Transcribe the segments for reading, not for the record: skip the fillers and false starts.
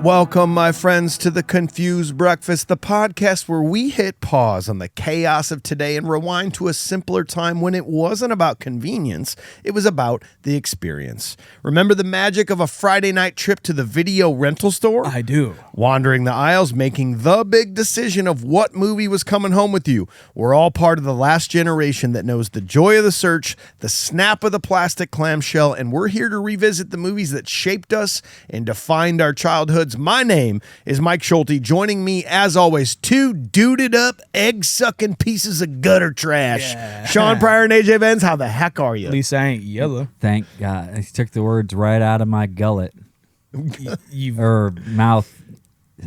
Welcome, my friends, to the Confused Breakfast, the podcast where we hit pause on the chaos of today and rewind to a simpler time when it wasn't about convenience, it was about the experience. Remember the magic of a Friday night trip to the video rental store? I do. Wandering the aisles, making the big decision of what movie was coming home with you. We're all part of the last generation that knows the joy of the search, the snap of the plastic clamshell, and we're here to revisit the movies that shaped us and defined our childhoods. My name is Mike Schulte. Joining me, as always, two duded up, egg-sucking pieces of gutter trash. Yeah. Sean Pryor and AJ Benz, how the heck are you? At least I ain't yellow. Thank God. I took the words right out of my gullet. Or mouth.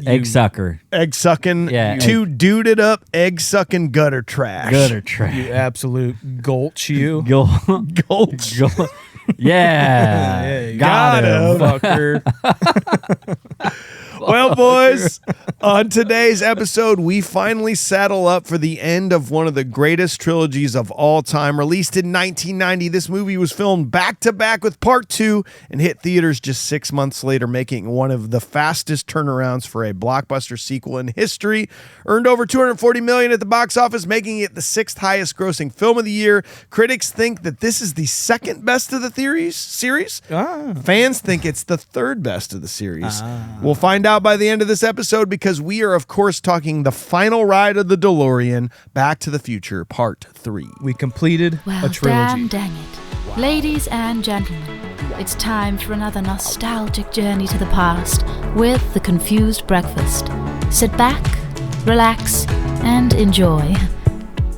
Egg sucker. Egg sucking. Yeah. Two duded up, egg sucking gutter trash. Gutter trash. You absolute gulch, you. Gulch. Yeah. Got him. Fucker. Well, boys, on today's episode, we finally saddle up for the end of one of the greatest trilogies of all time. Released in 1990, this movie was filmed back-to-back with Part 2 and hit theaters just 6 months later, making one of the fastest turnarounds for a blockbuster sequel in history. Earned over $240 million at the box office, making it the 6th highest grossing film of the year. Critics think that this is the second best of the series. Fans think it's the third best of the series. We'll find out by the end of this episode because we are, of course, talking the final ride of the DeLorean, Back to the Future, Part 3. We completed a trilogy. Dang it. Wow. Ladies and gentlemen, it's time for another nostalgic journey to the past with the Confused Breakfast. Sit back, relax, and enjoy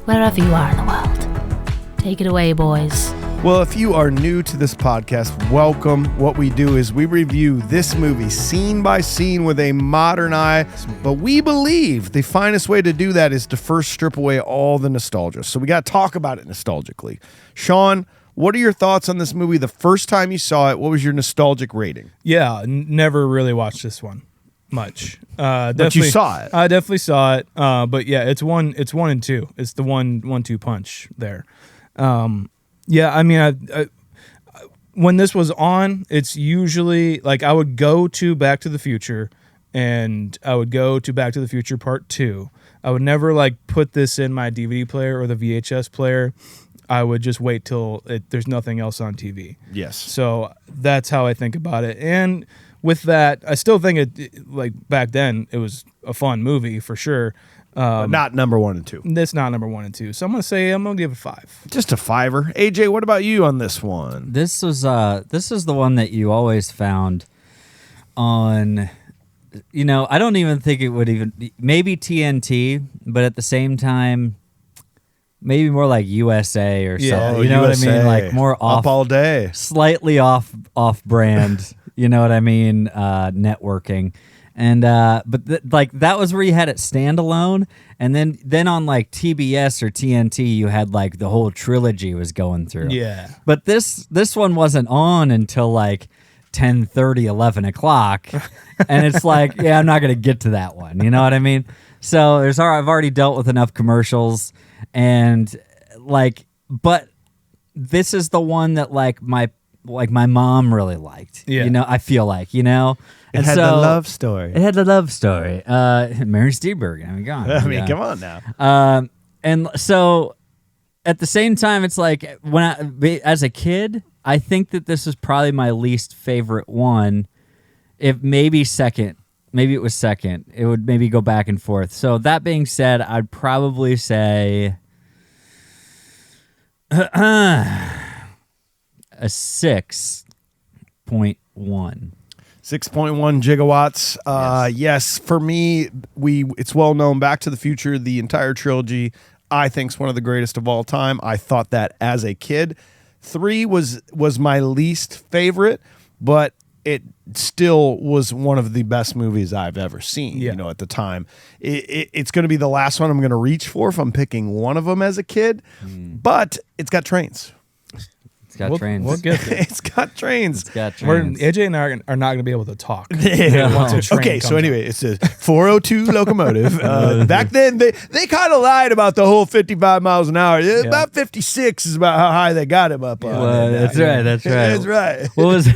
wherever you are in the world. Take it away, boys. Well, if you are new to this podcast, welcome. What we do is we review this movie scene by scene with a modern eye, but we believe the finest way to do that is to first strip away all the nostalgia. So we got to talk about it nostalgically. Sean, what are your thoughts on this movie the first time you saw it? What was your nostalgic rating? Yeah, never really watched this one much. But you saw it. I definitely saw it. But yeah, it's one and two. It's the 1-2 punch there. Yeah, I mean, I when this was on, it's usually like I would go to Back to the Future and I would go to Back to the Future Part 2. I would never like put this in my DVD player or the VHS player. I would just wait till there's nothing else on TV. Yes. So that's how I think about it. And with that, I still think it like back then it was a fun movie for sure. But not number 1 and 2. That's not number 1 and 2. So I'm gonna give it 5. Just a 5er. AJ, what about you on this one? This is the one that you always found on. You know, I don't even think it would even maybe TNT, but at the same time, maybe more like USA or something. You know USA. What I mean? Like more off, up all day, slightly off brand. You know what I mean? Networking. And like that was where you had it standalone, and then on like TBS or TNT you had like the whole trilogy was going through. Yeah. But this one wasn't on until like 10:30, 11 o'clock, and it's like, yeah, I'm not gonna get to that one. You know what I mean? So I've already dealt with enough commercials, and like, but this is the one that like my mom really liked. Yeah. You know, I feel like, you know. It had the love story. It had the love story. Mary Steenburgen. I mean, come on. Come on now. And so at the same time, it's like as a kid, I think that this is probably my least favorite one. If maybe second, maybe it was second. It would maybe go back and forth. So that being said, I'd probably say a 6.1. 6.1 gigawatts. Yes, for me, it's well known. Back to the Future, the entire trilogy, I think is one of the greatest of all time. I thought that as a kid. 3 was my least favorite, but it still was one of the best movies I've ever seen. Yeah. You know, at the time, it's going to be the last one I'm going to reach for if I'm picking one of them as a kid. But it's got trains. It's got trains. We'll get there. It's got trains. It's got trains. AJ and I are not going to be able to talk. Okay, so anyway, it's a 402 locomotive. Back then, they kind of lied about the whole 55 miles an hour. About 56 is about how high they got him up on. That's right. That's right. What was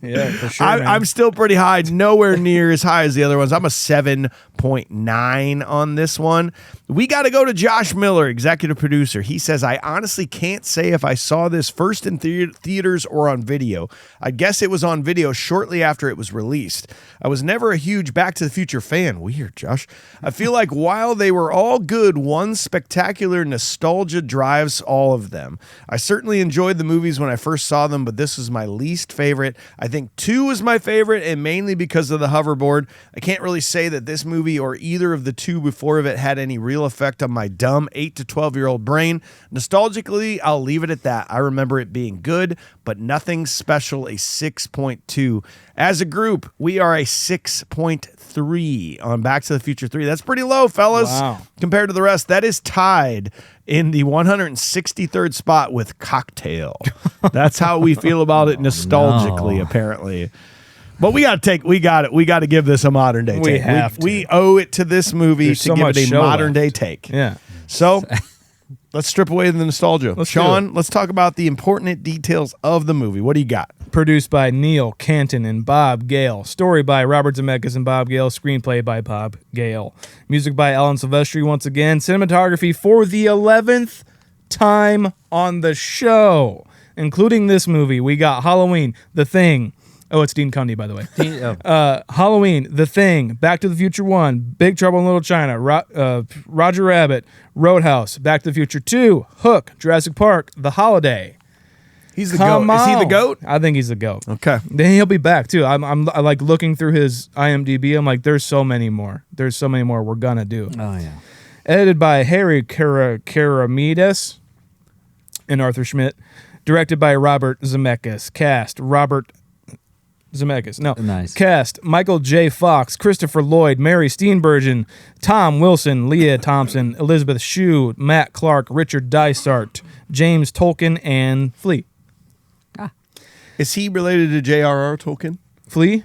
Yeah, for sure. I'm still pretty high, nowhere near as high as the other ones. I'm a 7.9 on this one. We got to go to Josh Miller, executive producer. He says, I honestly can't say if I saw this first in theaters or on video. I guess it was on video shortly after it was released. I was never a huge Back to the Future fan. Weird, Josh. I feel like while they were all good, one spectacular nostalgia drives all of them. I certainly enjoyed the movies when I first saw them, but this was my least favorite. I think 2 was my favorite, and mainly because of the hoverboard. I can't really say that this movie or either of the 2 before of it had any real effect on my dumb 8 to 12-year-old brain. Nostalgically, I'll leave it at that. I remember it being good, but nothing special, a 6.2. As a group, we are a 6.3 on Back to the Future 3. That's pretty low, fellas. Wow. Compared to the rest. That is tied in the 163rd spot with Cocktail. That's how we feel about it nostalgically, apparently. But we got to give this a modern day take. We owe it to this movie to give it a modern day take. Yeah. So let's strip away the nostalgia. Sean, let's talk about the important details of the movie. What do you got? Produced by Neil Canton and Bob Gale. Story by Robert Zemeckis and Bob Gale. Screenplay by Bob Gale. Music by Alan Silvestri once again. Cinematography for the 11th time on the show. Including this movie, we got Halloween, The Thing. Oh, it's Dean Cundy, by the way. Halloween, The Thing, Back to the Future 1, Big Trouble in Little China, Roger Rabbit, Roadhouse, Back to the Future 2, Hook, Jurassic Park, The Holiday. He's the GOAT. Is he the GOAT? I think he's the GOAT. Okay. Then he'll be back, too. I like looking through his IMDb. I'm like, there's so many more. There's so many more we're going to do. Oh, yeah. Edited by Harry Karamides and Arthur Schmidt. Directed by Robert Zemeckis. Cast, Robert Zemeckis. No. Nice. Cast, Michael J. Fox, Christopher Lloyd, Mary Steenburgen, Tom Wilson, Leah Thompson, Elizabeth Shue, Matt Clark, Richard Dysart, James Tolkien, and Flea. Is he related to J.R.R. Tolkien? Flea?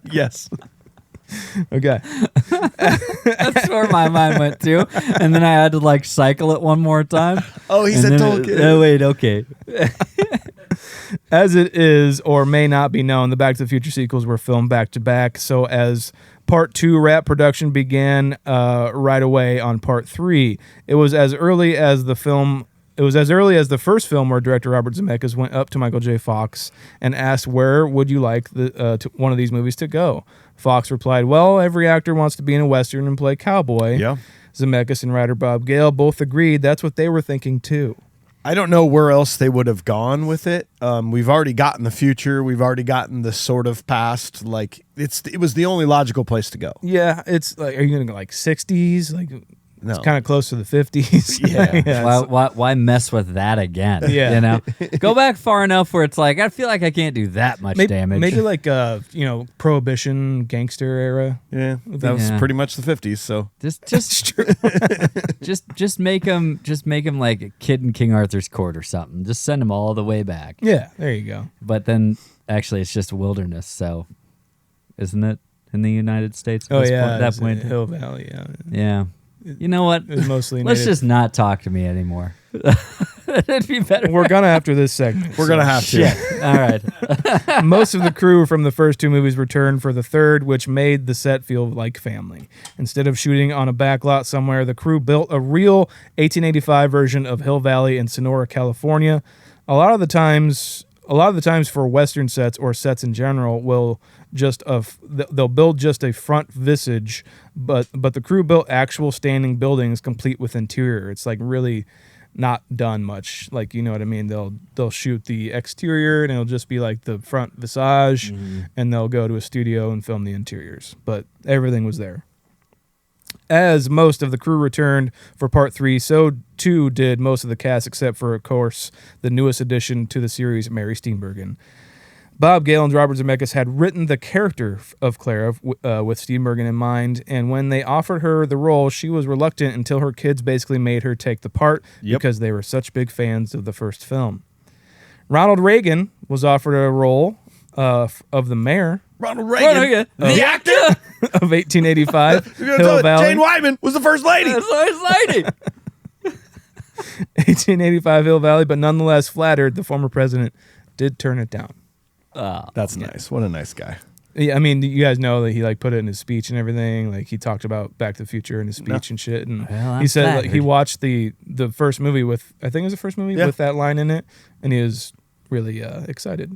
Yes. Okay. That's where my mind went to. And then I had to cycle it one more time. Oh, he said Tolkien. Oh, wait, okay. As it is or may not be known, the Back to the Future sequels were filmed back to back. So as Part 2 wrap production began right away on Part 3, it was as early as the first film where director Robert Zemeckis went up to Michael J. Fox and asked, where would you like one of these movies to go? Fox replied, well, every actor wants to be in a Western and play cowboy. Yeah. Zemeckis and writer Bob Gale both agreed that's what they were thinking too. I don't know where else they would have gone with it. We've already gotten the future. We've already gotten the sort of past. It was the only logical place to go. Yeah, it's are you going to go 60s? No. It's kind of close to the 50s. Yeah. Why mess with that again? Yeah. Go back far enough where it's I feel like I can't do that much damage. Maybe Prohibition gangster era. Yeah, that was pretty much the 50s. So just make them like a kid in King Arthur's court or something. Just send them all the way back. Yeah, there you go. But then actually, it's just wilderness. So, isn't it in the United States? At that point, Hill Valley. Yeah. Yeah. You know what? It's mostly Let's just not talk to me anymore. It'd be better. We're gonna after this segment. We're gonna have to. Shit. All right. Most of the crew from the first 2 movies returned for the third, which made the set feel like family. Instead of shooting on a backlot somewhere, the crew built a real 1885 version of Hill Valley in Sonora, California. A lot of the times for Western sets or sets in general, they'll build just a front visage, but the crew built actual standing buildings complete with interior. It's really not done much. You know what I mean? They'll shoot the exterior and it'll just be the front visage, and they'll go to a studio and film the interiors. But everything was there. As most of the crew returned for Part 3, so too did most of the cast, except for, of course, the newest addition to the series, Mary Steenburgen. Bob Gale and Robert Zemeckis had written the character of Clara with Steenburgen in mind, and when they offered her the role, she was reluctant until her kids basically made her take the part because they were such big fans of the first film. Ronald Reagan was offered a role of the mayor. Ronald Reagan, the actor of 1885. Hill Valley. Jane Wyman was the first lady. The first lady. 1885 Hill Valley, but nonetheless flattered, the former president did turn it down. That's nice. What a nice guy. Yeah, I mean, you guys know that he like put it in his speech and everything. Like he talked about Back to the Future in his speech and shit. And he said like, he watched the first movie with, I think it was the first movie with that line in it, and he was really excited.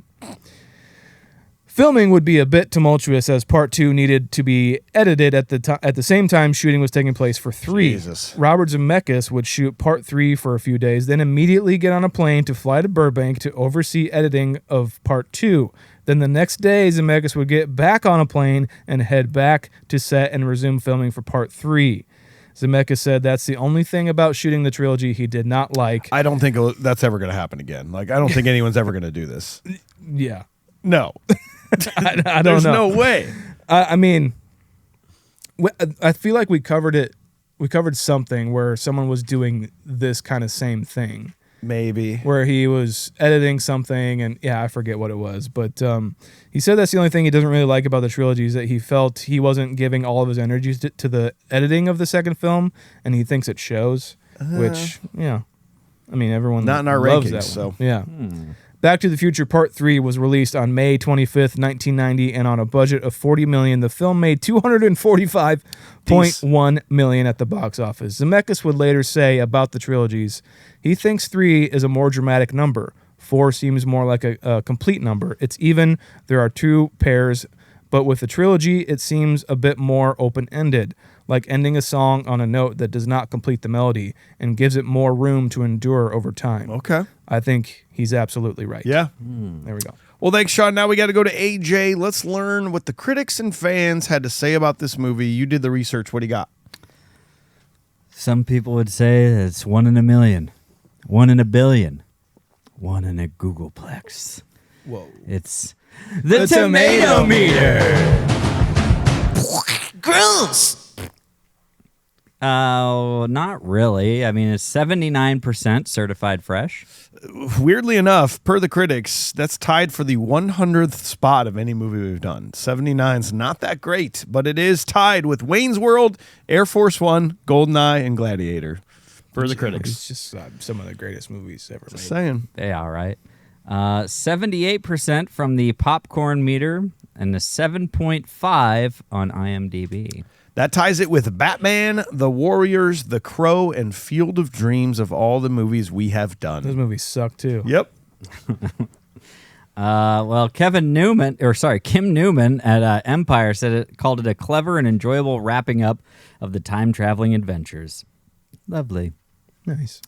Filming would be a bit tumultuous as part 2 needed to be edited at the same time shooting was taking place for 3. Jesus. Robert Zemeckis would shoot part 3 for a few days, then immediately get on a plane to fly to Burbank to oversee editing of part 2. Then the next day, Zemeckis would get back on a plane and head back to set and resume filming for part 3. Zemeckis said that's the only thing about shooting the trilogy he did not like. I don't think that's ever going to happen again. Like, I don't think anyone's ever going to do this. Yeah. No. I don't know. There's no way. I mean, I feel like we covered it. We covered something where someone was doing this kind of same thing. Maybe. Where he was editing something, and I forget what it was. But he said that's the only thing he doesn't really like about the trilogy is that he felt he wasn't giving all of his energy to the editing of the second film, and he thinks it shows, which, I mean, everyone not in our loves rankings, that so. one. Yeah. Back to the Future Part 3 was released on May 25th, 1990, and on a budget of $40 million, the film made $245.1 million at the box office. Zemeckis would later say about the trilogies, he thinks 3 is a more dramatic number. 4 seems more like a complete number. It's even, there are 2 pairs, but with the trilogy, it seems a bit more open-ended, like ending a song on a note that does not complete the melody and gives it more room to endure over time. Okay. I think he's absolutely right. Yeah. There we go. Well, thanks, Sean. Now we got to go to AJ. Let's learn what the critics and fans had to say about this movie. You did the research. What do you got? Some people would say that it's 1 in a million, 1 in a billion, 1 in a Googleplex. Whoa. It's the tomato meter. Gross. Not really. I mean, it's 79% certified fresh. Weirdly enough, per the critics, that's tied for the 100th spot of any movie we've done. 79's not that great, but it is tied with Wayne's World, Air Force One, GoldenEye, and Gladiator. Per the critics. It's just some of the greatest movies ever made. Just saying. They are, right? 78% from the popcorn meter and a 7.5 on IMDb. That ties it with Batman, The Warriors, The Crow, and Field of Dreams of all the movies we have done. Those movies suck too. Yep. Well, Kim Newman at Empire called it a clever and enjoyable wrapping up of the time-traveling adventures. Lovely. Nice.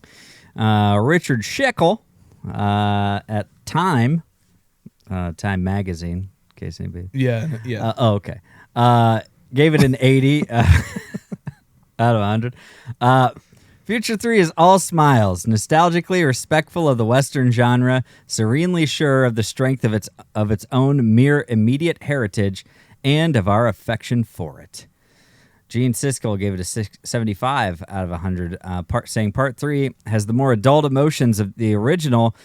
Richard Schickel at Time Magazine, in case anybody... Yeah. Okay. Gave it an 80 out of 100. Future 3 is all smiles, nostalgically respectful of the Western genre, serenely sure of the strength of its own mere immediate heritage, and of our affection for it. Gene Siskel gave it a 75 out of 100, saying Part 3 has the more adult emotions of the original,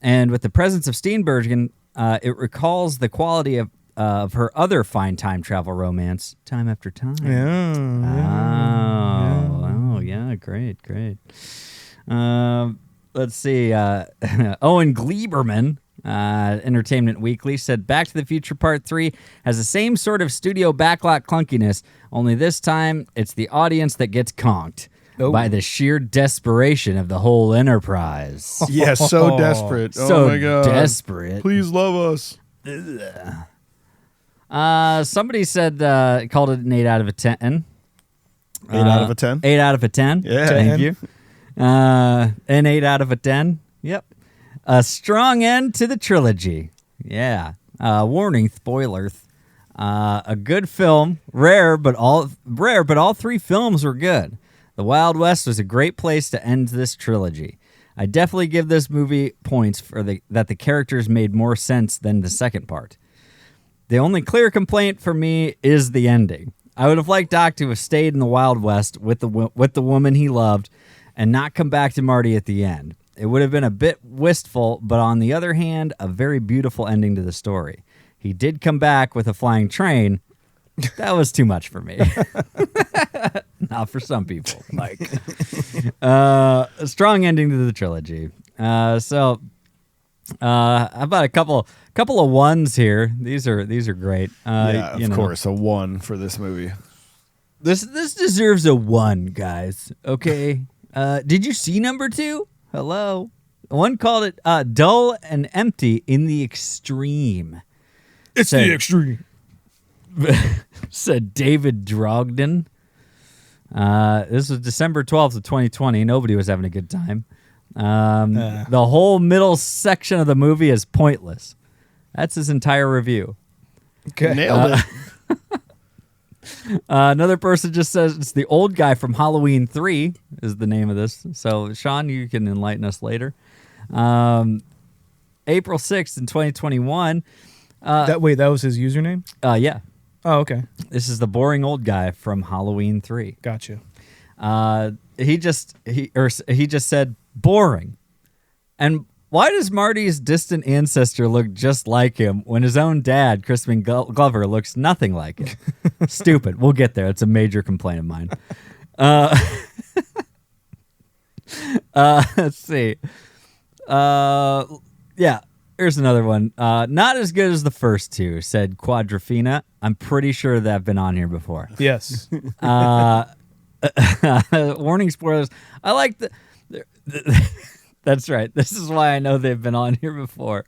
and with the presence of Steenburgen, it recalls the quality of her other fine time travel romance, Time After Time. Yeah, great. Let's see. Owen Gleiberman, Entertainment Weekly, said Back to the Future Part 3 has the same sort of studio backlot clunkiness, only this time it's the audience that gets conked by the sheer desperation of the whole enterprise. Yeah, so desperate. So oh my God. desperate. Please love us. Somebody said called it an 8 out of a 10. 8 out of a 10? 8 out of a 10. Yeah. Thank you. An 8 out of a 10. Yep. A strong end to the trilogy. Yeah. Warning, spoilers. A good film. Rare, but all 3 films were good. The Wild West was a great place to end this trilogy. I definitely give this movie points for that the characters made more sense than the second part. The only clear complaint for me is the ending. I would have liked Doc to have stayed in the Wild West with the woman he loved and not come back to Marty at the end. It would have been a bit wistful, but on the other hand, a very beautiful ending to the story. He did come back with a flying train. That was too much for me. Not for some people, Mike. A strong ending to the trilogy. How about a couple of ones here? These are great. Of course, a 1 for this movie. This deserves a 1, guys. Okay. Did you see number 2? Hello. One called it dull and empty in the extreme. It's the extreme. Said David Drogden. This was December 12th of 2020. Nobody was having a good time. The whole middle section of the movie is pointless. That's his entire review. Okay. Nailed it. Another person just says it's the old guy from Halloween 3 is the name of this. So, Sean, you can enlighten us later. April 6th in 2021. That was his username? Yeah. Oh, okay. This is the boring old guy from Halloween 3. Gotcha. He just said boring. And why does Marty's distant ancestor look just like him when his own dad, Crispin Glover, looks nothing like him? Stupid. We'll get there. It's a major complaint of mine. Let's see. Yeah, here's another one. Not as good as the first two, said Quadrophena. I'm pretty sure that I've been on here before. Yes. Warning spoilers. I like That's right. This is why I know they've been on here before.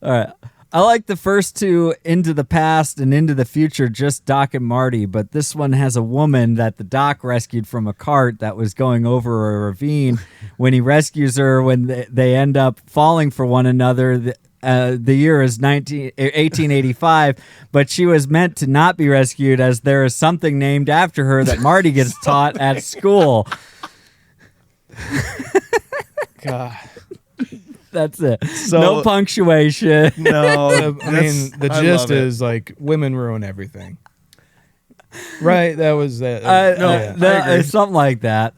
All right. I like the first two, Into the Past and Into the Future, just Doc and Marty, but this one has a woman that the Doc rescued from a cart that was going over a ravine. When he rescues her, when they end up falling for one another, the year is 1885, but she was meant to not be rescued as there is something named after her that Marty gets taught at school. God. That's it. So, no punctuation. No. I mean, the gist is like women ruin everything. Right? That was that. It's something like that.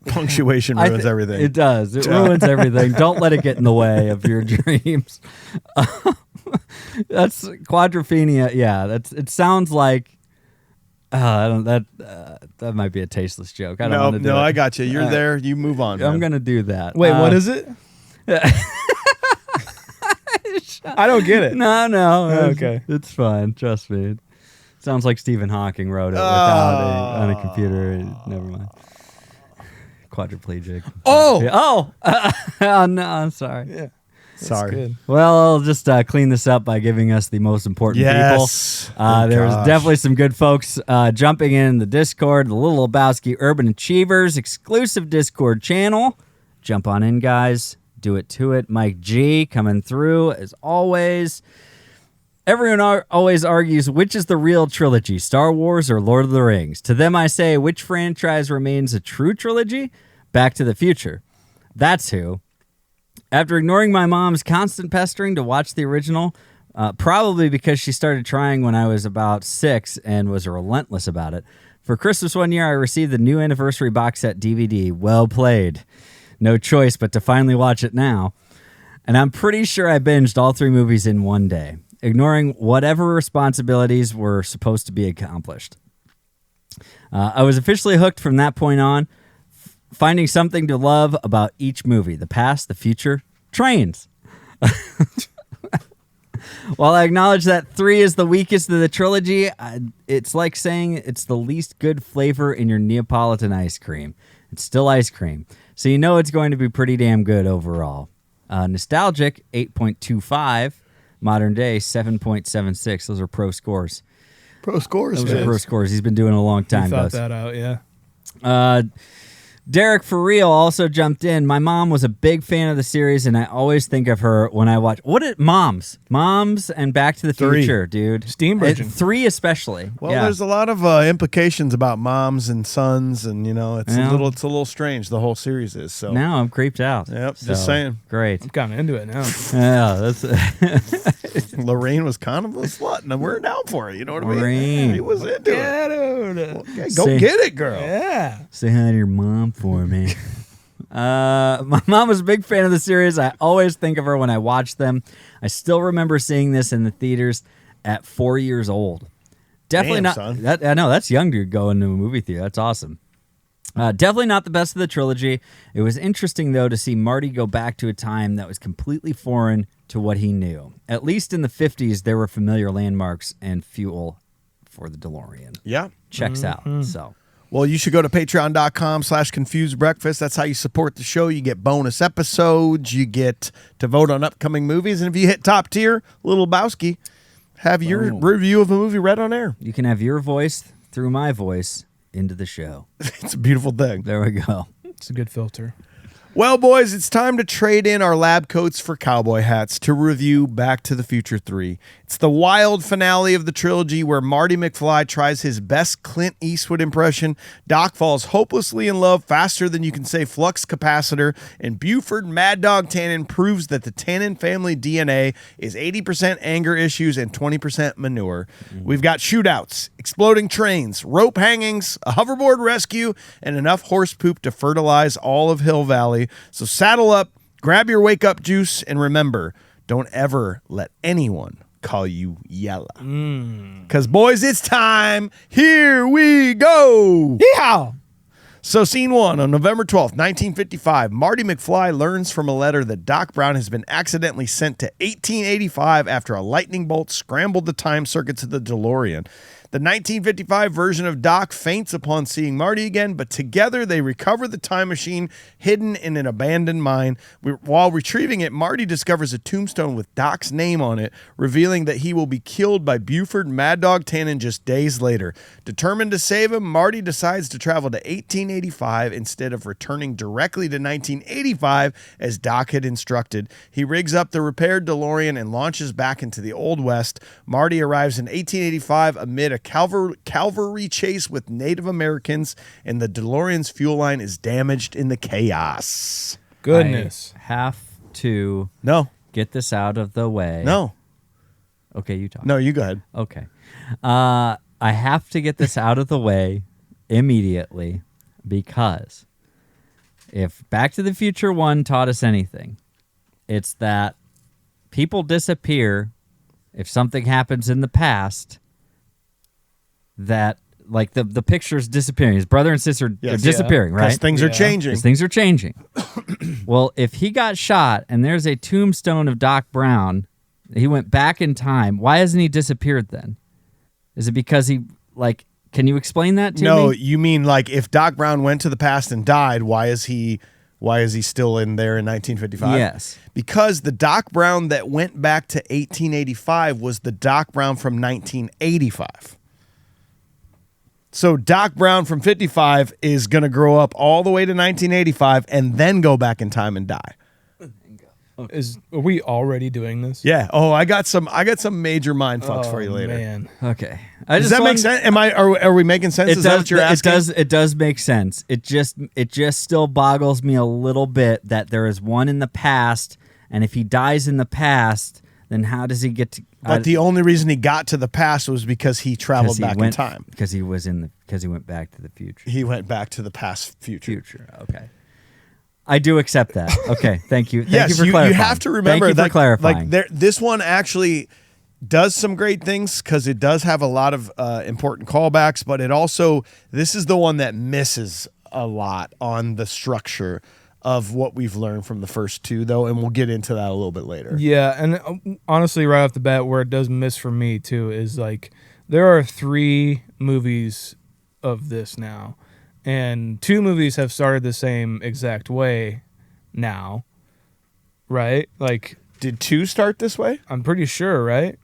Punctuation ruins everything. It does. It ruins everything. Don't let it get in the way of your dreams. That's Quadrophenia. Yeah, it sounds like that might be a tasteless joke. I don't want to do it. I got you. You're there. You move on. I'm going to do that. Wait, what is it? I don't get it. No. Okay. It's fine. Trust me. Sounds like Stephen Hawking wrote it on a computer. Never mind. Quadriplegic. Oh! Oh, no, I'm sorry. Yeah. Sorry. Good. Well, I'll just clean this up by giving us the most important Yes. people. There's definitely some good folks jumping in the Discord, the Little Lebowski Urban Achievers exclusive Discord channel. Jump on in, guys. Do it to it. Mike G coming through as always. Everyone always argues which is the real trilogy, Star Wars or Lord of the Rings. To them I say, which franchise remains a true trilogy? Back to the Future. That's who. After ignoring my mom's constant pestering to watch the original, probably because she started trying when I was about 6 and was relentless about it, for Christmas one year I received the new anniversary box set DVD. Well played. No choice but to finally watch it now. And I'm pretty sure I binged all 3 movies in one day, ignoring whatever responsibilities were supposed to be accomplished. I was officially hooked from that point on, finding something to love about each movie: the past, the future, trains. While I acknowledge that 3 is the weakest of the trilogy, it's like saying it's the least good flavor in your Neapolitan ice cream. It's still ice cream, so you know it's going to be pretty damn good overall. Nostalgic, 8.25. Modern day, 7.76. Those are pro scores. Pro scores. Those are pro scores. He's been doing it a long time. You thought that out, yeah. Derek for real also jumped in. My mom was a big fan of the series, and I always think of her when I watch Moms and Back to the Future, dude. Steam Virgin. 3 especially. Well, yeah. there's a lot of implications about moms and sons, and it's a little strange. The whole series is so. Now I'm creeped out. Yep, So, just saying. Great. I'm kind of into it now. Yeah, that's Lorraine was kind of a slut, and we're down for it. You know what I mean? Lorraine. He was into it. Yeah, dude. Okay, go get it, girl. Yeah. Say hi to your mom for me. My mom was a big fan of the series. I always think of her when I watch them. I still remember seeing this in the theaters at 4 years old. Definitely Damn, not. son. I know that's young to go into a movie theater. That's awesome. Definitely not the best of the trilogy. It was interesting, though, to see Marty go back to a time that was completely foreign to what he knew. At least in the 50s, there were familiar landmarks and fuel for the DeLorean. Yeah. Checks out. So, Well, you should go to patreon.com/confusedbreakfast. That's how you support the show. You get bonus episodes. You get to vote on upcoming movies. And if you hit top tier, Little Bowski, have your review of a movie read on air. you can have your voice through my voice into the show. It's a beautiful thing. There we go. It's a good filter. Well, boys, it's time to trade in our lab coats for cowboy hats to review Back to the Future 3. It's the wild finale of the trilogy where Marty McFly tries his best Clint Eastwood impression. Doc falls hopelessly in love faster than you can say flux capacitor, and Buford Mad Dog Tannen proves that the Tannen family DNA is 80% anger issues and 20% manure. We've got shootouts, exploding trains, rope hangings, a hoverboard rescue, and enough horse poop to fertilize all of Hill Valley. So saddle up, grab your wake-up juice, and remember, don't ever let anyone call you Yella. Because, boys, it's time. Here we go. Yeah. So, scene 1, on November 12th, 1955, Marty McFly learns from a letter that Doc Brown has been accidentally sent to 1885 after a lightning bolt scrambled the time circuits of the DeLorean. The 1955 version of Doc faints upon seeing Marty again, but together they recover the time machine hidden in an abandoned mine. While retrieving it, Marty discovers a tombstone with Doc's name on it, revealing that he will be killed by Buford Mad Dog Tannen just days later. Determined to save him, Marty decides to travel to 1885 instead of returning directly to 1985 as Doc had instructed. He rigs up the repaired DeLorean and launches back into the Old West. Marty arrives in 1885 amid a cavalry chase with Native Americans, and the DeLorean's fuel line is damaged in the chaos. Goodness. I have to No. get this out of the way. No. Okay, you talk. No, you go ahead. Okay. I have to get this out of the way immediately because if Back to the Future 1 taught us anything, it's that people disappear if something happens in the past that, like, the picture's disappearing. His brother and sister are disappearing, right? Because things are changing. Because things are changing. Well, if he got shot and there's a tombstone of Doc Brown, he went back in time, why hasn't he disappeared then? Is it because he, like, can you explain that to me? No, you mean like if Doc Brown went to the past and died, why is he still in there in 1955? Yes. Because the Doc Brown that went back to 1885 was the Doc Brown from 1985. So Doc Brown from 55 is going to grow up all the way to 1985 and then go back in time and die. Are we already doing this? Yeah. Oh, I got some major mind fucks for you later. Man. Okay. Does that make sense? Are we making sense? Is that what you're asking? It does make sense. It just still boggles me a little bit that there is one in the past, and if he dies in the past, then how does he get to? But the only reason he got to the past was because he traveled back in time. Because he went back to the future. He went back to the past future. Okay. I do accept that. Okay, thank you. Yes, Thank you for clarifying. you have to remember Thank you that for clarifying. this one actually does some great things because it does have a lot of important callbacks, but this is the one that misses a lot on the structure of what we've learned from the first two, though, and we'll get into that a little bit later. Yeah, and honestly, right off the bat, where it does miss for me, too, is like there are 3 movies of this now. And 2 movies have started the same exact way now, right? Like, did 2 start this way? I'm pretty sure, right?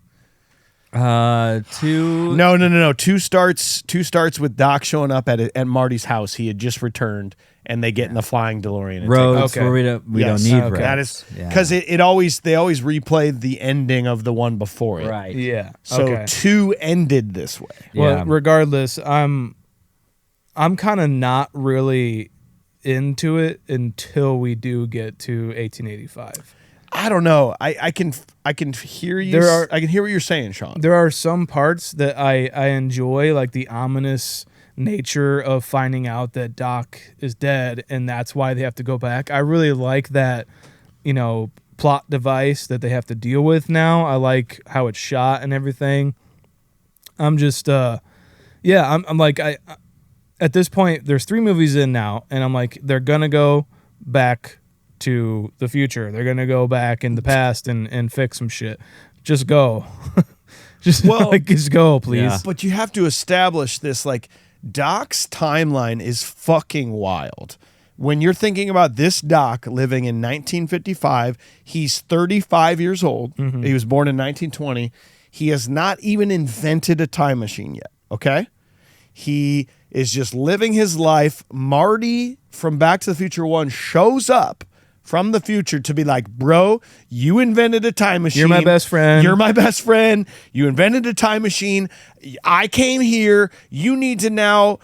2. No. 2 starts with Doc showing up at Marty's house. He had just returned, and they get in the flying DeLorean. Roads Okay. where we don't Yes. need Okay. roads. That is because they always replay the ending of the one before it. Right. Yeah. So okay. 2 ended this way. Well, Yeah. regardless, I'm kind of not really into it until we do get to 1885. I don't know. I can hear you. I can hear what you're saying, Sean. There are some parts that I enjoy, like the ominous nature of finding out that Doc is dead, and that's why they have to go back. I really like that, plot device that they have to deal with now. I like how it's shot and everything. I'm just I'm like at this point there's 3 movies in now, and I'm like, they're gonna go back to the future. They're gonna go back in the past and fix some shit. Just go. just go, please. Yeah. But you have to establish this, like, Doc's timeline is fucking wild. When you're thinking about this Doc living in 1955, he's 35 years old. Mm-hmm. He was born in 1920. He has not even invented a time machine yet, okay? He is just living his life. Marty from Back to the Future 1 shows up from the future to be like, bro, you invented a time machine. You're my best friend. You're my best friend. You invented a time machine. I came here. You need to now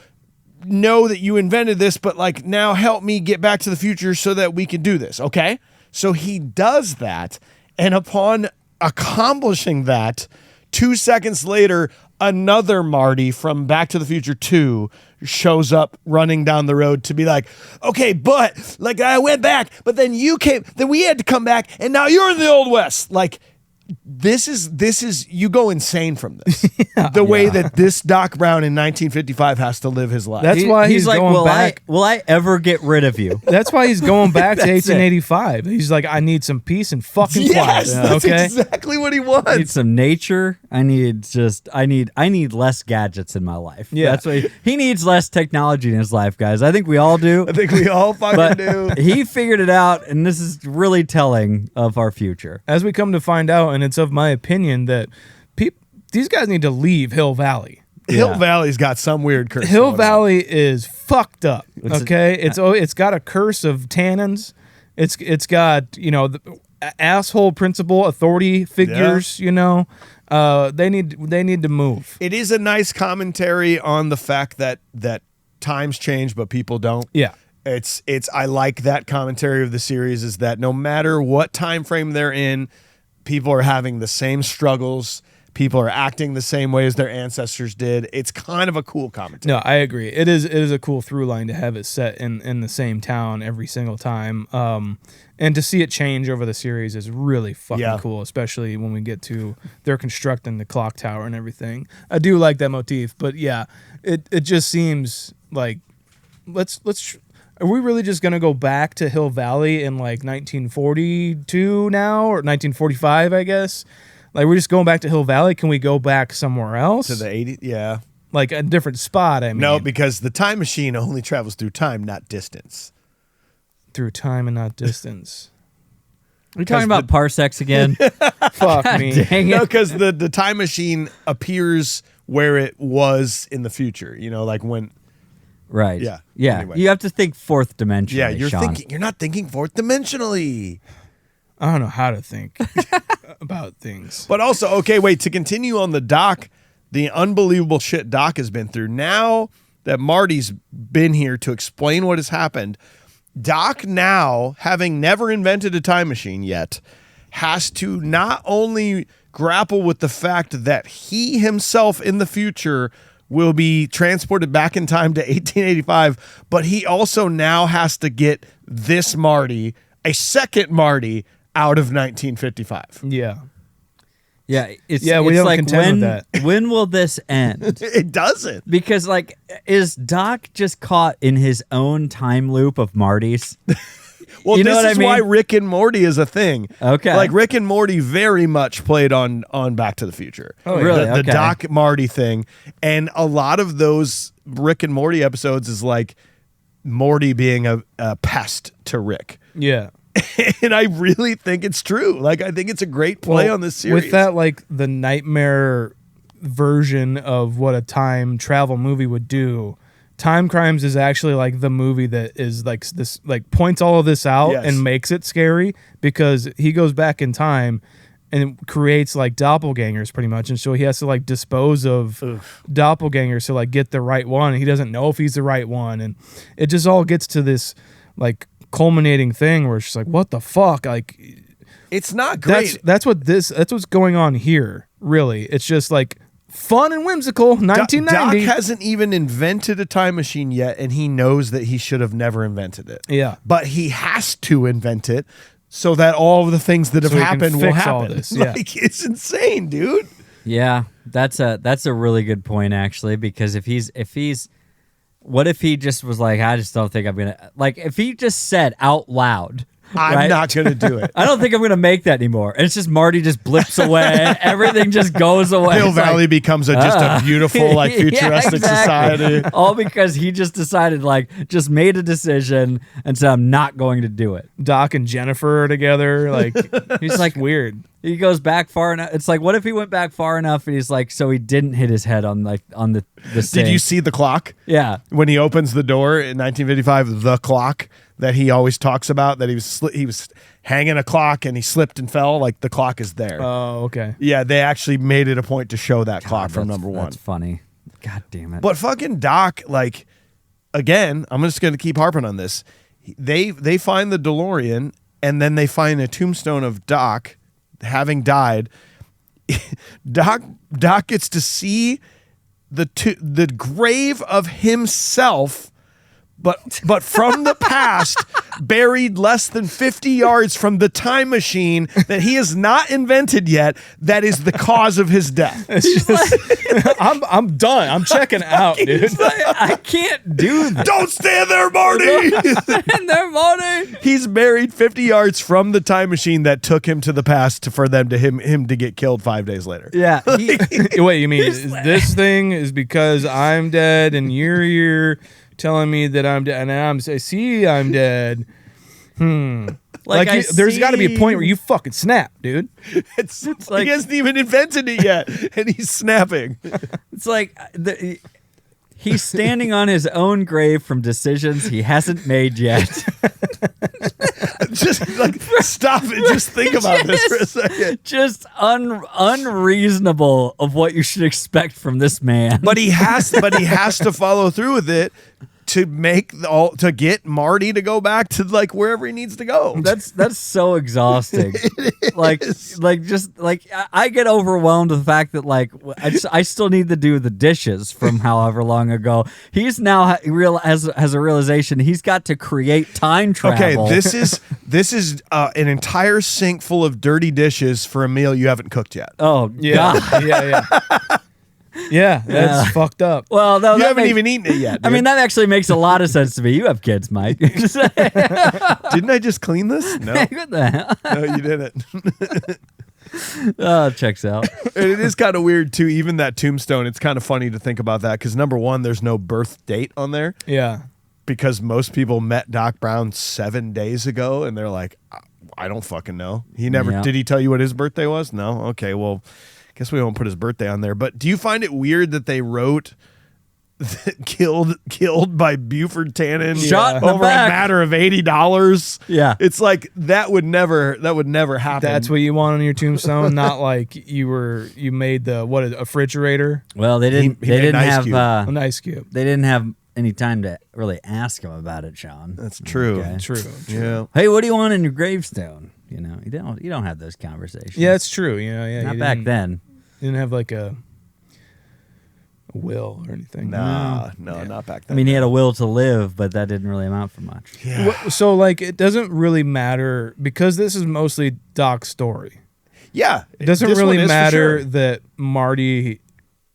know that you invented this, but like now help me get back to the future so that we can do this, okay? So he does that, and upon accomplishing that, 2 seconds later, another Marty from Back to the Future 2 shows up running down the road to be like, okay, but like I went back, but then you came, then we had to come back, and now you're in the Old West. Like, this is you go insane from this. The way that this Doc Brown in 1955 has to live his life. That's why he's like, going back. Will I ever get rid of you? That's why he's going back to That's it. 1885. He's like, I need some peace and fucking Yes, quiet. that's Okay. exactly what he I need wants. some nature. I need less gadgets in my life. Yeah. That's what he needs less technology in his life, guys. I think we all do. I think we all fucking But do. he figured it out, and this is really telling of our future. As we come to find out, and it's of my opinion that these guys need to leave Hill Valley. Hill Yeah. Valley's got some weird curse. Hill going on. Valley is fucked up. It's It's got a curse of Tannens. It's got the asshole principal authority figures. They need to move. It is a nice commentary on the fact that times change, but people don't. Yeah. It's I like that commentary of the series, is that no matter what time frame they're in, people are having the same struggles. People are acting the same way as their ancestors did. It's kind of a cool commentary. No, I agree. It is a cool through line to have it set in the same town every single time. And to see it change over the series is really fucking cool, especially when we get to they're constructing the clock tower and everything. I do like that motif, but yeah, it just seems like are we really just going to go back to Hill Valley in like 1942 now, or 1945, I guess? Like, we're just going back to Hill Valley. Can we go back somewhere else? To the 80s, yeah. Like a different spot, I mean. No, because the time machine only travels through time, not distance. Through time and not distance. Are you talking about parsecs again? Fuck me. Dang No, it. because the time machine appears where it was in the future. Like when... Right. Yeah. Yeah. Anyway. You have to think fourth dimension. Yeah, Sean. you're not thinking fourth dimensionally. I don't know how to think about things. But also, okay, wait, to continue on the Doc, the unbelievable shit Doc has been through, now that Marty's been here to explain what has happened, Doc now, having never invented a time machine yet, has to not only grapple with the fact that he himself in the future will be transported back in time to 1885, but he also now has to get this Marty, a second Marty, out of 1955. Yeah. Yeah. It's Yeah, we it's don't like contend with that. when will this end? It doesn't. Because is Doc just caught in his own time loop of Marty's? Well, You know this what I is why mean? Rick and Morty is a thing. Okay. Like Rick and Morty very much played on Back to the Future. Oh, really? The Okay. Doc Marty thing. And a lot of those Rick and Morty episodes is like Morty being a pest to Rick. Yeah. And I really think it's true. Like, I think it's a great play Well, on this series. With that, like the nightmare version of what a time travel movie would do, Time Crimes is actually like the movie that is like this, like points all of this out Yes. and makes it scary, because he goes back in time and creates like doppelgangers pretty much, and so he has to like dispose of doppelgangers to like get the right one. He doesn't know if he's the right one, and it just all gets to this like culminating thing where it's just like, what the fuck? Like, it's not great. that's what's going on here. Really, it's just like fun and whimsical. 1990. Doc hasn't even invented a time machine yet, and he knows that he should have never invented it. Yeah. But he has to invent it so that all of the things that have So he can happened will fix all happen. this, yeah. Like, it's insane, dude. Yeah, that's a really good point actually, because what if he just was like, I just don't think I'm gonna, like, if he just said out loud, I'm not going to do it. I don't think I'm going to make that anymore. And it's just Marty just blips away. Everything just goes away. Hill It's Valley like, becomes just a beautiful, like, Yeah, futuristic exactly. society. All because he just decided, like, just made a decision and said, I'm not going to do it. Doc and Jennifer are together. Like, He's like, weird. he goes back far enough. It's like, what if he went back far enough and he's like, so he didn't hit his head on the Did sink. you see the clock? Yeah. When he opens the door in 1955, the clock that he always talks about, that he was hanging a clock and he slipped and fell, like the clock is there. Oh, okay. Yeah, they actually made it a point to show that clock God, from that's- number one. That's funny. God damn it. But fucking Doc, like, again, I'm just going to keep harping on this. They find the DeLorean, and then they find a tombstone of Doc having died. Doc gets to see the grave of himself, but from the past, buried less than 50 yards from the time machine that he has not invented yet, that is the cause of his death. I'm done. I'm checking out, dude. I can't do that. Don't stand there, Marty! And they're Marty. He's buried 50 yards from the time machine that took him to the past for them to him to get killed 5 days later. Yeah. Wait, you mean this thing is because I'm dead and you're here telling me that I'm dead, and I'm dead. Like there's got to be a point where you fucking snap, dude. It's like- he hasn't even invented it yet, and he's snapping. It's like he's standing on his own grave from decisions he hasn't made yet. Just like stop and just think about this for a second. Just unreasonable of what you should expect from this man. But he has to follow through with it to to get Marty to go back to like wherever he needs to go. That's so exhausting. Like I get overwhelmed with the fact that like I still need to do the dishes from however long ago. He's now has a realization he's got to create time travel. Okay, this is an entire sink full of dirty dishes for a meal you haven't cooked yet. Oh Yeah, God. yeah. Yeah, that's fucked up. Well, no, You that haven't makes- even eaten it yet. I mean, dude. that actually makes a lot of sense to me. You have kids, Mike. Didn't I just clean this? No, What the hell? no, you didn't. Oh, checks out. And it is kind of weird too. Even that tombstone, it's kind of funny to think about that because number one, there's no birth date on there Yeah. because most people met Doc Brown 7 days ago, and they're like, I don't fucking know. He never Yeah. did. He tell you what his birthday was? No. Okay, well, guess we won't put his birthday on there. But do you find it weird that they wrote killed by Buford Tannen Shot in the over a back. matter of $80? Yeah. It's like that would never happen. That's what you want on your tombstone, not like you made a refrigerator, Well, they didn't. he They made didn't an ice have. cube. an ice cube. They didn't have any time to really ask him about it, Sean. That's true. Okay. True. Yeah. Hey, what do you want in your gravestone? You know, you don't have those conversations. Yeah, it's true. You know, yeah. Not you back didn't- then. You didn't have like a will or anything. No, not back I then. mean, he had a will to live, but that didn't really amount for much. Yeah. So like, it doesn't really matter because this is mostly Doc's story. Yeah. It doesn't This really one is for matter sure. that Marty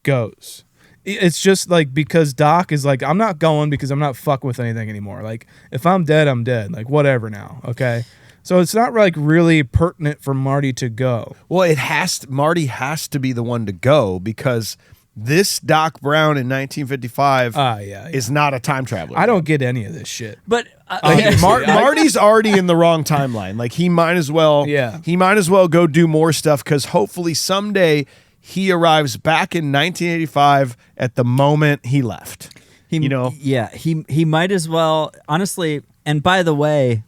goes. It's just like because Doc is like, I'm not going because I'm not fucking with anything anymore. Like if I'm dead, I'm dead. Like whatever now. Okay. So it's not like really pertinent for Marty to go. Well, Marty has to be the one to go because this Doc Brown in 1955 Yeah. is not a time traveler. I don't get any of this shit. But Like, Marty's already in the wrong timeline. Like he might as well go do more stuff because hopefully someday he arrives back in 1985 at the moment he left. yeah, he might as well, honestly. And by the way,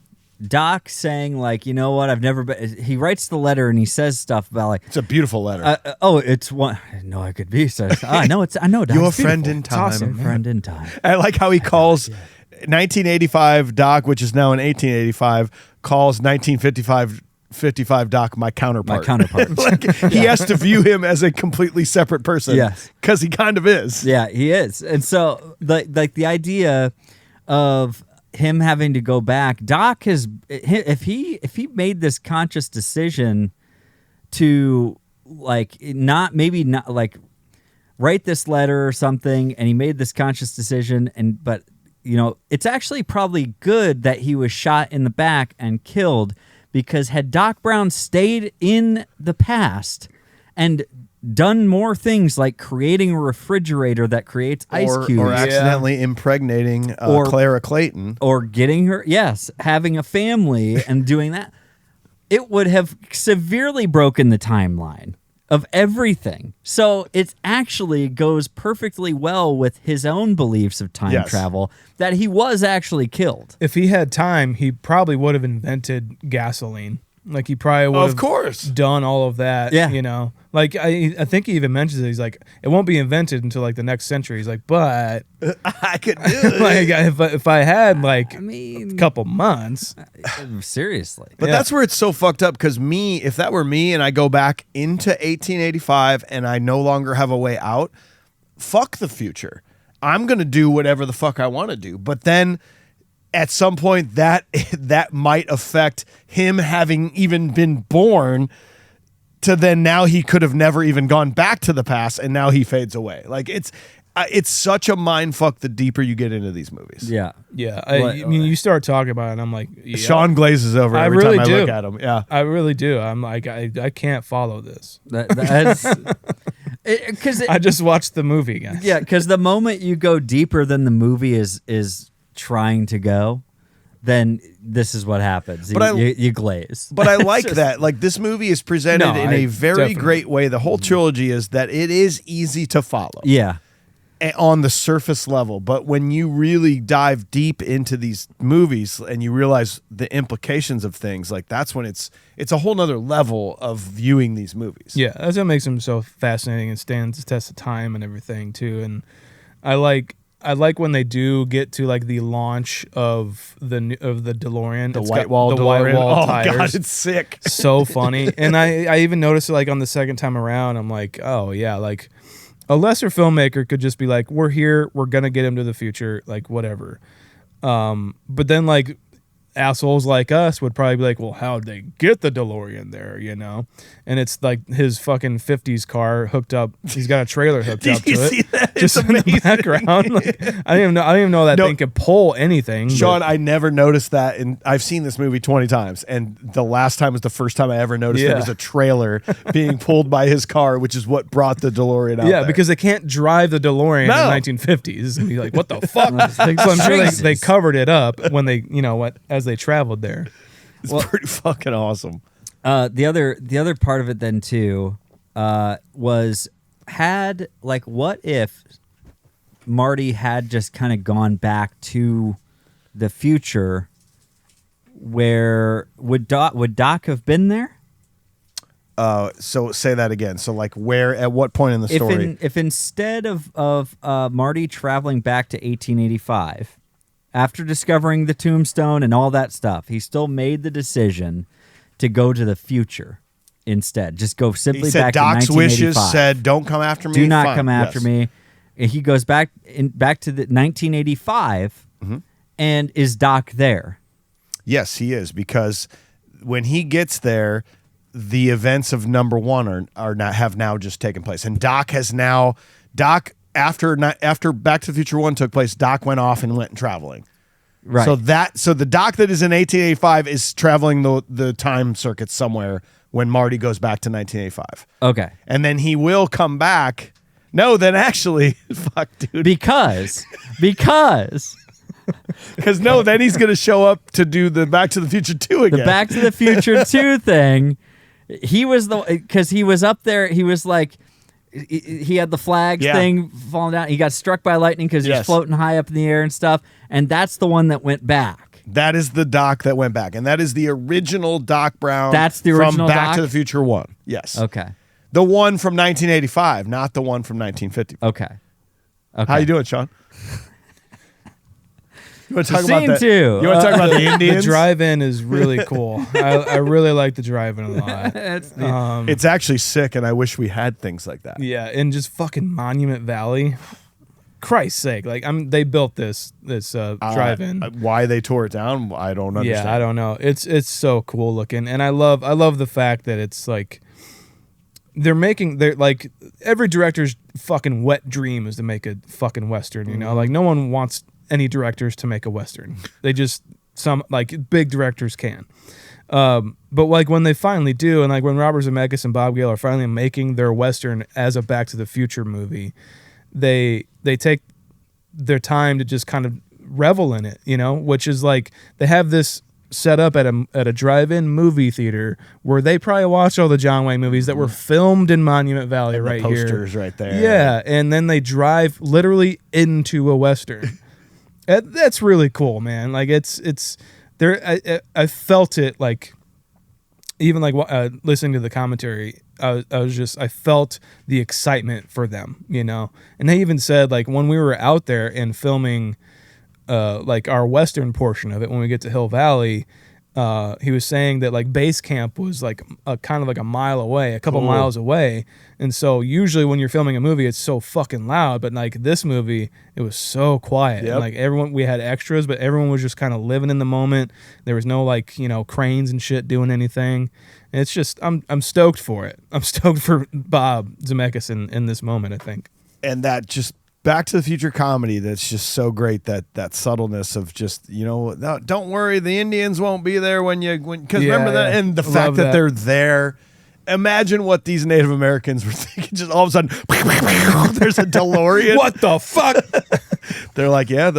Doc saying like, you know what, I've never been. He writes the letter and he says stuff about like, It's a beautiful letter. it's one. I didn't know I could be. So I know Doc's Your friend beautiful. in It's time. awesome. Friend in time. I like how he calls 1985 Doc, which is now in 1885, calls 1955 Doc my counterpart. My counterpart. Like he has to view him as a completely separate person. Yes. Because he kind of is. Yeah, he is. And so the idea of him having to go back, Doc has, if he made this conscious decision to like not like write this letter or something, and he made this conscious decision, but it's actually probably good that he was shot in the back and killed, because had Doc Brown stayed in the past and done more things like creating a refrigerator that creates ice cubes, or accidentally impregnating Clara Clayton, or getting her, having a family and doing that, it would have severely broken the timeline of everything. So it actually goes perfectly well with his own beliefs of time travel that he was actually killed. If he had time, he probably would have invented gasoline. Like he probably would have done all of that. Yeah. Like I think he even mentions it. He's like, it won't be invented until like the next century. He's like, but I could do it. like if I had like a couple months. Seriously. But that's where it's so fucked up, because if that were me and I go back into 1885 and I no longer have a way out, fuck the future. I'm going to do whatever the fuck I want to do. But then at some point that might affect him having even been born, to then now he could have never even gone back to the past, and now he fades away. Like it's such a mind fuck the deeper you get into these movies. Yeah. I mean, you start talking about it, and I'm like, Sean glazes over every time I look at him. Yeah, I really do. I'm like, I can't follow this. That's because I just watched the movie, guys. Yeah, because the moment you go deeper than the movie is trying to go, then this is what happens. You glaze. But I like that. Like, this movie is presented in a very great way. The whole trilogy is that it is easy to follow. Yeah. On the surface level. But when you really dive deep into these movies and you realize the implications of things, like that's when it's a whole nother level of viewing these movies. Yeah, that's what makes them so fascinating and stands the test of time and everything too. And I like when they do get to like the launch of the DeLorean, the white wall DeLorean. Oh tires. God, it's sick. So funny. And I even noticed it like on the second time around. I'm like, oh yeah, like a lesser filmmaker could just be like, we're here, we're gonna get him to the future, like whatever. But then like assholes like us would probably be like, well, how'd they get the DeLorean there, you know? And it's like his fucking 50s car hooked up. He's got a trailer hooked up to it. That? Just it's in amazing. the background. Like, I didn't even know that thing could pull anything. Sean, I never noticed that, and I've seen this movie 20 times, and the last time was the first time I ever noticed there was a trailer being pulled by his car, which is what brought the DeLorean out there. Because they can't drive the DeLorean in the 1950s and be like, what the fuck? So I'm sure they covered it up when they, as they traveled there. It's pretty fucking awesome. The other part of it then too was what if Marty had just kind of gone back to the future? Where would Doc have been there? So say that again. So like where, at what point in the story? If instead of Marty traveling back to 1885, after discovering the tombstone and all that stuff, he still made the decision to go to the future instead. Just go simply back Doc's to 1985. wishes said, "Don't come after me. Do not come after me." He goes back to the 1985, and is Doc there? Yes, he is, because when he gets there, the events of number one have now just taken place, and Doc after Back to the Future 1 took place, Doc went off and went traveling. Right. So the Doc that is in 1885 is traveling the time circuit somewhere when Marty goes back to 1985. Okay. And then he will come back. No, then actually, fuck, dude. Because then he's going to show up to do the Back to the Future 2 again. the Back to the Future 2 thing, he was because he was up there, he was like, he had the flags thing falling down. He got struck by lightning because he was floating high up in the air and stuff. And that's the one that went back. That is the Doc that went back. And that is the original Doc Brown. That's the original from Back Doc? to the Future 1. Yes. Okay. The one from 1985, not the one from 1950. Okay. How you doing, Sean? You want to talk Scene about that? 2. You want to talk about the Indians? The drive-in is really cool. I really like the drive-in a lot. It's actually sick, and I wish we had things like that. Yeah, and just fucking Monument Valley. Christ's sake, like they built this drive-in. Why they tore it down, I don't understand. Yeah, I don't know. It's so cool looking, and I love the fact that it's like they're like every director's fucking wet dream is to make a fucking Western, you know? Like no one wants any directors to make a Western. They just, some like big directors can. But like when they finally do, and like when Robert Zemeckis and Bob Gale are finally making their Western as a Back to the Future movie, they take their time to just kind of revel in it, you know, which is like they have this set up at a drive-in movie theater where they probably watch all the John Wayne movies that were filmed in Monument Valley, and right the here. posters right there. Yeah, and then they drive literally into a Western. That's really cool, man. Like it's there. I felt it like even like listening to the commentary. I felt the excitement for them, you know. And they even said like when we were out there and filming like our western portion of it, when we get to Hill Valley, he was saying that like base camp was like a kind of like a mile away, a couple miles away. And so usually when you're filming a movie, it's so fucking loud, but like this movie, it was so quiet. Yep. And, like everyone, we had extras, but everyone was just kind of living in the moment. There was no like, you know, cranes and shit doing anything. And it's just, I'm stoked for it. I'm stoked for Bob Zemeckis in this moment, I think. And that just Back to the Future comedy that's just so great, that subtleness of just, you know, no, don't worry, the Indians won't be there because remember that, and the fact that they're there. Imagine what these Native Americans were thinking. Just all of a sudden, there's a DeLorean. What the fuck? They're like, yeah,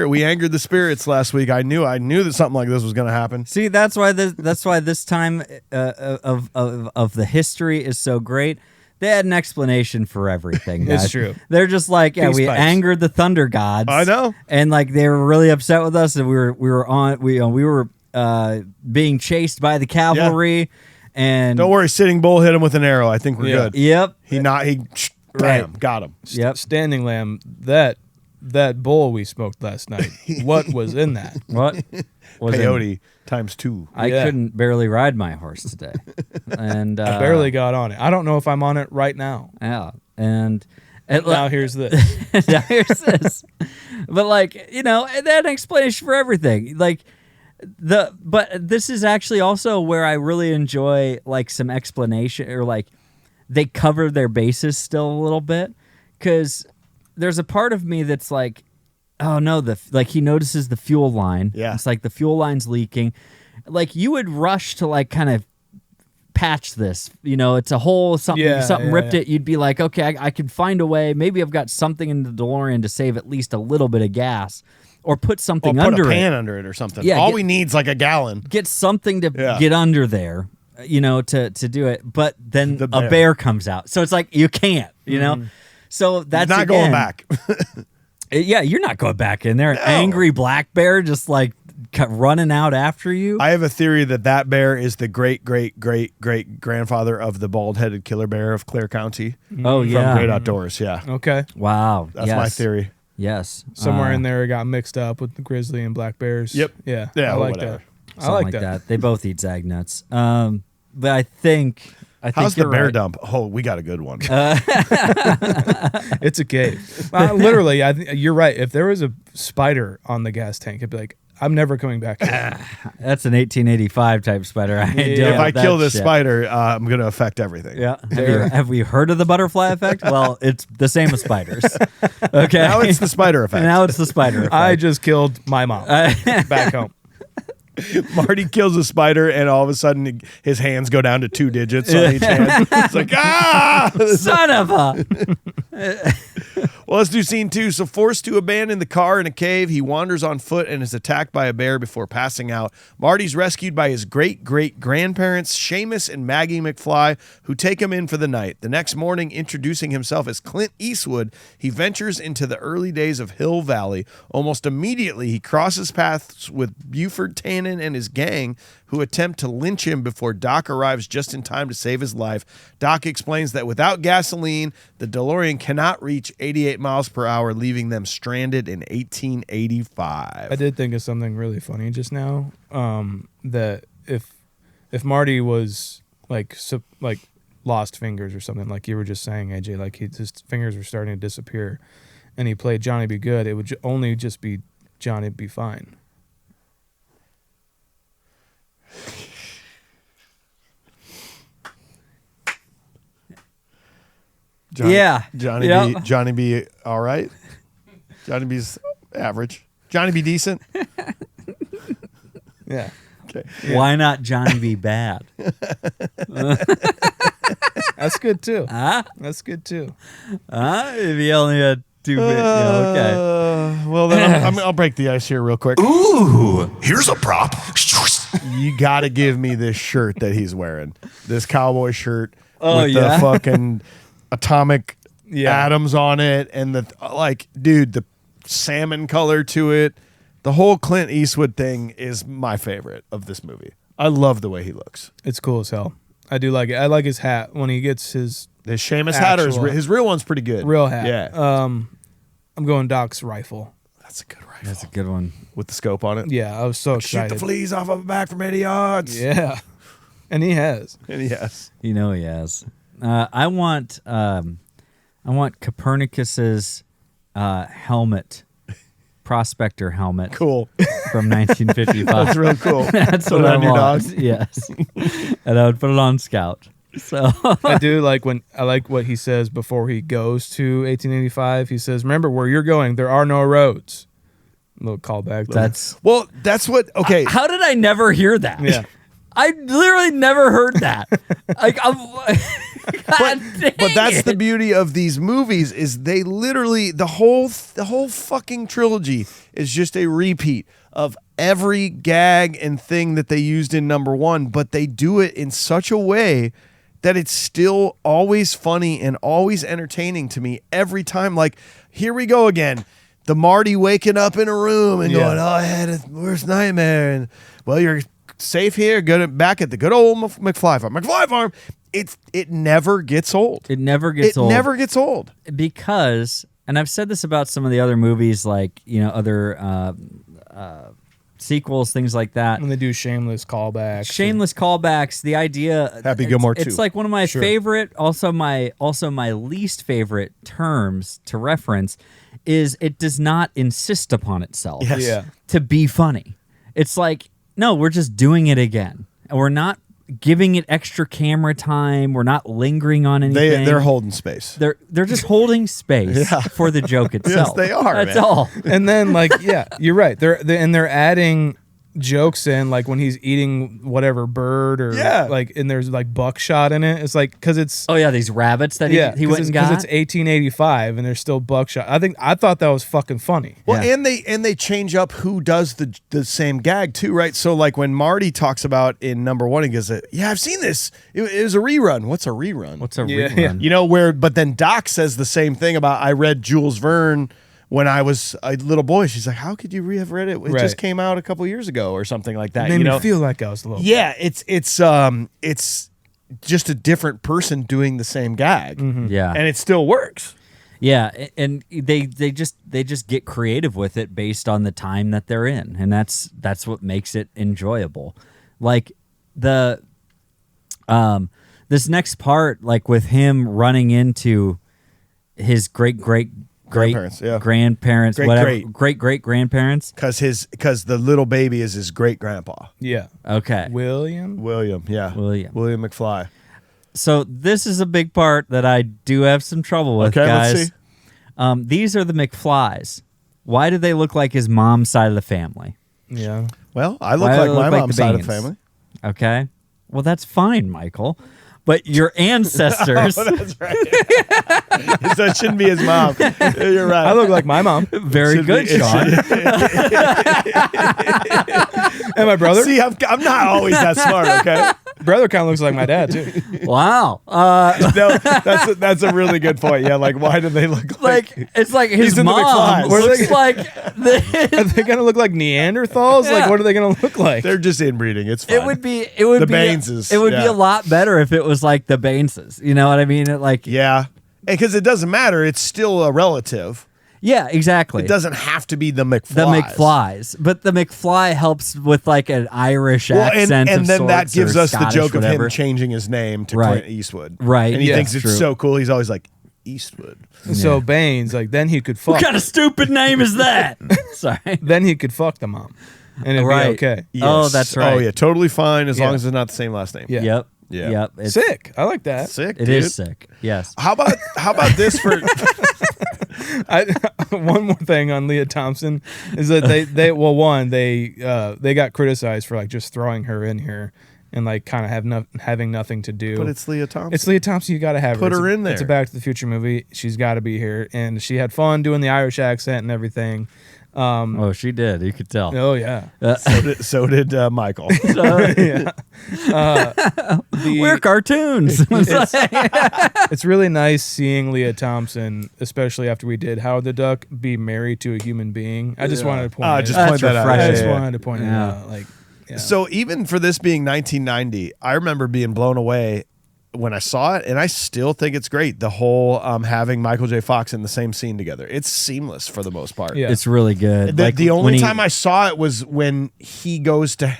we angered the spirits last week. I knew that something like this was going to happen. See, that's why this time of the history is so great. They had an explanation for everything. Guys. It's true. They're just like, yeah, Peace we pipes. angered the thunder gods. I know. And like they were really upset with us, and we were being chased by the cavalry. Yeah. And Don't worry, Sitting Bull hit him with an arrow. I think we're good. Yep. Bam, Right. got him. Yep. Standing Lamb, that bowl we smoked last night. What was in that? What was it? Peyote times 2. I couldn't barely ride my horse today, and I barely got on it. I don't know if I'm on it right now. Yeah, and Now here's this. now here's this. But like, you know, they had an explanation for everything. Like but this is actually also where I really enjoy like some explanation, or like they cover their bases still a little bit, because there's a part of me that's like, oh no, like he notices the fuel line. Yeah. It's like the fuel line's leaking. Like you would rush to like kind of patch this, you know, it's a hole, something ripped it. You'd be like, okay, I could find a way. Maybe I've got something in the DeLorean to save at least a little bit of gas, or put something under it. Put a pan under it or something. Yeah, All we need's like a gallon. Get something to get under there, you know, to do it. But then a bear comes out. So it's like, you can't, you know? So that's not going back. Yeah, you're not going back in there. No. An angry black bear just like running out after you. I have a theory that bear is the great grandfather of the bald-headed killer bear of Clare County. Oh, from yeah. Great Outdoors. Yeah, Okay. Wow. that's my theory. Yes. Somewhere in there it got mixed up with the grizzly and black bears. Yep. Yeah. Yeah, I like whatever. that. I like that. They both eat zag nuts. But I think How's the you're bear right. dump? Oh, we got a good one. It's a cave. Literally, you're right. If there was a spider on the gas tank, it'd be like, I'm never coming back here. That's an 1885 type spider. If I kill this spider, I'm going to affect everything. Yeah. Have we heard of the butterfly effect? Well, it's the same with spiders. Okay. Now it's the spider effect. Now it's the spider effect. I just killed my mom back home. Marty kills a spider, and all of a sudden his hands go down to 2 digits on each hand. It's like, Son of a... Well, let's do scene 2. So forced to abandon the car in a cave, he wanders on foot and is attacked by a bear before passing out. Marty's rescued by his great-great-grandparents, Seamus and Maggie McFly, who take him in for the night. The next morning, introducing himself as Clint Eastwood, he ventures into the early days of Hill Valley. Almost immediately, he crosses paths with Biff Tannen and his gang, who attempt to lynch him before Doc arrives just in time to save his life. Doc explains that without gasoline, the DeLorean cannot reach 88 miles per hour, leaving them stranded in 1885. I did think of something really funny just now. That if Marty was like lost fingers or something, like you were just saying, AJ, like his fingers were starting to disappear, and he played Johnny Be Good, it would only just be Johnny Be Fine. Johnny Yep. B. Johnny B. All right. Johnny B's average. Johnny B. Decent. Yeah. Okay. Why not Johnny B. Bad? That's good too. Huh? That's good too. If he only had 2 bit. Okay. Well, then I'll break the ice here real quick. Ooh, here's a prop. You got to give me this shirt that he's wearing. This cowboy shirt with yeah? the fucking atomic Yeah. atoms on it, and the salmon color to it. The whole Clint Eastwood thing is my favorite of this movie. I love the way he looks. It's cool as hell. I do like it. I like his hat when he gets his His Seamus hat, or Actual- his real one's pretty good. real hat. Yeah. I'm going Doc's rifle. That's a good rifle. That's a good one. With the scope on it. Yeah, I was so Shoot excited. the fleas off of a back from 80 yards. Yeah, and he has. And yes. You know he has. I want Copernicus's helmet, prospector helmet Cool. from 1955. That's real cool. That's Put what it I on your want. dog. Yes, and I would put it on Scout. So I do like what he says before he goes to 1885. He says, "Remember where you're going. There are no roads." Little callback. that's. Well, that's what. Okay. How did I never hear that? Yeah. I literally never heard that. Like, God dang But that's it. the beauty of these movies is they literally the whole fucking trilogy is just a repeat of every gag and thing that they used in number 1, but they do it in such a way that it's still always funny and always entertaining to me every time. Like, here we go again. The Marty waking up in a room and going, "Oh, I had a worst nightmare," and well, you're safe here, back at the good old McFly farm. McFly farm. It never gets old. It never gets old. It never gets old. Because, and I've said this about some of the other movies, like, you know, other sequels, things like that. When they do shameless callbacks. Shameless callbacks. The idea. Happy Gilmore It's 2. like one of my Sure. favorite, also my least favorite terms to reference is it does not insist upon itself Yes. Yeah. to be funny. It's like, no, we're just doing it again. And we're not giving it extra camera time. We're not lingering on anything. They're holding space. They're just holding space for the joke itself. they are, That's man. all. And then yeah, you're right. They're adding jokes in, like when he's eating whatever bird or and there's like buckshot in it. It's like because it's Oh yeah, these rabbits that he went and got. because it's 1885 and there's still buckshot. I thought that was fucking funny. Well, Yeah. and they change up who does the same gag too, right? So like when Marty talks about in number 1, he goes, "Yeah, I've seen this. It was a rerun." What's a rerun? What's a Yeah, rerun? You know but then Doc says the same thing about I read Jules Verne when I was a little boy. She's like, "How could you have read it? It Right. just came out a couple years ago or something like that." It made you me know? feel like I was a little. Yeah, it's just a different person doing the same gag, Yeah, and it still works. yeah, and they just get creative with it based on the time that they're in, and that's what makes it enjoyable. Like the this next part, like with him running into his great Grandparents, yeah. grandparents, Great, whatever, great. great grandparents. Because the little baby is his great grandpa, Yeah. Okay, William. William McFly. so this is a big part that I do have some trouble with, Okay, guys. let's see. These are the McFlys. Why do they look like his mom's side of the family? Yeah. Well, I look Why do like they my look like mom's the side of the Baines? family. Okay, well that's fine, Michael. But your ancestors, That's right. So it shouldn't be his mom. You're right. I look like my mom. very Should good, be- it Sean. And my brother. See, I'm not always that smart. Okay. Brother kind of looks like my dad too. Wow. No, that's a really good point. Yeah. Like, why do they look Like it's like his He's in the mom McFlys. Where looks they- like Are they gonna look like Neanderthals? Yeah. Like what are they gonna look like? They're just inbreeding. It's fine. it would be The be Baineses, it would be yeah. a lot better if it was like the Baineses. You know what I mean? Yeah. Because it doesn't matter. It's still a relative. Yeah, exactly. It doesn't have to be the McFlys. The McFlys, but the McFly helps with like an Irish Well, accent, and of then that sorts, gives or us the Scottish, joke of whatever. him changing his name to Right. Clint Eastwood. Right. And he Yeah, thinks that's it's true. so cool. He's always like, Eastwood. So Baines, like then he could fuck. What kind of stupid name is that? Sorry. Then he could fuck the mom, and it'd Right. be okay. Oh, Yes. that's right. Oh, yeah. Totally fine as Yeah. long as it's not the same last name. Yeah. Yep. Yeah. Yep. It's, Sick. I like that. Sick, It dude. is sick. Yes. How about this for One more thing on Leah Thompson is that they got criticized for like just throwing her in here and like kind of having nothing to do. But it's Leah Thompson. It's Leah Thompson. You got to have Put her in there. It's a Back to the Future movie. She's got to be here, and she had fun doing the Irish accent and everything. Oh, she did. You could tell. Oh yeah. So did Michael. Yeah. We're cartoons. It's really nice seeing Leah Thompson, especially after we did Howard the Duck, be married to a human being. I just wanted to point it Just out. point that out. refreshing. I just Yeah. wanted to point it out. Like, yeah. So even for this being 1990, I remember being blown away when I saw it, and I still think it's great. The whole having Michael J. Fox in the same scene together. It's seamless for the most part. Yeah. It's really good. The only time I saw it was when he goes to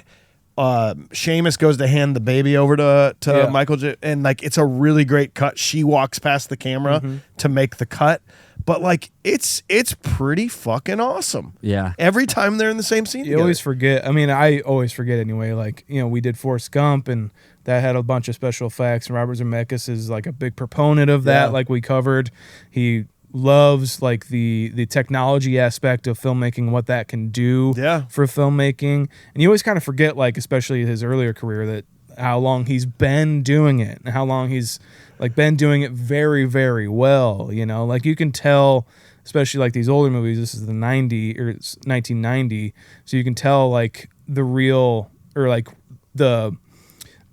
Seamus goes to hand the baby over to Michael J. And like it's a really great cut. She walks past the camera to make the cut. But like it's pretty fucking awesome. Yeah. Every time they're in the same scene. You together. always forget. I mean, I always forget anyway. Like, you know, we did Forrest Gump, and that had a bunch of special effects. And Robert Zemeckis is like a big proponent of that. Yeah. Like we covered, he loves like the technology aspect of filmmaking, what that can do for filmmaking. And you always kind of forget, like especially his earlier career, that how long he's been doing it and how long he's like been doing it very, very well. You know, like you can tell. Especially like these older movies, this is the 1990, so you can tell like the real or like the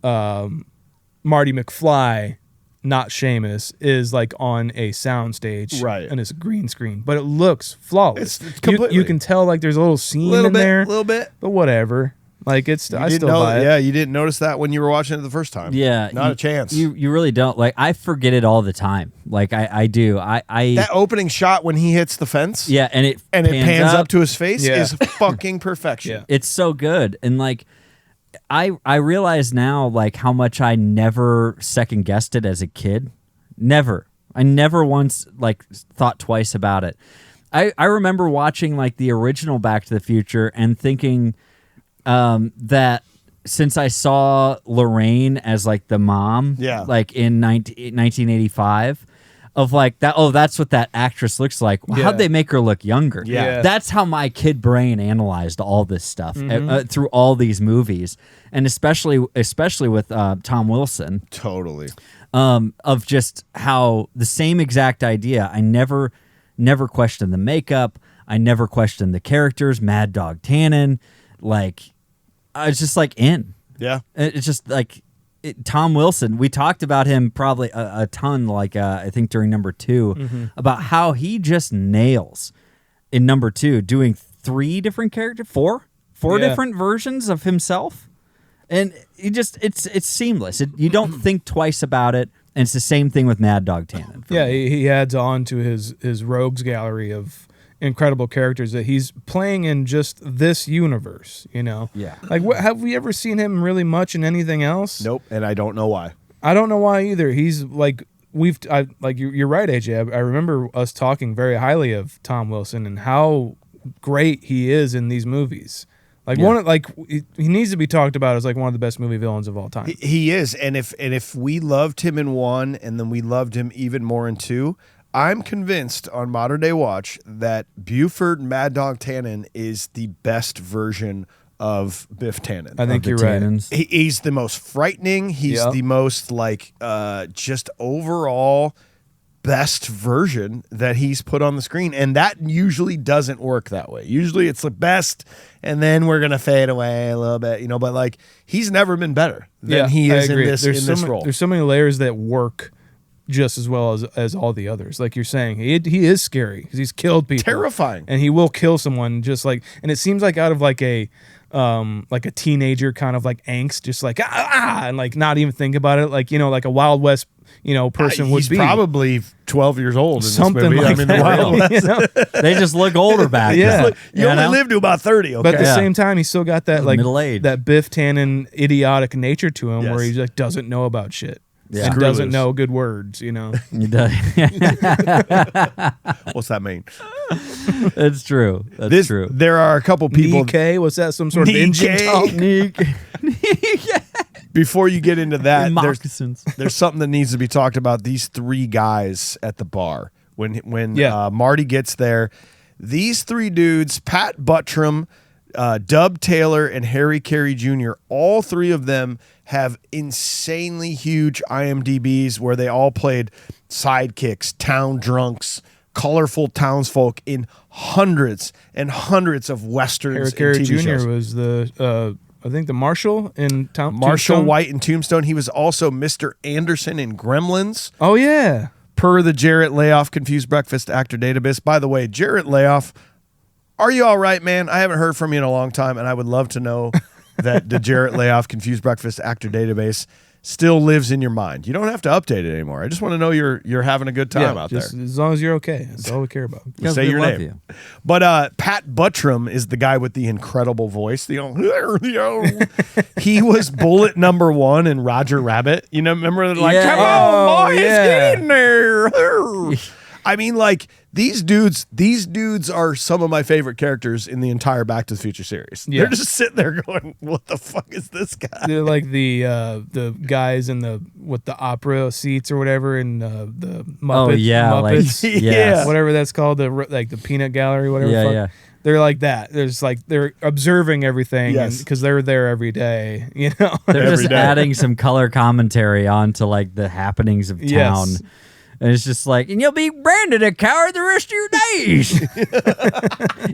Marty McFly, not Seamus, is like on a soundstage, right? And it's a green screen, but it looks flawless. It's completely. You can tell like there's a little scene in there, little bit, but whatever. Like it's, I still know, buy it. Yeah, you didn't notice that when you were watching it the first time. Yeah, not a chance. You really don't. Like I forget it all the time. Like I do. I that opening shot when he hits the fence. Yeah, and it pans up to his face Yeah. is fucking perfection. Yeah. It's so good. And like I realize now like how much I never second guessed it as a kid. Never. I never once like thought twice about it. I remember watching like the original Back to the Future and thinking that since I saw Lorraine as like the mom, like in 1985, of like that. Oh, that's what that actress looks like. Well, how'd they make her look younger? Yeah. That's how my kid brain analyzed all this stuff through all these movies, and especially with Tom Wilson. Totally. Of just how the same exact idea. I never questioned the makeup. I never questioned the characters. Mad Dog Tannen, like I was just like in. Yeah. It's just like Tom Wilson. We talked about him probably a ton. Like I think during number 2 about how he just nails in number 2 doing 3 different characters, four different versions of himself. And he just it's seamless. You don't think twice about it, and it's the same thing with Mad Dog Tannen. Yeah, he adds on to his rogues gallery of incredible characters that he's playing in just this universe. You know, Like, have we ever seen him really much in anything else? Nope, and I don't know why. I don't know why either. He's like you're right, AJ. I remember us talking very highly of Tom Wilson and how great he is in these movies. Like he needs to be talked about as like one of the best movie villains of all time. He is, and if we loved him in 1 and then we loved him even more in 2, I'm convinced on Modern Day Watch that Buford Mad Dog Tannen is the best version of Biff Tannen. I think you're right. He's the most frightening. He's the most like just overall best version that he's put on the screen, and that usually doesn't work that way. Usually it's the best and then we're gonna fade away a little bit, but like he's never been better than he is in this role. There's so many layers that work just as well as all the others. Like you're saying, he is scary because he's killed people, terrifying, and he will kill someone just like. And it seems like out of like a teenager kind of like angst, just like and like not even think about it, like like a Wild West person would he's be. Probably 12 years old in Something this movie. like I mean, that, the Wild West. They just look older back then. You only live to about 30. Okay? But at the same time, he's still got that like middle age, that Biff Tannen idiotic nature to him, Yes. where he like doesn't know about shit. Yeah. And Screw doesn't loose. know good words, He does. What's that mean? It's true. That's true. There are a couple people. Nikkei, what's that? Some sort of engine talk? Before you get into that, Moccasins. there's something that needs to be talked about. These three guys at the bar when Marty gets there. These three dudes, Pat Buttram, Dub Taylor, and Harry Carey Jr., all three of them have insanely huge IMDb's where they all played sidekicks, town drunks, colorful townsfolk in hundreds and hundreds of westerns. Harry Carey and TV Jr. shows. was the I think the Marshal in Marshall Tombstone. White in Tombstone. He was also Mr. Anderson in Gremlins. Oh yeah. Per the Jarrett Layoff Confused Breakfast Actor Database. By the way, Jarrett Layoff, are you all right, man? I haven't heard from you in a long time, and I would love to know that the Jarrett Layoff Confused Breakfast Actor Database still lives in your mind. You don't have to update it anymore. I just want to know you're having a good time out there. As long as you're okay. That's all we care about. Because Say we your love name. you. But Pat Buttram is the guy with the incredible voice. He was bullet number 1 in Roger Rabbit. You know, remember like, Yeah. come on, boys, yeah. get in there. I mean, like, these dudes are some of my favorite characters in the entire Back to the Future series. Yeah. They're just sitting there going, what the fuck is this guy? They're like the guys in the opera seats or whatever in the Muppets. Oh yeah, like Muppets, yes. whatever that's called, the peanut gallery, whatever. Yeah, the fuck. yeah. They're like that. There's like they're observing everything, Yes. because they're there every day. You know. They're Every just day. adding some color commentary onto like the happenings of town. Yes. And it's just like, and you'll be branded a coward the rest of your days.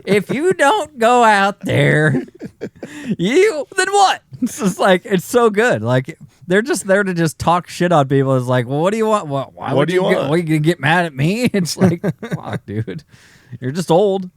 If you don't go out there, then what? It's just like, it's so good. Like, they're just there to just talk shit on people. It's like, well, what do you want? What do you want? Are you going to get mad at me? It's like, fuck, dude. You're just old.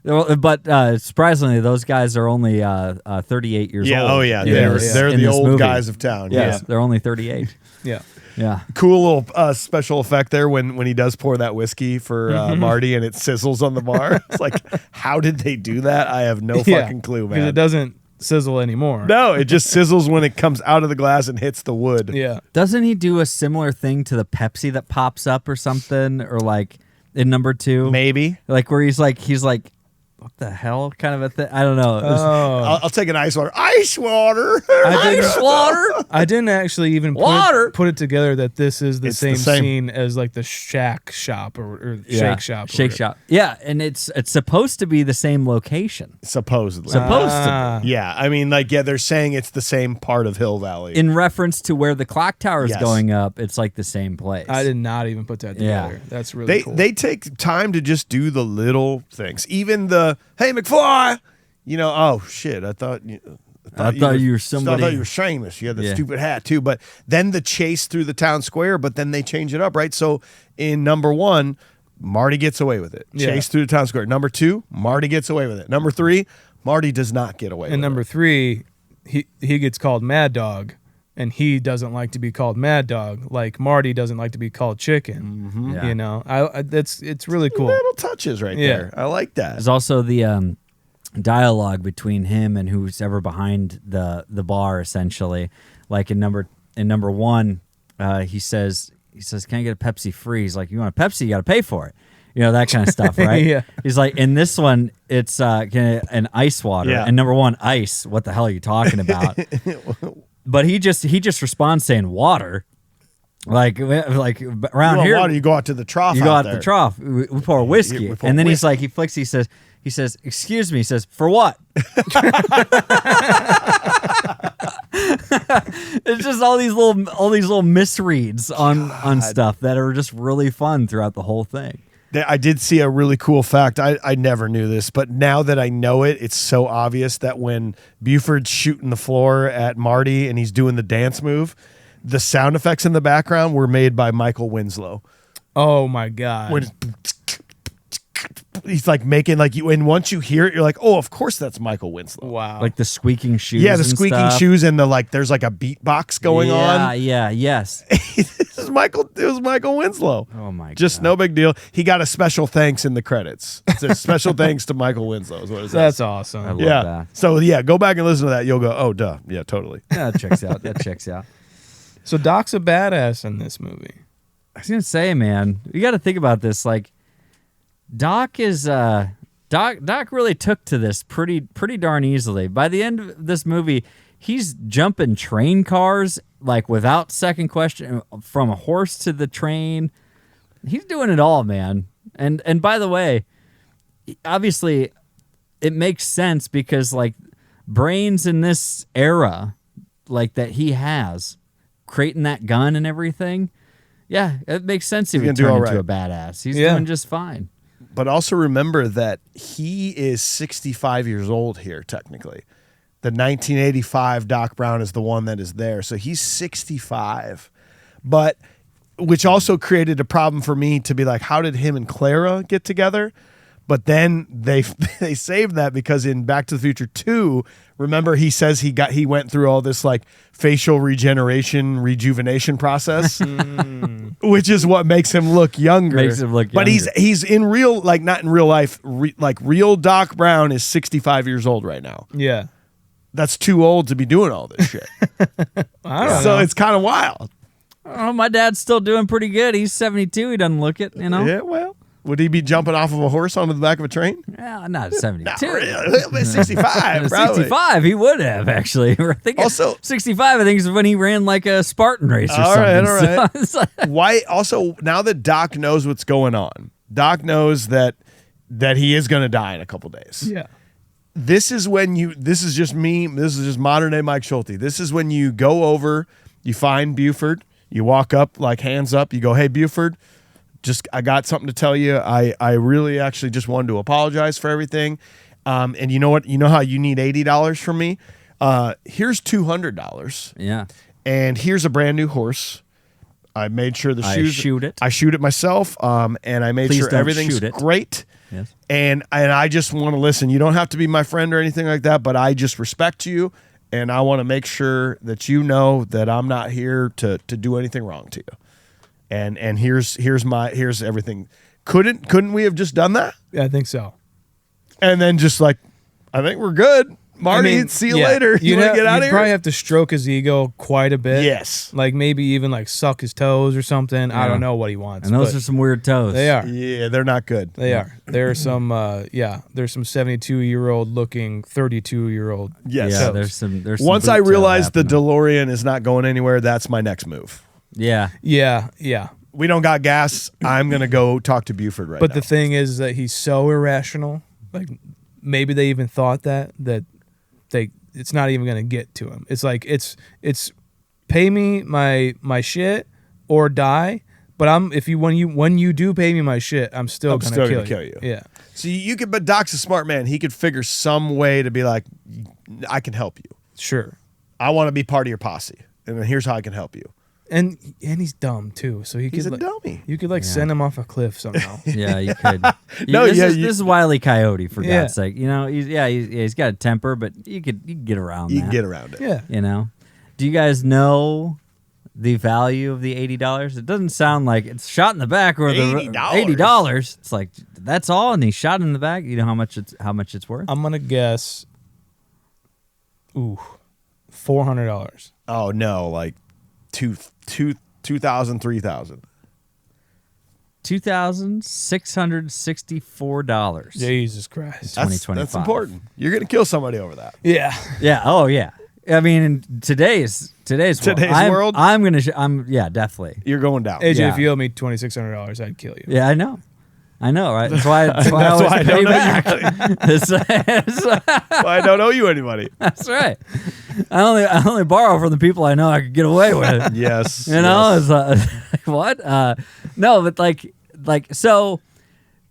But surprisingly, those guys are only 38 years Yeah, old. oh yeah. in They're this- the in this old movie. guys of town. Yes, Yeah. they're only 38. Yeah. Yeah. Cool little special effect there when he does pour that whiskey for Marty and it sizzles on the bar. It's like, how did they do that? I have no fucking clue, Because man. it doesn't sizzle anymore. No, it just sizzles when it comes out of the glass and hits the wood. Yeah. Doesn't he do a similar thing to the Pepsi that pops up or something? Or like in number 2? Maybe. Like where he's like, what the hell kind of a thing? I don't know. It was- I'll take an ice water. Ice water. Ice water? I didn't actually even Water? put it together that this is the It's the same same. scene as like the Shack Shop or Yeah. Shake Shop. or Shake whatever. Shop. Yeah, and it's supposed to be the same location. Supposedly. Supposed Ah. Yeah, I mean, like, yeah, they're saying it's the same part of Hill Valley. to. In reference to where the clock tower is Yes. going up, it's like the same place. I did not even put that Yeah. together. That's really cool. They take time to just do the little things. Even the, hey, McFly, you know, oh, shit, I thought you were somebody. I thought you were Seamus. You had the Yeah. stupid hat, too. But then the chase through the town square, but then they change it up, right? So in number 1, Marty gets away with it. Yeah. Chase through the town square. Number 2, Marty gets away with it. Number 3, Marty does not get away with and number it. 3, he gets called Mad Dog, and he doesn't like to be called Mad Dog, like Marty doesn't like to be called Chicken. Yeah. You know, it's really cool. Little touches right Yeah. there. I like that. There's also the dialogue between him and who's ever behind the bar, essentially. Like in number 1, he says, "Can I get a Pepsi free?" He's like, "You want a Pepsi? You got to pay for it." You know, that kind of stuff, right? Yeah. He's like, in this one, it's an ice water. Yeah. And number 1, ice. What the hell are you talking about? But he just responds saying water. Like around You want here, water, you go out to the trough. you go out there. the trough. We pour whiskey, we pour and then he's whiskey. like, he flicks. He says, "Excuse me." He says, "For what?" It's just all these little misreads on stuff that are just really fun throughout the whole thing. I did see a really cool fact. I never knew this, but now that I know it, it's so obvious that when Buford's shooting the floor at Marty and he's doing the dance move, the sound effects in the background were made by Michael Winslow. Oh my god. When he's like making like you, and once you hear it, you're like, oh, of course that's Michael Winslow. Wow. Like the squeaking shoes. Yeah, the and squeaking stuff. shoes and the like. There's like a beatbox going on. Yeah, yes. This is Michael. It was Michael Winslow. Oh my Just God. no big deal. He got a special thanks in the credits. It's a special thanks to Michael Winslow. Is what it says. That's awesome. I love Yeah. that. So yeah, go back and listen to that. You'll go, oh, duh. Yeah, totally. Yeah, that checks out. That checks out. So Doc's a badass in this movie. I was gonna say, man, you got to think about this. Like, Doc really took to this pretty darn easily. By the end of this movie, he's jumping train cars like without second question, from a horse to the train. He's doing it all, man. And by the way, obviously it makes sense because like brains in this era like that he has, creating that gun and everything, yeah, it makes sense he would turn into a badass. He's doing just fine. But also remember that he is 65 years old here, technically. The 1985 Doc Brown is the one that is there. So he's 65. But which also created a problem for me to be like, how did him and Clara get together? But then they saved that because in Back to the Future 2, remember he says he went through all this like facial rejuvenation process, which is what makes him look younger. But he's in real, like not in real life, like real Doc Brown is 65 years old right now. Yeah. That's too old to be doing all this shit. I don't know. So it's kind of wild. Oh, my dad's still doing pretty good. He's 72. He doesn't look it, you know? Yeah, well. Would he be jumping off of a horse onto the back of a train? Yeah, not 72. Not really. 65, probably. 65, he would have, actually. I think also, 65, I think, is when he ran like a Spartan race or something. All right. Why? Also, now that Doc knows what's going on, Doc knows that he is going to die in a couple days. Yeah. This is just me. This is just modern day Mike Schulte. This is when you go over, you find Buford, you walk up, like hands up, you go, hey, Buford, I got something to tell you. I really actually just wanted to apologize for everything. And you know what? You know how you need $80 from me? Here's $200. Yeah. And here's a brand new horse. I made sure the shoes. I shoot it myself. And I made sure everything's great. Yes. And I just want to listen. You don't have to be my friend or anything like that, but I just respect you. And I want to make sure that you know that I'm not here to do anything wrong to you. And here's everything. Couldn't we have just done that? Yeah, I think so. And then just like, I think we're good. Marty, see you later. You want to get out of here? You probably have to stroke his ego quite a bit. Yes. Like maybe even like suck his toes or something. Yeah. I don't know what he wants. And those are some weird toes. They are. Yeah, they're not good. They are. There are some, there's some 72-year-old looking 32-year-old. Yes. Yeah, there's some Once I realize the DeLorean is not going anywhere, that's my next move. Yeah. Yeah. We don't got gas. I'm going to go talk to Buford right now. But the thing is that he's so irrational. Like maybe they even thought that it's not even going to get to him. It's like it's pay me my shit or die. But when you do pay me my shit, I'm still going to kill you. Yeah. So but Doc's a smart man. He could figure some way to be like, I can help you. Sure. I want to be part of your posse, and then here's how I can help you. And he's dumb too, so he's a dummy. You could send him off a cliff somehow. Yeah, you could. This is Wile E. Coyote, for God's sake. You know, he's got a temper, but you could get around. You can get around it. Yeah. You know, do you guys know the value of the $80? It doesn't sound like it's shot in the back or the $80. It's like that's all, and he's shot in the back. You know how much it's worth? I'm gonna guess. $400. Oh no, like $2,000, $3,000. $2,664. Jesus Christ. That's important. You're gonna kill somebody over that. Yeah. Yeah. Oh yeah. I mean, in today's world, I'm definitely. You're going down. AJ, if you owe me $2,600, I'd kill you. Yeah, I know, right? That's why I always pay back. That's why I don't owe you anybody. That's right. I only borrow from the people I know I could get away with. Yes. You know, it's what? No, but like so.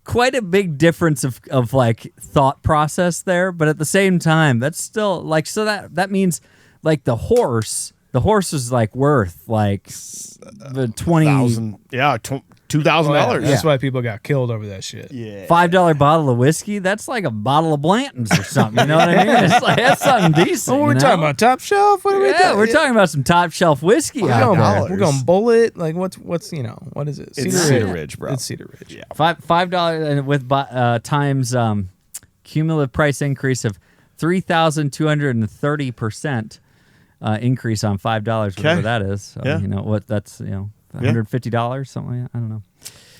Quite a big difference of like thought process there, but at the same time, that's still like, so that means like the horse is like worth like the $20,000. Yeah, $2,000. That's why people got killed over that shit. Yeah, $5 bottle of whiskey. That's like a bottle of Blanton's or something. You know what I mean? It's like, that's something decent. We're talking about top shelf. What are we talking? We're talking about some top shelf whiskey. We're going Bullet. Like what's what is it? It's Cedar Ridge, bro. It's Cedar Ridge. Yeah, $5 and with times cumulative price increase of 3,230% increase on $5, whatever that is. So, you know what? That's $150, something like that. I don't know.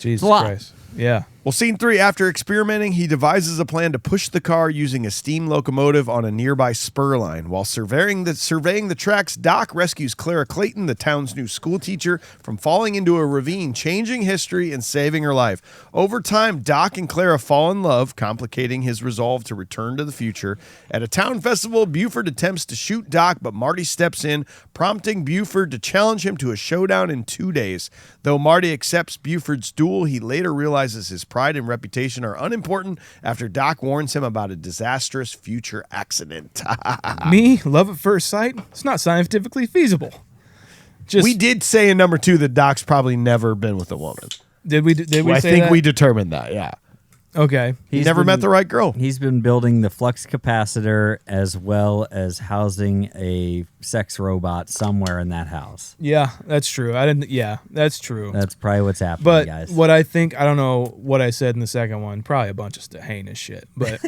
Jesus Christ. Yeah. Well, scene 3, after experimenting, he devises a plan to push the car using a steam locomotive on a nearby spur line. While surveying the tracks, Doc rescues Clara Clayton, the town's new school teacher, from falling into a ravine, changing history and saving her life. Over time, Doc and Clara fall in love, complicating his resolve to return to the future. At a town festival, Buford attempts to shoot Doc, but Marty steps in, prompting Buford to challenge him to a showdown in 2 days. Though Marty accepts Buford's duel, he later realizes his pride and reputation are unimportant after Doc warns him about a disastrous future accident. Me, love at first sight? It's not scientifically feasible. We did say in number 2 that Doc's probably never been with a woman. Did we say I think that? we determined that, yeah. Okay. He never met the right girl. He's been building the flux capacitor as well as housing a sex robot somewhere in that house. Yeah, that's true. Yeah, that's true. That's probably what's happening, But guys. what I think, I don't know what I said in the second one. Probably a bunch of heinous shit. But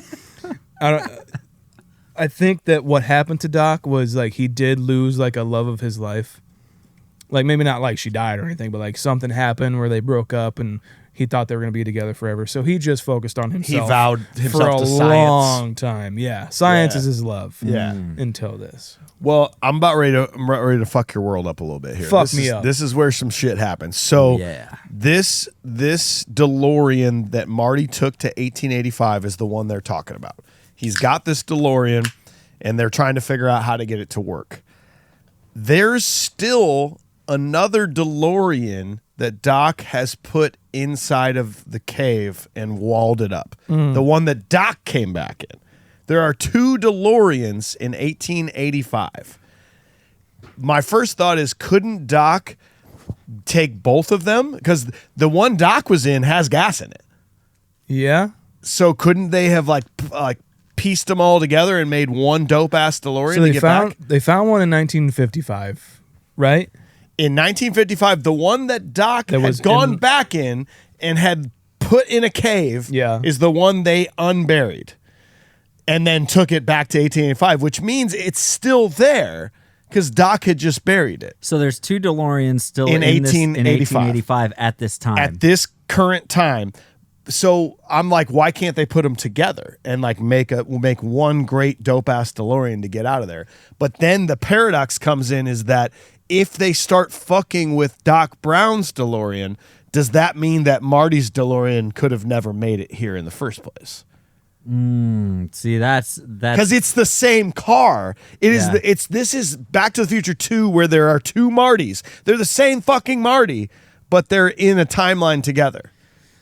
I think that what happened to Doc was like he did lose like a love of his life. Like maybe not like she died or anything, but like something happened where they broke up and he thought they were going to be together forever. So he just focused on himself. He vowed himself for a to science. long time. Yeah. Science Yeah. is his love. Yeah. Until this. Well, I'm about ready to fuck your world up a little bit here. Fuck me up. This is where some shit happens. So Yeah. this DeLorean that Marty took to 1885 is the one they're talking about. He's got this DeLorean, and they're trying to figure out how to get it to work. There's still another DeLorean that Doc has put inside of the cave and walled it up. The one that Doc came back in. There are 2 DeLoreans in 1885. My first thought is, couldn't Doc take both of them? Because the one Doc was in has gas in it. Yeah. So couldn't they have like pieced them all together and made one dope ass DeLorean So to get back? they found one in 1955, right? In 1955, the one that Doc That had was gone in- back in and had put in a cave is the one they unburied and then took it back to 1885, which means it's still there because Doc had just buried it. So there's 2 DeLoreans still In in 1885 at this time. At this current time. So I'm like, why can't they put them together and like make one great dope ass DeLorean to get out of there? But then the paradox comes in is that if they start fucking with Doc Brown's DeLorean, does that mean that Marty's DeLorean could have never made it here in the first place? See, that's Because it's the same car. This is Back to the Future 2 where there are 2 Martys. They're the same fucking Marty, but they're in a timeline together,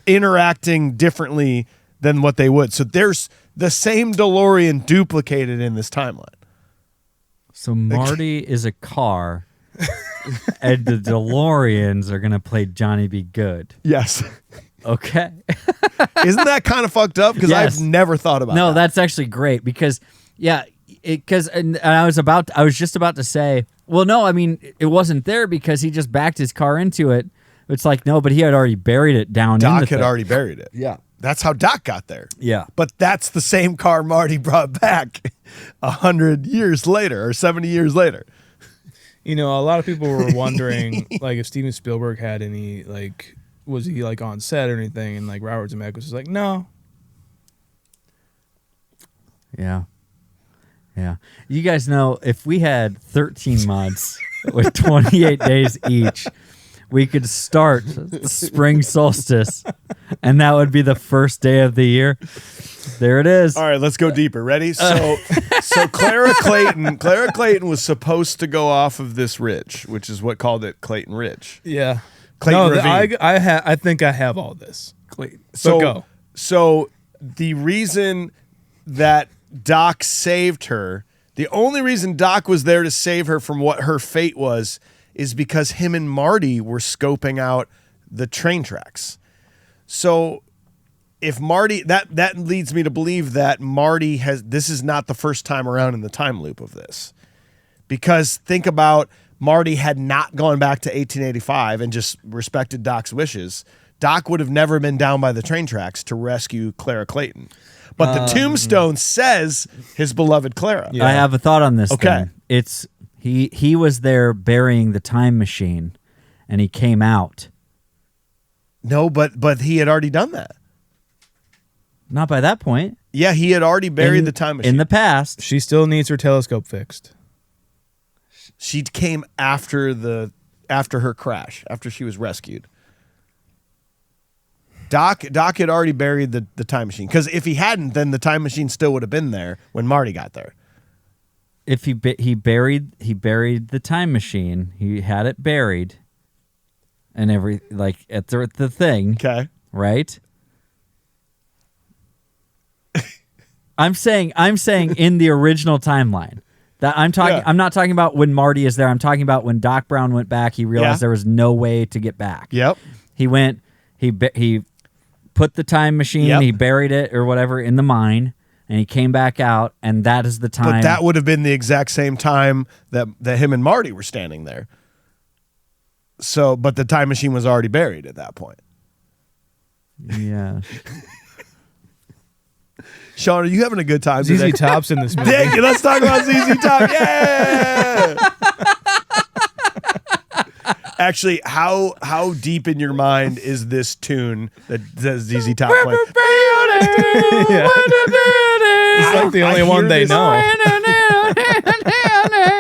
interacting differently than what they would. So there's the same DeLorean duplicated in this timeline. So Marty is a car, and the DeLoreans are gonna play Johnny Be Good. Yes. Okay. Isn't that kind of fucked up? Because Yes. I've never thought about No, that. that's actually great because I was just about to say, well, no, I mean it wasn't there because he just backed his car into it. It's like no, but he had already buried it down. Doc into had the already buried it. Yeah. That's how Doc got there. Yeah. But that's the same car Marty brought back 100 years later or 70 years later. You know, a lot of people were wondering, like, if Steven Spielberg had any, like, was he, like, on set or anything? And, like, Robert Zemeckis was like, no. Yeah. Yeah. You guys know if we had 13 months with 28 days each, we could start the spring solstice, and that would be the first day of the year. There it is. All right, let's go deeper. Ready? So Clara Clayton was supposed to go off of this ridge, which is what called it Clayton Ridge. Yeah. Clayton no, Ravine. I think I have all this. Go. So the reason that Doc saved her, the only reason Doc was there to save her from what her fate was, is because him and Marty were scoping out the train tracks. So if Marty, that leads me to believe that Marty this is not the first time around in the time loop of this. Because think about Marty had not gone back to 1885 and just respected Doc's wishes, Doc would have never been down by the train tracks to rescue Clara Clayton. But the tombstone says his beloved Clara. Yeah. I have a thought on this. Okay. Thing. It's he was there burying the time machine, and he came out. No, but he had already done that. Not by that point. Yeah, he had already buried the time machine. In the past. She still needs her telescope fixed. She came after her crash, after she was rescued. Doc had already buried the time machine, because if he hadn't, then the time machine still would have been there when Marty got there. If he buried the time machine, he had it buried, and at the thing. Okay. Right. I'm saying in the original timeline. That I'm talking. Yeah. I'm not talking about when Marty is there. I'm talking about when Doc Brown went back. He realized there was no way to get back. Yep. He went. He put the time machine. Yep. He buried it or whatever in the mine, and he came back out. And that is the time. But that would have been the exact same time that him and Marty were standing there. So, but the time machine was already buried at that point. Yeah. Sean, are you having a good time today? ZZ Top's in this movie. Dang it, let's talk about ZZ Top. Yeah. Actually, how deep in your mind is this tune that ZZ Top plays? Yeah. It's like the only one they know.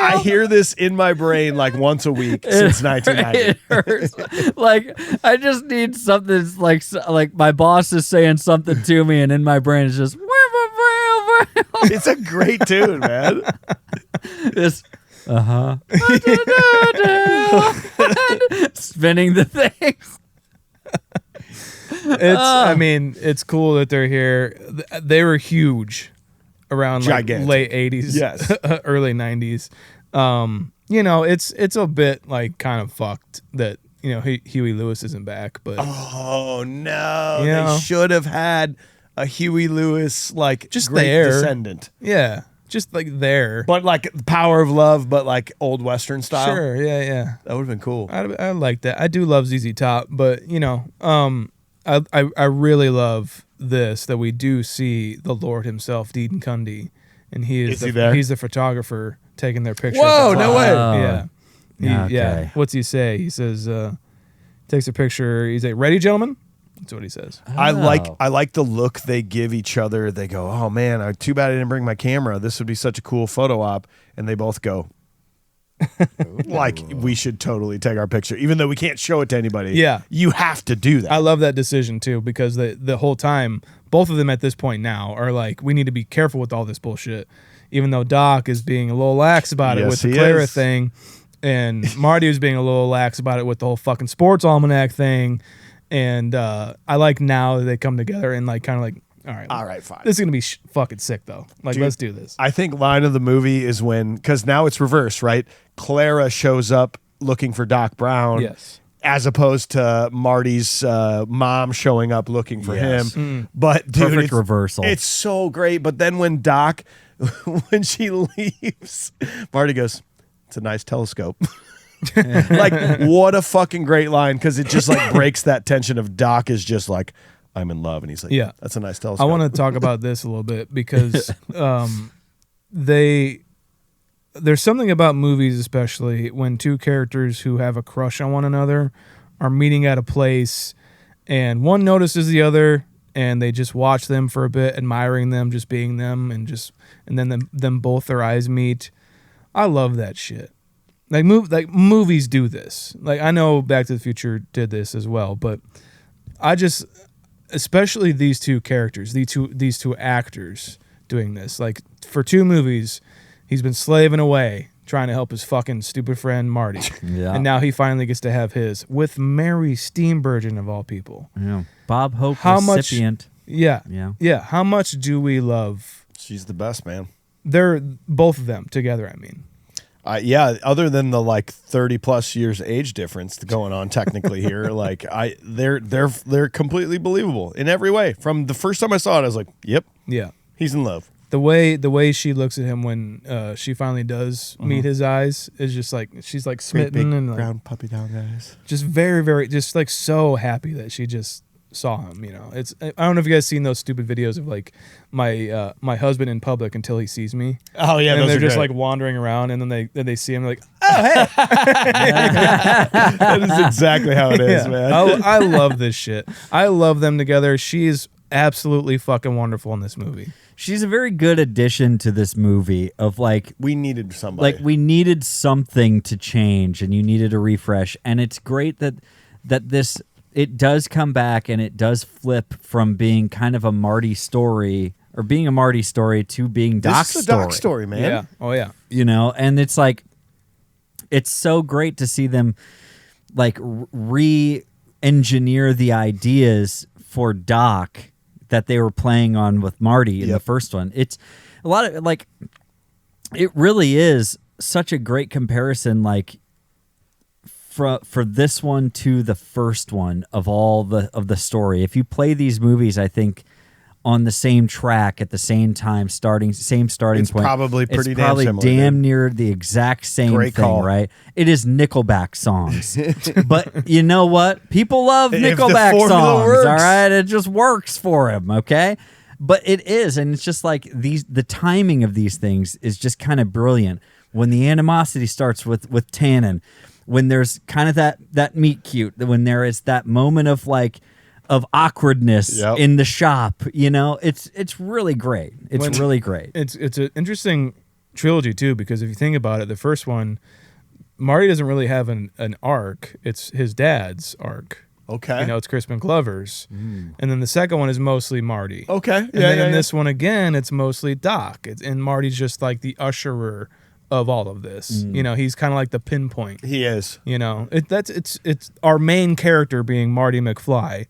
I hear this in my brain like once a week since 1990. It hurts. Like I just need something like my boss is saying something to me, and in my brain it's just. It's a great tune, man. This. Spinning the things. I mean, it's cool that they're here. They were huge around like late 80s, yes, early 90s. It's a bit like kind of fucked that Huey Lewis isn't back, but oh no, they should have had a Huey Lewis like just great there descendant. Yeah, just like there, but like Power of Love, but like old Western style. Sure, yeah, that would have been cool. I like that. I do love ZZ Top, but I really love this that we do see the Lord himself, Dean Cundy, and he's the photographer taking their picture. Whoa, no way! Yeah, Okay. yeah. What's he say? He says, takes a picture. He's like, "Ready, gentlemen." That's what he says. I like the look they give each other. They go, "Oh man, too bad I didn't bring my camera. This would be such a cool photo op." And they both go, "Like we should totally take our picture, even though we can't show it to anybody." Yeah, you have to do that. I love that decision too, because the whole time, both of them at this point now are like, we need to be careful with all this bullshit. Even though Doc is being a little lax about it with the Clara thing, and Marty was being a little lax about it with the whole fucking sports almanac thing. And I like now that they come together and like kind of like, all right, fine. This is gonna be fucking sick though. Like, dude, let's do this. I think line of the movie is when, because now it's reversed, right? Clara shows up looking for Doc Brown, yes, as opposed to Marty's mom showing up looking for him. But dude, perfect reversal. It's so great. But then when Doc, when she leaves, Marty goes, "It's a nice telescope." Like, what a fucking great line, because it just like breaks that tension of Doc is just like, "I'm in love," and he's like, "Yeah, that's a nice telescope." I want to talk about this a little bit because there's something about movies, especially when two characters who have a crush on one another are meeting at a place, and one notices the other, and they just watch them for a bit, admiring them, just being them, and then them both their eyes meet. I love that shit. Like movies do this. Like, I know Back to the Future did this as well, but I just, especially these two characters, these two actors doing this. Like, for 2 movies, he's been slaving away trying to help his fucking stupid friend Marty. Yeah. And now he finally gets to have his with Mary Steenburgen of all people. Yeah. Bob Hope Much, recipient. yeah. How much do we love? She's the best, man. They're both of them together, I mean. Yeah, other than the like 30 plus years age difference going on technically here, like they're completely believable in every way. From the first time I saw it, I was like, "Yep, yeah, he's in love." The way she looks at him when she finally does meet his eyes is just like, she's like smitten, great big and like, brown puppy dog eyes. Just very, very, just like so happy that she just saw him. It's, I don't know if you guys seen those stupid videos of like my husband in public until he sees me. Oh yeah, and those they're are just great. like wandering around, and then they see him, like, oh hey. That is exactly how it is, man. I love this shit. I love them together. She's absolutely fucking wonderful in this movie. She's a very good addition to this movie of like We needed somebody. we needed something to change and you needed a refresh, and it's great that this it does come back and it does flip from being kind of a Marty story or being a Marty story to being Doc's This is a Doc story, man. Yeah. Oh yeah. You know, and it's like it's so great to see them like re-engineer the ideas for Doc that they were playing on with Marty in the first one. It's a lot of like it really is such a great comparison like for this one to the first one of all the story. If you play these movies, I think on the same track at the same time, same starting It's point. probably pretty it's probably damn similar, damn dude. near the exact same Great thing, call. right? It is Nickelback songs, but you know what? People love If the Nickelback formula songs. works. All right, it just works for them. Okay, but it is, and it's just like the timing of these things is just kind of brilliant. When the animosity starts with Tannen, when there's kind of that meet cute, when there is that moment of like of awkwardness in the shop, you know, it's really great. It's really great. It's an interesting trilogy too, because if you think about it, the first one, Marty doesn't really have an arc. It's his dad's arc. Okay. You know, it's Crispin Glover's. And then the second one is mostly Marty. Okay. And then in this one again, it's mostly Doc. And Marty's just like the usherer of all of this. You know, he's kind of like the pinpoint. He is. You know, it's our main character being Marty McFly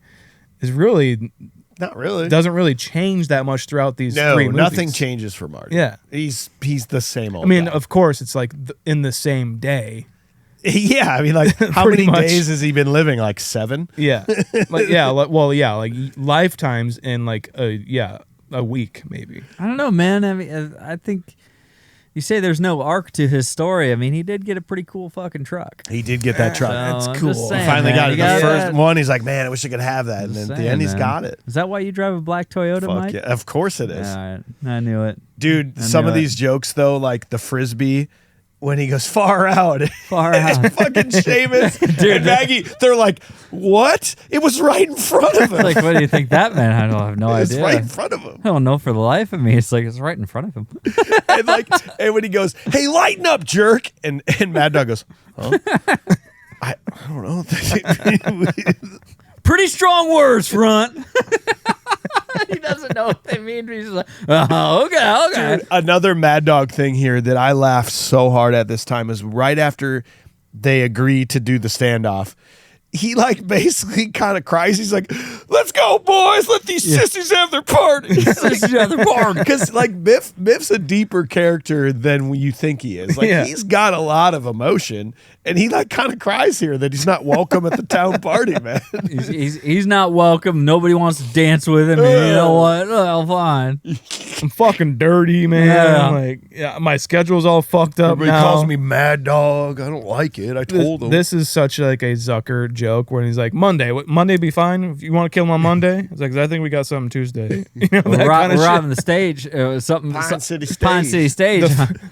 is really Not really. doesn't really change that much throughout these No, three movies. nothing changes for Marty. Yeah. He's the same old I mean, guy. of course, it's like in the same day. Yeah, I mean, like, how Pretty many much. days has he been living? Like 7? Yeah, like like lifetimes in like a week maybe. I don't know, man. I mean, I think you say there's no arc to his story. I mean, he did get a pretty cool fucking truck. He did get that truck. So, That's I'm cool. just saying, he finally man, got you it. got The first that. one, he's like, man, I wish I could have that. And then Just at the saying, end, he's man. got it. Is that why you drive a black Toyota, Fuck Mike? yeah. Of course it is. All right, I knew it. Dude, I some knew of it. these jokes, though, like the Frisbee, when he goes far out. Far and out. fucking Seamus and Maggie, they're like, what? It was right in front of him. Like, what do you think that meant? I don't have no It's idea. right in front of him. I don't know for the life of me. It's like it's right in front of him. And like, and when he goes, "Hey, lighten up, jerk," and Mad Dog goes, "Huh? I don't know." Pretty strong words, front. He doesn't know what they mean. He's like, oh, okay. Dude, another Mad Dog thing here that I laughed so hard at this time is right after they agree to do the standoff. He like basically kind of cries. He's like, "Let's go, boys! Let these sissies have their party." Because like Biff's a deeper character than you think he is. Like he's got a lot of emotion, and he like kind of cries here that he's not welcome at the town party, man. He's not welcome. Nobody wants to dance with him. And you know what? Well, fine. I'm fucking dirty, man. Yeah. Like, my schedule's all fucked up Everybody now. calls me Mad Dog. I don't like it. I told him. This is such like a Zucker joke when he's like, Monday be fine if you want to kill him on Monday. It's like, I think we got something Tuesday. You know, We're that kind of shit. robbing the stage. Something. Pine City Stage. Pine City Stage.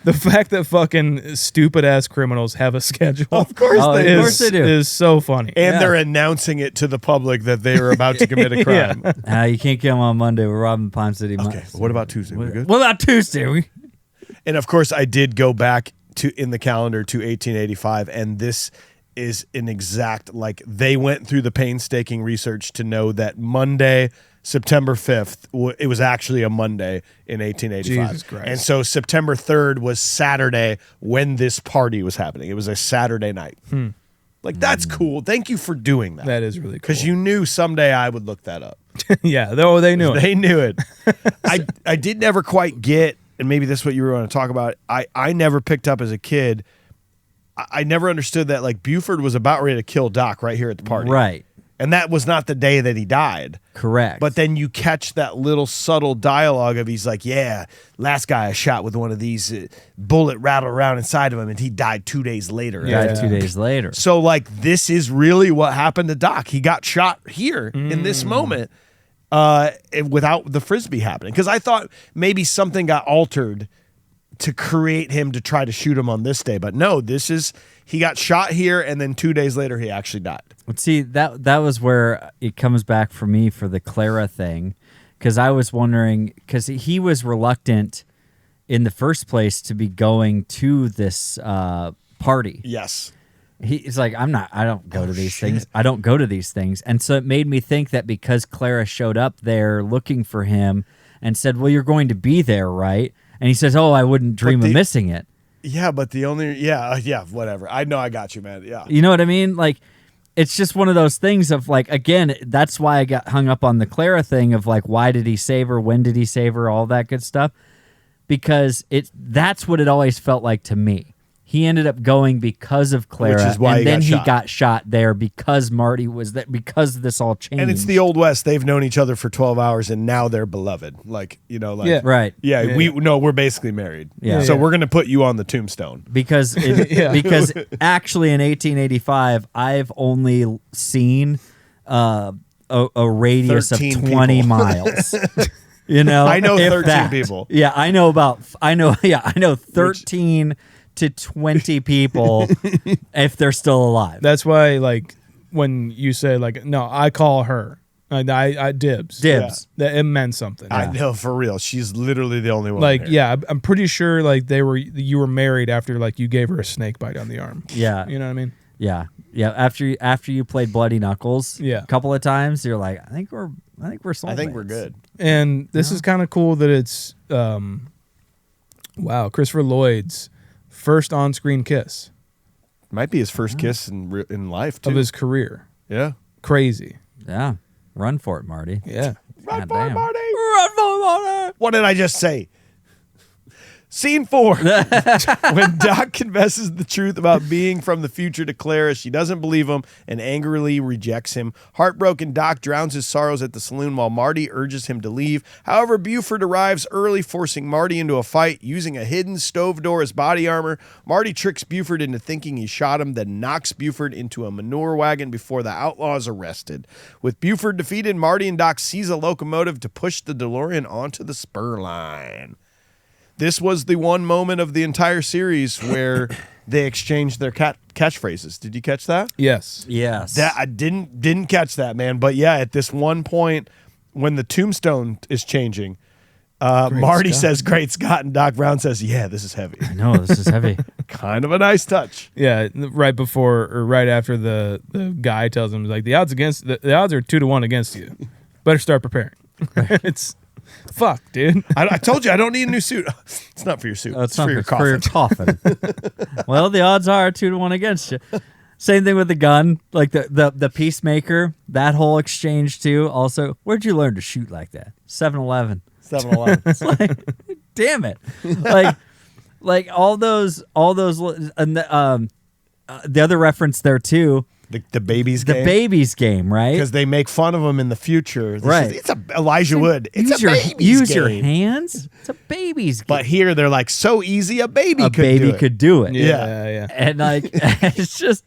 The fact that fucking stupid ass criminals have a schedule, Of course Oh, they of do. course they do. is so funny. And Yeah. they're announcing it to the public that they are about to commit a crime. You can't kill him on Monday. We're robbing Pine City. Okay, what about Tuesday? We good? What about Tuesday? And of course, I did go back to in the calendar to 1885, and this is an exact like they went through the painstaking research to know that Monday, September 5th, it was actually a Monday in 1885. Jesus Christ. And so September 3rd was Saturday when this party was happening. It was a Saturday night. Like that's cool. Thank you for doing that. That is really cool. Because you knew someday I would look that up. Yeah, they knew it. They knew it. I did never quite get, and maybe this is what you were going to talk about. I never picked up as a kid. I never understood that like Buford was about ready to kill Doc right here at the party. Right. And that was not the day that he died. Correct. But then you catch that little subtle dialogue of he's like, yeah, last guy I shot with one of these bullet rattled around inside of him and he died 2 days later. died 2 days later. So like this is really what happened to Doc. He got shot here in this moment without the Frisbee happening. Because I thought maybe something got altered to create him to try to shoot him on this day. But no, he got shot here and then 2 days later he actually died. But see, that was where it comes back for me for the Clara thing, because I was wondering, because he was reluctant in the first place to be going to this party. Yes. He's like, I don't go to these things. I don't go to these things. And so it made me think that because Clara showed up there looking for him and said, well, you're going to be there, right? And he says, oh, I wouldn't dream of missing it. Yeah, but whatever. I know, I got you, man. Yeah. You know what I mean? Like, it's just one of those things of like, again, that's why I got hung up on the Clara thing of like, why did he save her? When did he save her? All that good stuff. Because that's what it always felt like to me. He ended up going because of Clara, which is why and then he shot. got shot there because Marty was there, because this all changed. And it's the Old West. They've known each other for 12 hours, and now they're beloved. Like, Yeah. Right. Yeah, we're basically married. Yeah. So we're going to put you on the tombstone. Because because actually in 1885, I've only seen a radius of 13 20 people. miles. You know, I know if 13 that. people. Yeah, I know 13 to 20 people if they're still alive. That's why, like, when you say, like, no, I call her. I dibs. Dibs. That it meant something. I know, for real. She's literally the only one. Like, here. yeah, I'm pretty sure, like, you were married after, like, you gave her a snake bite on the arm. Yeah. You know what I mean? Yeah. After you played Bloody Knuckles, Yeah. a couple of times, you're like, I think we're soulmates. I think we're good. And this is kind of cool that it's, Christopher Lloyd's first on-screen kiss Might be his first kiss in life, too. of his career. Yeah. Crazy. Yeah. Run for it, Marty. Yeah. Run God for it, damn. Marty. Run for it, Marty. What did I just say? Scene 4. When Doc confesses the truth about being from the future to Clara, she doesn't believe him and angrily rejects him. Heartbroken, Doc drowns his sorrows at the saloon while Marty urges him to leave. However, Buford arrives early, forcing Marty into a fight using a hidden stove door as body armor. Marty tricks Buford into thinking he shot him, then knocks Buford into a manure wagon before the outlaw is arrested. With Buford defeated, Marty and Doc seize a locomotive to push the DeLorean onto the spur line. This was the one moment of the entire series where they exchanged their catchphrases. Did you catch that? Yes. Yes. That I didn't catch that, man. But yeah, at this one point when the tombstone is changing, Marty says "Great Scott" and Doc Brown says, "Yeah, this is heavy." I know, this is heavy. Kind of a nice touch. Yeah, right before or right after the guy tells him, like, the odds are 2-1 against you. Better start preparing. It's fuck, dude. I told you I don't need a new suit. It's not for your suit. It's for your coffin. Well, the odds are 2-1 against you. Same thing with the gun, like the Peacemaker, that whole exchange too. Also, where'd you learn to shoot like that? 7-Eleven. 7-Eleven. It's like, damn it. Like all those, and the other reference there too. The baby's game. The baby's game, right? Because they make fun of him in the future. Right. It's Elijah Wood. It's use a baby's use game. your hands. It's a baby's game. But here they're like, so easy a baby could do it. Yeah. And like it's just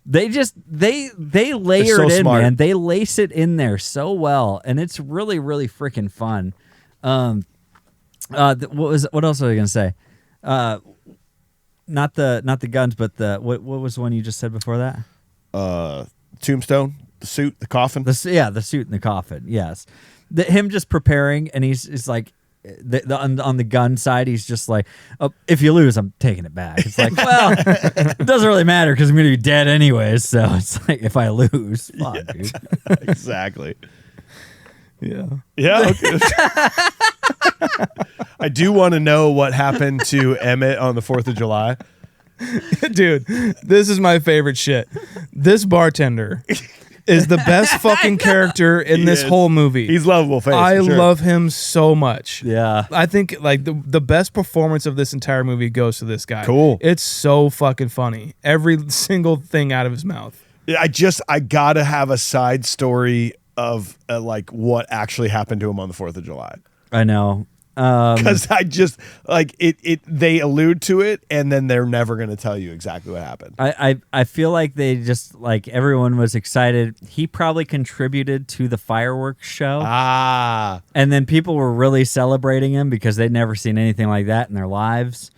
they layer so it in, smart. man. They lace it in there so well, and it's really, really freaking fun. What else was I gonna say? Not the guns, but what was the one you just said before that? Tombstone, the suit, the coffin. The suit and the coffin. Yes, him just preparing, and he's like, on the gun side, he's just like, oh, if you lose, I'm taking it back. It's like, well, it doesn't really matter because I'm gonna be dead anyways. So it's like, if I lose, fuck, dude. Exactly. Yeah. Yeah. Okay. I do want to know what happened to Emmett on the 4th of July. Dude, this is my favorite shit. This bartender is the best fucking character in this whole movie. He's lovable face. I for sure. love him so much. Yeah. I think like the best performance of this entire movie goes to this guy. Cool. It's so fucking funny. Every single thing out of his mouth. I gotta have a side story of like what actually happened to him on the 4th of July. I know. Because I just like it. They allude to it, and then they're never going to tell you exactly what happened. I feel like they just like everyone was excited. He probably contributed to the fireworks show. And then people were really celebrating him because they'd never seen anything like that in their lives.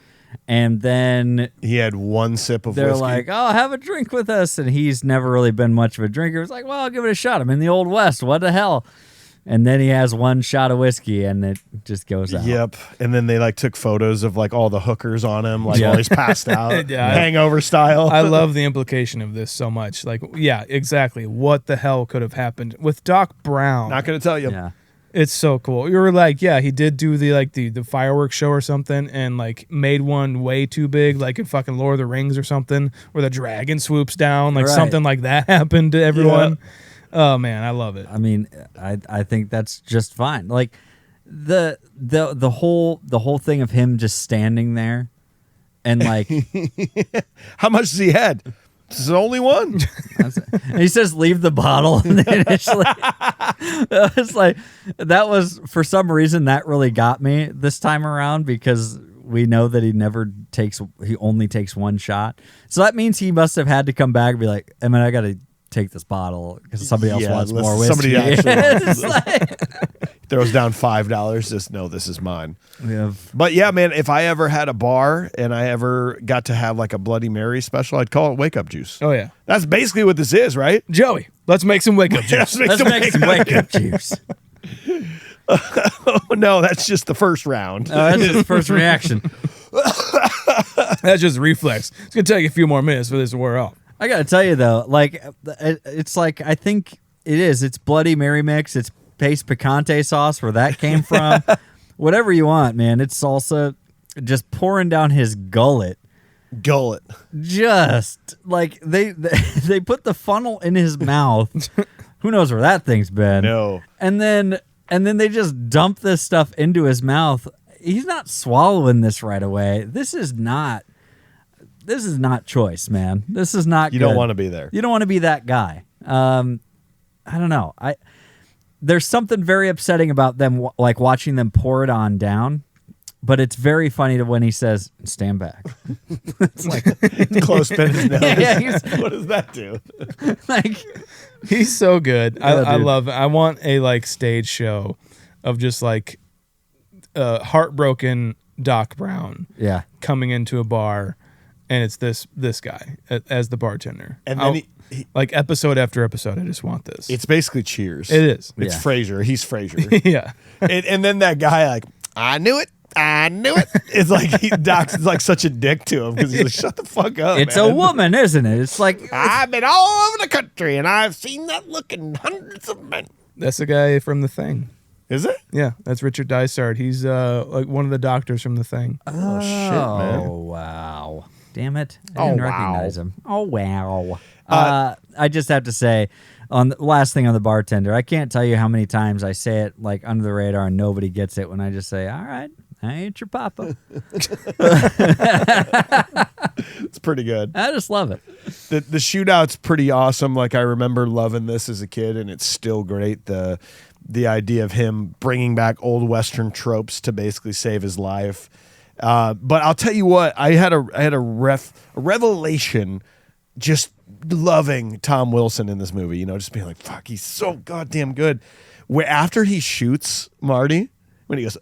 And then he had one sip of they're whiskey. like, "Oh, have a drink with us," and he's never really been much of a drinker. It's like, "Well, I'll give it a shot. I'm in the Old West. What the hell?" And then he has one shot of whiskey, and it just goes out. Yep. And then they like took photos of like all the hookers on him, like while he's passed out, hangover style. I love the implication of this so much. Like, yeah, exactly. What the hell could have happened with Doc Brown? Not gonna tell you. Yeah. It's so cool. You were like, yeah, he did do the fireworks show or something, and like made one way too big, like in fucking Lord of the Rings or something, where the dragon swoops down, like something like that happened to everyone. Yeah. Oh man, I love it. I mean, I think that's just fine. Like the whole thing of him just standing there, and like, how much does he had? This is the only one. And he says, "Leave the bottle." And initially, it was like that was for some reason that really got me this time around because we know that he only takes one shot. So that means he must have had to come back and be like, "I mean, I got to take this bottle because somebody else wants more whiskey." Somebody actually wants throws down $5. Just no, this is mine. Yeah. But yeah, man, if I ever had a bar and I ever got to have like a Bloody Mary special, I'd call it Wake Up Juice. Oh yeah, that's basically what this is, right? Joey, let's make some Wake Up Juice. Let's make some Wake Up Juice. Oh no, that's just the first round. That's just the first reaction. That's just reflex. It's gonna take a few more minutes for this to wear off. I gotta tell you though, like it's like I think it is. It's Bloody Mary mix. It's paste picante sauce where that came from. Whatever you want, man. It's salsa just pouring down his gullet. Just like they put the funnel in his mouth. Who knows where that thing's been? No. And then they just dump this stuff into his mouth. He's not swallowing this right away. This is not choice, man. This is not. You good. don't want to be there. You don't want to be that guy. I don't know. There's something very upsetting about them, like watching them pour it on down. But it's very funny to when he says, "Stand back." It's like close bend his nose. Yeah, what does that do? Like he's so good. Yeah, I love it. I want a like stage show of just like heartbroken Doc Brown. Yeah. Coming into a bar, and it's this guy as the bartender. And then like episode after episode, I just want this. It's basically Cheers. It is. It's Frasier. He's Frasier. Yeah. And then that guy like, I knew it. It's like Doc's like such a dick to him because he's like, shut the fuck up. It's man. a woman, isn't it? It's like I've been all over the country and I've seen that look in hundreds of men. That's the guy from The Thing. Is it? Yeah, that's Richard Dysart. He's like one of the doctors from The Thing. Oh shit, man. Oh wow. Damn it. I didn't recognize him. Oh wow. I just have to say, on the last thing on the bartender, I can't tell you how many times I say it like under the radar and nobody gets it when I just say, "All right, I ain't your papa." It's pretty good. I just love it. The shootout's pretty awesome. Like I remember loving this as a kid, and it's still great. The idea of him bringing back old Western tropes to basically save his life. But I'll tell you what, I had a revelation just loving Tom Wilson in this movie. You know, just being like, fuck, he's so goddamn good. Where after he shoots Marty, when he goes,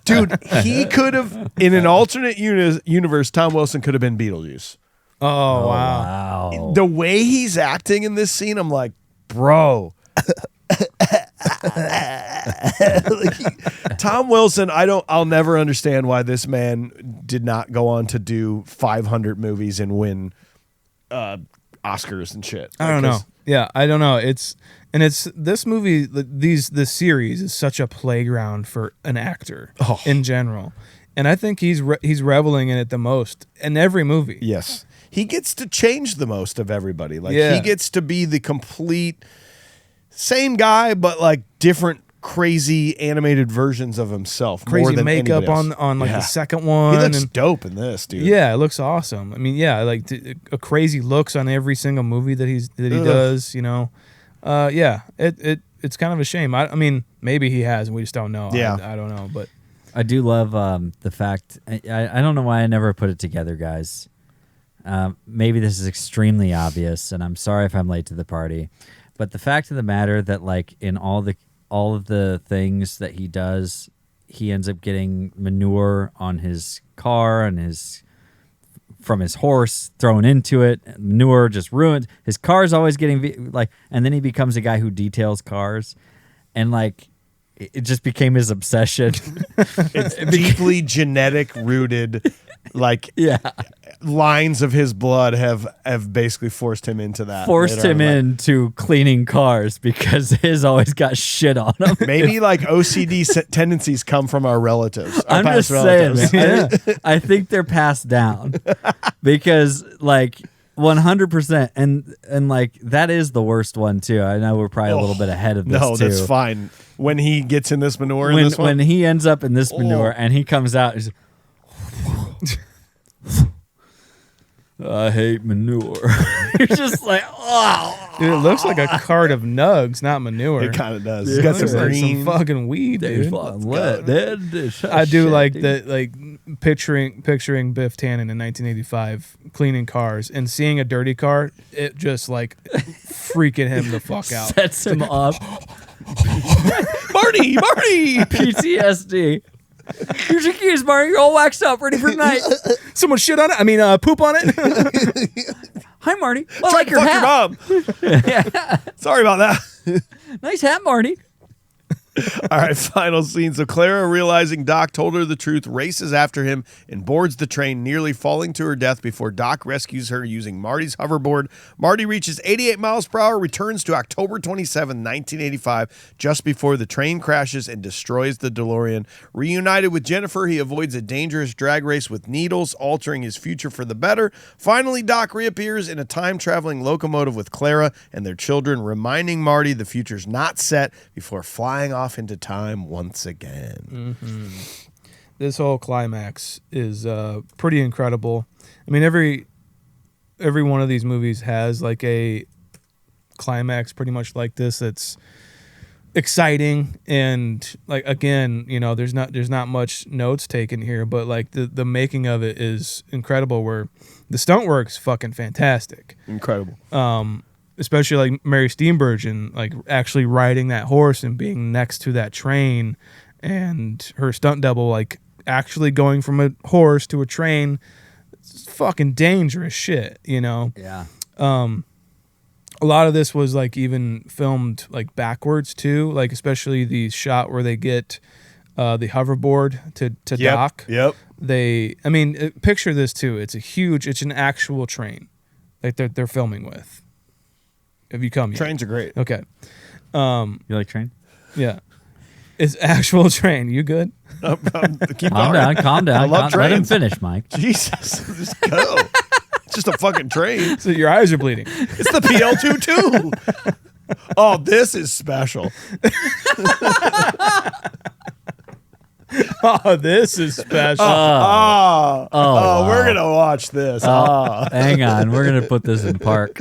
dude, he could have, in an alternate universe, Tom Wilson could have been Beetlejuice. Oh, wow. The way he's acting in this scene, I'm like, bro. Tom Wilson, I'll never understand why this man did not go on to do 500 movies and win Oscars and shit. I don't know. Yeah, I don't know. It's this movie. This series is such a playground for an actor in general, and I think he's reveling in it the most in every movie. Yes, he gets to change the most of everybody. Like Yeah. he gets to be the complete same guy, but like different crazy animated versions of himself. More Crazy than makeup anybody else. on like the second one. He looks and- dope in this, dude. Yeah, it looks awesome. I mean, yeah, like a crazy looks on every single movie that he does. You know, yeah, it's kind of a shame. I mean, maybe he has, and we just don't know. Yeah. I don't know, but I do love the fact. I don't know why I never put it together, guys. Maybe this is extremely obvious, and I'm sorry if I'm late to the party. But the fact of the matter that, like, in all of the things that he does, he ends up getting manure on his car and his from his horse thrown into it, manure just ruined. His car's always getting and then he becomes a guy who details cars, and like it just became his obsession. It's deeply genetic rooted, like lines of his blood have basically forced him into that. Forced him into cleaning cars because his always got shit on him. Maybe like OCD tendencies come from our relatives. Our I'm past just saying, relatives. man. I think they're passed down because like 100%, and like that is the worst one too. I know we're probably a little bit ahead of this. No, too. that's fine. When he gets in this manure, when he ends up in this manure and he comes out, he's I hate manure. You're just like, oh. Dude, it looks like a cart of nugs, not manure. It kind of does. Yeah, He's got Looks some like green. some fucking weed, dude. I do Shit, like dude. that, like picturing Biff Tannen in 1985 cleaning cars and seeing a dirty car. It just like freaking him the fuck out. Sets him up. Marty. PTSD. Here's your keys, Marty. You're all waxed up, ready for tonight. Someone shit on it. I mean, poop on it. Hi, Marty. I Tried like to your fuck hat. your mom. Sorry about that. Nice hat, Marty. All right, final scene. So Clara, realizing Doc told her the truth, races after him and boards the train, nearly falling to her death before Doc rescues her using Marty's hoverboard. Marty reaches 88 miles per hour, returns to October 27, 1985, just before the train crashes and destroys the DeLorean. Reunited with Jennifer, he avoids a dangerous drag race with needles, altering his future for the better. Finally, Doc reappears in a time-traveling locomotive with Clara and their children, reminding Marty the future's not set before flying off into time once again. Mm-hmm. This whole climax is pretty incredible. I mean, every one of these movies has like a climax pretty much like this that's exciting, and like again, you know, there's not much notes taken here, but like the making of it is incredible, where the stunt work's fucking fantastic. Incredible. Especially like Mary Steenburgen, like actually riding that horse and being next to that train, and her stunt double like actually going from a horse to a train. It's fucking dangerous shit, you know? Yeah. A lot of this was like even filmed like backwards too, like especially the shot where they get the hoverboard to Doc. Yep. Picture this too. It's an actual train like they're filming with. Have you come yet? Trains are great. Okay. You like train? Yeah. It's actual train. You good? Keep Calm going. down. I love Let him trains. finish, Mike. Jesus, just go. It's just a fucking train. So your eyes are bleeding. It's the PL22. Oh, this is special. Oh, this is special. We're gonna watch this. Hang on. We're going to put this in park.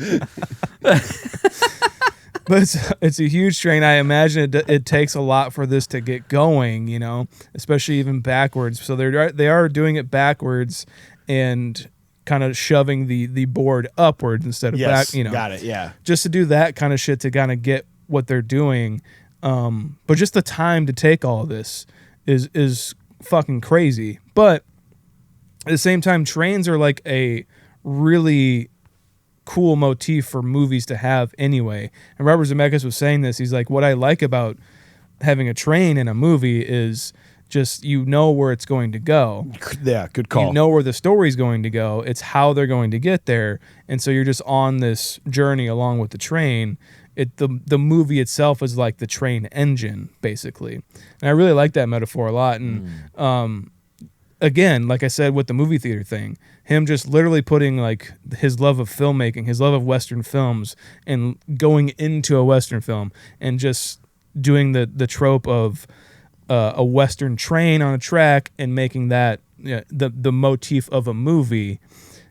But it's a huge train. I imagine it takes a lot for this to get going, you know, especially even backwards. So they are doing it backwards and kind of shoving the board upwards instead of back, you know. Got it, yeah. Just to do that kind of shit to kind of get what they're doing. But just the time to take all of this is fucking crazy. But at the same time, trains are like a really cool motif for movies to have anyway. And Robert Zemeckis was saying this. He's like, what I like about having a train in a movie is just you know where it's going to go. Yeah, good call. You know where the story's going to go. It's how they're going to get there. And so you're just on this journey along with the train. The movie itself is like the train engine, basically. And I really like that metaphor a lot. And again, like I said with the movie theater thing, him just literally putting like his love of filmmaking, his love of Western films, and going into a Western film and just doing the trope of a Western train on a track and making that the motif of a movie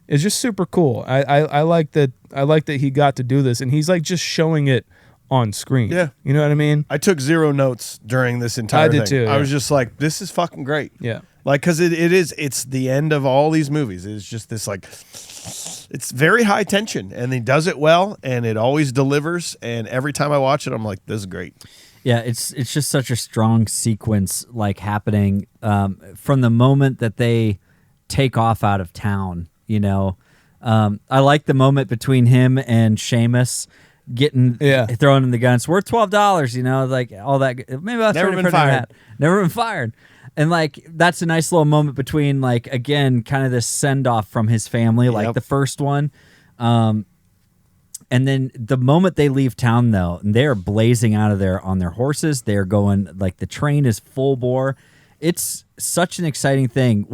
is just super cool. I like that. I like that he got to do this, and he's like just showing it on screen. Yeah. You know what I mean? I took 0 notes during this entire thing. I did too, I yeah. was just like, this is fucking great. Yeah. Like, because it's the end of all these movies. It's just this, like, it's very high tension, and he does it well, and it always delivers. And every time I watch it, I'm like, this is great. Yeah, it's just such a strong sequence, like happening from the moment that they take off out of town you know. I like the moment between him and Seamus getting thrown in the gun. It's worth $12, you know, like all that. Maybe I was Never been fired. Never been fired. And like that's a nice little moment between like again kind of this send off from his family, like the first one. And then the moment they leave town though, and they're blazing out of there on their horses. They're going like the train is full bore. It's such an exciting thing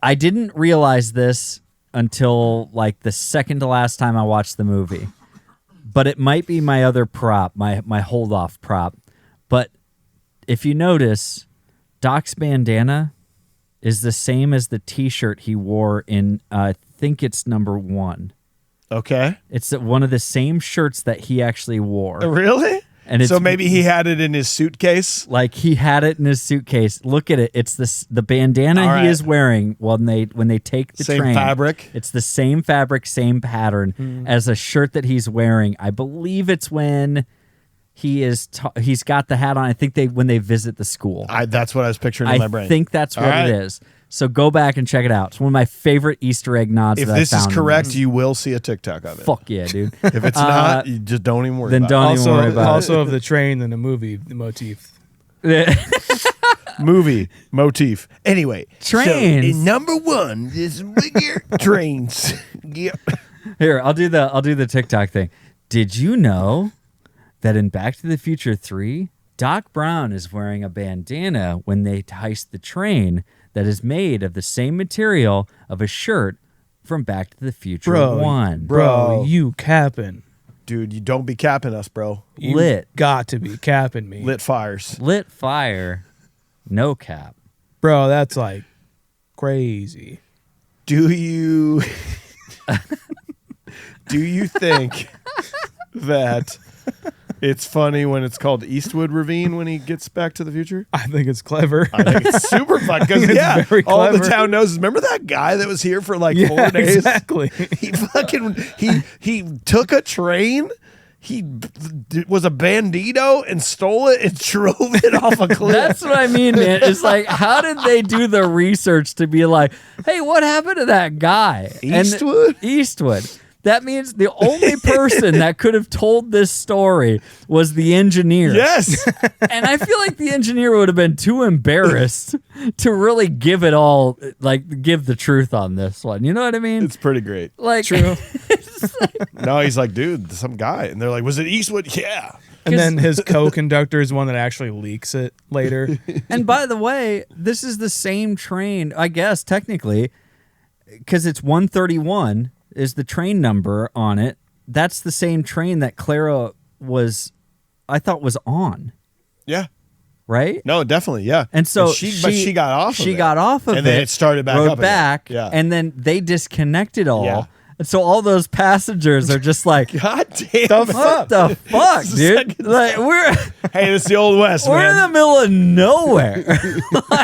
I didn't realize this until like the second to last time I watched the movie, but it might be my other prop, my hold off prop. But if you notice, Doc's bandana is the same as the T-shirt he wore in, I think it's number 1. Okay. It's one of the same shirts that he actually wore. Really? And so maybe he had it in his suitcase? Like he had it in his suitcase. Look at it. It's the bandana he is wearing when they take the train. Same fabric? It's the same fabric, same pattern as a shirt that he's wearing. I believe it's when he's got the hat on. I think when they visit the school. That's what I was picturing in my brain. I think that's what it is. So go back and check it out. It's one of my favorite Easter egg nods. If this is correct, you will see a TikTok of it. Fuck yeah, dude. If it's not, you just don't even worry then about don't it. even worry about Also of the train and the movie, the motif. Movie motif. Anyway, Trains. So in number 1 is bigger trains. Yep. Here, I'll do the TikTok thing. Did you know that in Back to the Future 3, Doc Brown is wearing a bandana when they heist the train that is made of the same material of a shirt from Back to the Future 1? Bro, you capping. Dude, you don't be capping us, bro. You Lit. got to be capping me. Lit fires. Lit fire, no cap. Bro, that's like crazy. Do you think that it's funny when it's called Eastwood Ravine when he gets back to the future? I think it's clever. I think it's super fun because very all the clever. town knows. Remember that guy that was here for like 4 days? Exactly. He took a train. He was a bandito and stole it and drove it off a cliff. That's what I mean, man. It's like, how did they do the research to be like, hey, what happened to that guy? Eastwood? Eastwood. That means the only person that could have told this story was the engineer. Yes. And I feel like the engineer would have been too embarrassed to really give it all, like give the truth on this one. You know what I mean? It's pretty great. Like, True. No, he's like, dude, some guy. And they're like, was it Eastwood? Yeah. And then his co-conductor is one that actually leaks it later. And by the way, this is the same train, I guess, technically, because it's 131 is the train number on it. That's the same train that Clara I thought was on. Yeah. Right? No, definitely. Yeah. And so but she got off of it. She got off of it. And then it started back rode up again. back. Yeah. And then they disconnected all. Yeah. And so all those passengers are just like, God damn. what the fuck, This is dude? Like Hey, it's the Old West, we're in the man. middle of nowhere.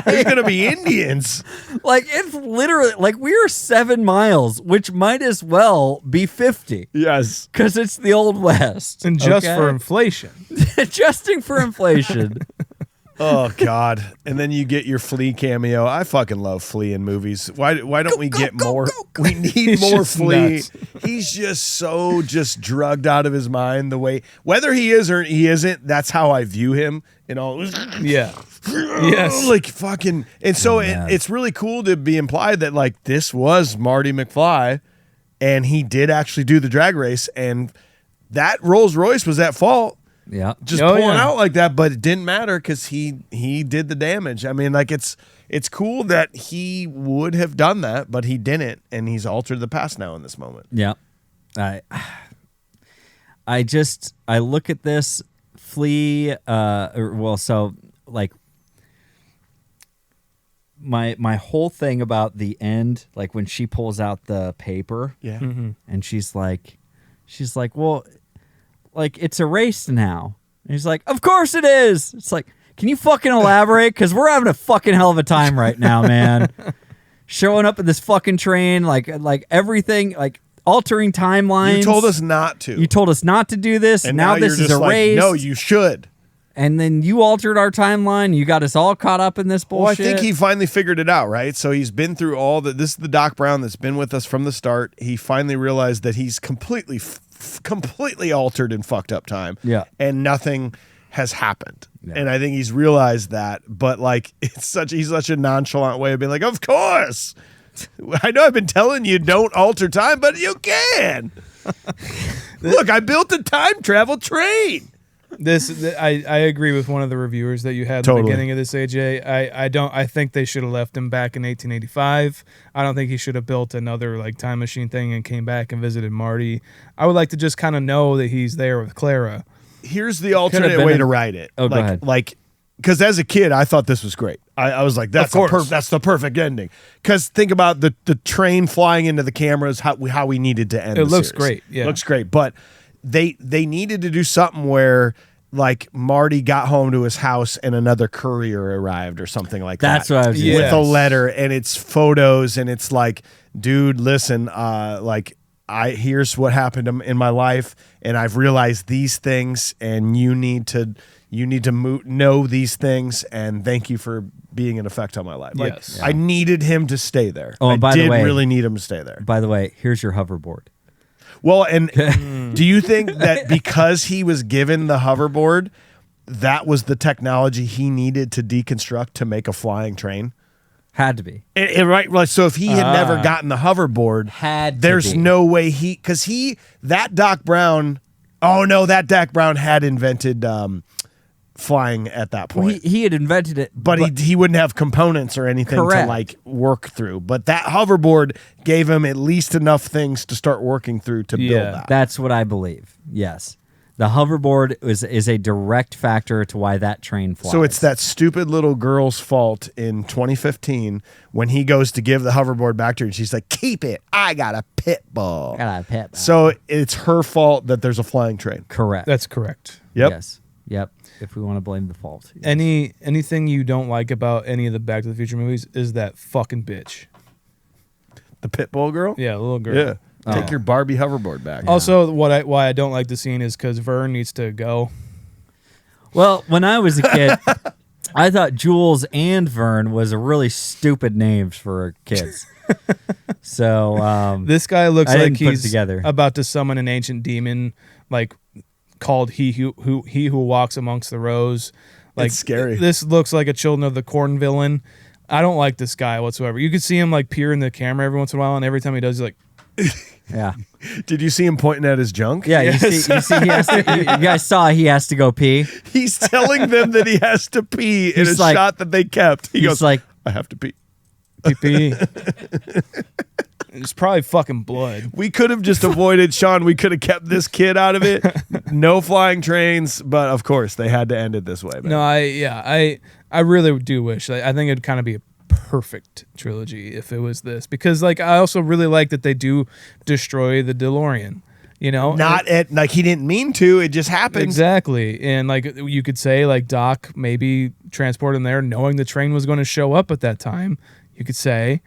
There's going to be Indians. Like it's literally like we're 7 miles, which might as well be 50 Yes. because it's the Old West. And just okay? for inflation. Adjusting for inflation. Oh, God. And then you get your Flea cameo. I fucking love Flea in movies. Why don't we get more? We need He's more just Flea. nuts. He's just just drugged out of his mind the way, whether he is or he isn't, that's how I view him. You know, Yeah. Yes. like fucking. And so it's really cool to be implied that like this was Marty McFly and he did actually do the drag race and that Rolls Royce was at fault. Yeah. Just Oh, pulling yeah. out like that, but it didn't matter because he did the damage. I mean, like it's cool that he would have done that, but he didn't, and he's altered the past now in this moment. Yeah. I look at this Flea so like my whole thing about the end, like when she pulls out the paper, Yeah. and she's like, well, like it's erased now. And he's like, of course it is. It's like, can you fucking elaborate? Because we're having a fucking hell of a time right now, man. Showing up in this fucking train, like everything, like altering timelines. You told us not to. You told us not to do this. and now you're this is just like, erased. no, you should. And then you altered our timeline. You got us all caught up in this bullshit. Well, I think he finally figured it out, right? So he's been through all the. This is the Doc Brown that's been with us from the start. He finally realized that he's completely altered and fucked up time. Yeah. And nothing has happened. Yeah. And I think he's realized that. But like, he's such a nonchalant way of being like, of course. I know I've been telling you don't alter time, but you can. Look, I built a time travel train. I agree with one of the reviewers that you had at the beginning of this, AJ. I think they should have left him back in 1885. I don't think he should have built another like time machine thing and came back and visited Marty. I would like to just kind of know that he's there with Clara. Here's the alternate way to write it. Oh, go ahead. Like, because as a kid, I thought this was great. I was like, that's the perfect ending. Because think about the train flying into the cameras, how we needed to end. It looks series. great. Yeah, looks great. But they needed to do something where like Marty got home to his house and another courier arrived or something like That's that. what I was Yes. With a letter and it's photos and it's like, dude, listen, here's what happened in my life and I've realized these things and you need to know these things and thank you for being an effect on my life. Like, Yes. I needed him to stay there. Oh, and by the way, really need him to stay there. By the way, here's your hoverboard. Well, and do you think that because he was given the hoverboard, that was the technology he needed to deconstruct to make a flying train? Had to be. Right. Like, so if he had never gotten the hoverboard, there's no way that Doc Brown had invented flying at that point. Well, he had invented it, but he wouldn't have components or anything Correct. to like work through. But that hoverboard gave him at least enough things to start working through to build that. That's what I believe. Yes. The hoverboard is a direct factor to why that train flies. So it's that stupid little girl's fault in 2015 when he goes to give the hoverboard back to her and she's like, keep it. I got a pit bull. So it's her fault that there's a flying train. Correct. That's correct. Yep. Yes. Yep. If we want to blame the fault. Yes. Anything you don't like about any of the Back to the Future movies is that fucking bitch. The pit bull girl? Yeah, the little girl. Yeah. Take your Barbie hoverboard back. Also, why I don't like the scene is because Vern needs to go. Well, when I was a kid, I thought Jules and Vern was a really stupid names for kids. So This guy looks I like didn't put it he's together. about to summon an ancient demon, like called he who walks amongst the rows. Like, it's scary. This looks like a Children of the Corn villain. I don't like this guy whatsoever. You could see him like peer in the camera every once in a while, and every time he does, he's like, yeah. Did you see him pointing at his junk? Yeah, Yes. you see he has to, you guys saw he has to go pee. He's telling them that he has to pee in a He's like- shot that they kept. He he's goes, like, I have to pee. pee. It's probably fucking blood. We could have just avoided, Sean. We could have kept this kid out of it. No flying trains, but of course they had to end it this way. Man. No, I really do wish. I think it'd kind of be a perfect trilogy if it was this, because like I also really like that they do destroy the DeLorean. You know, Not at like he didn't mean to. It just happened. exactly. And like you could say like Doc maybe transported him there knowing the train was going to show up at that time. You could say.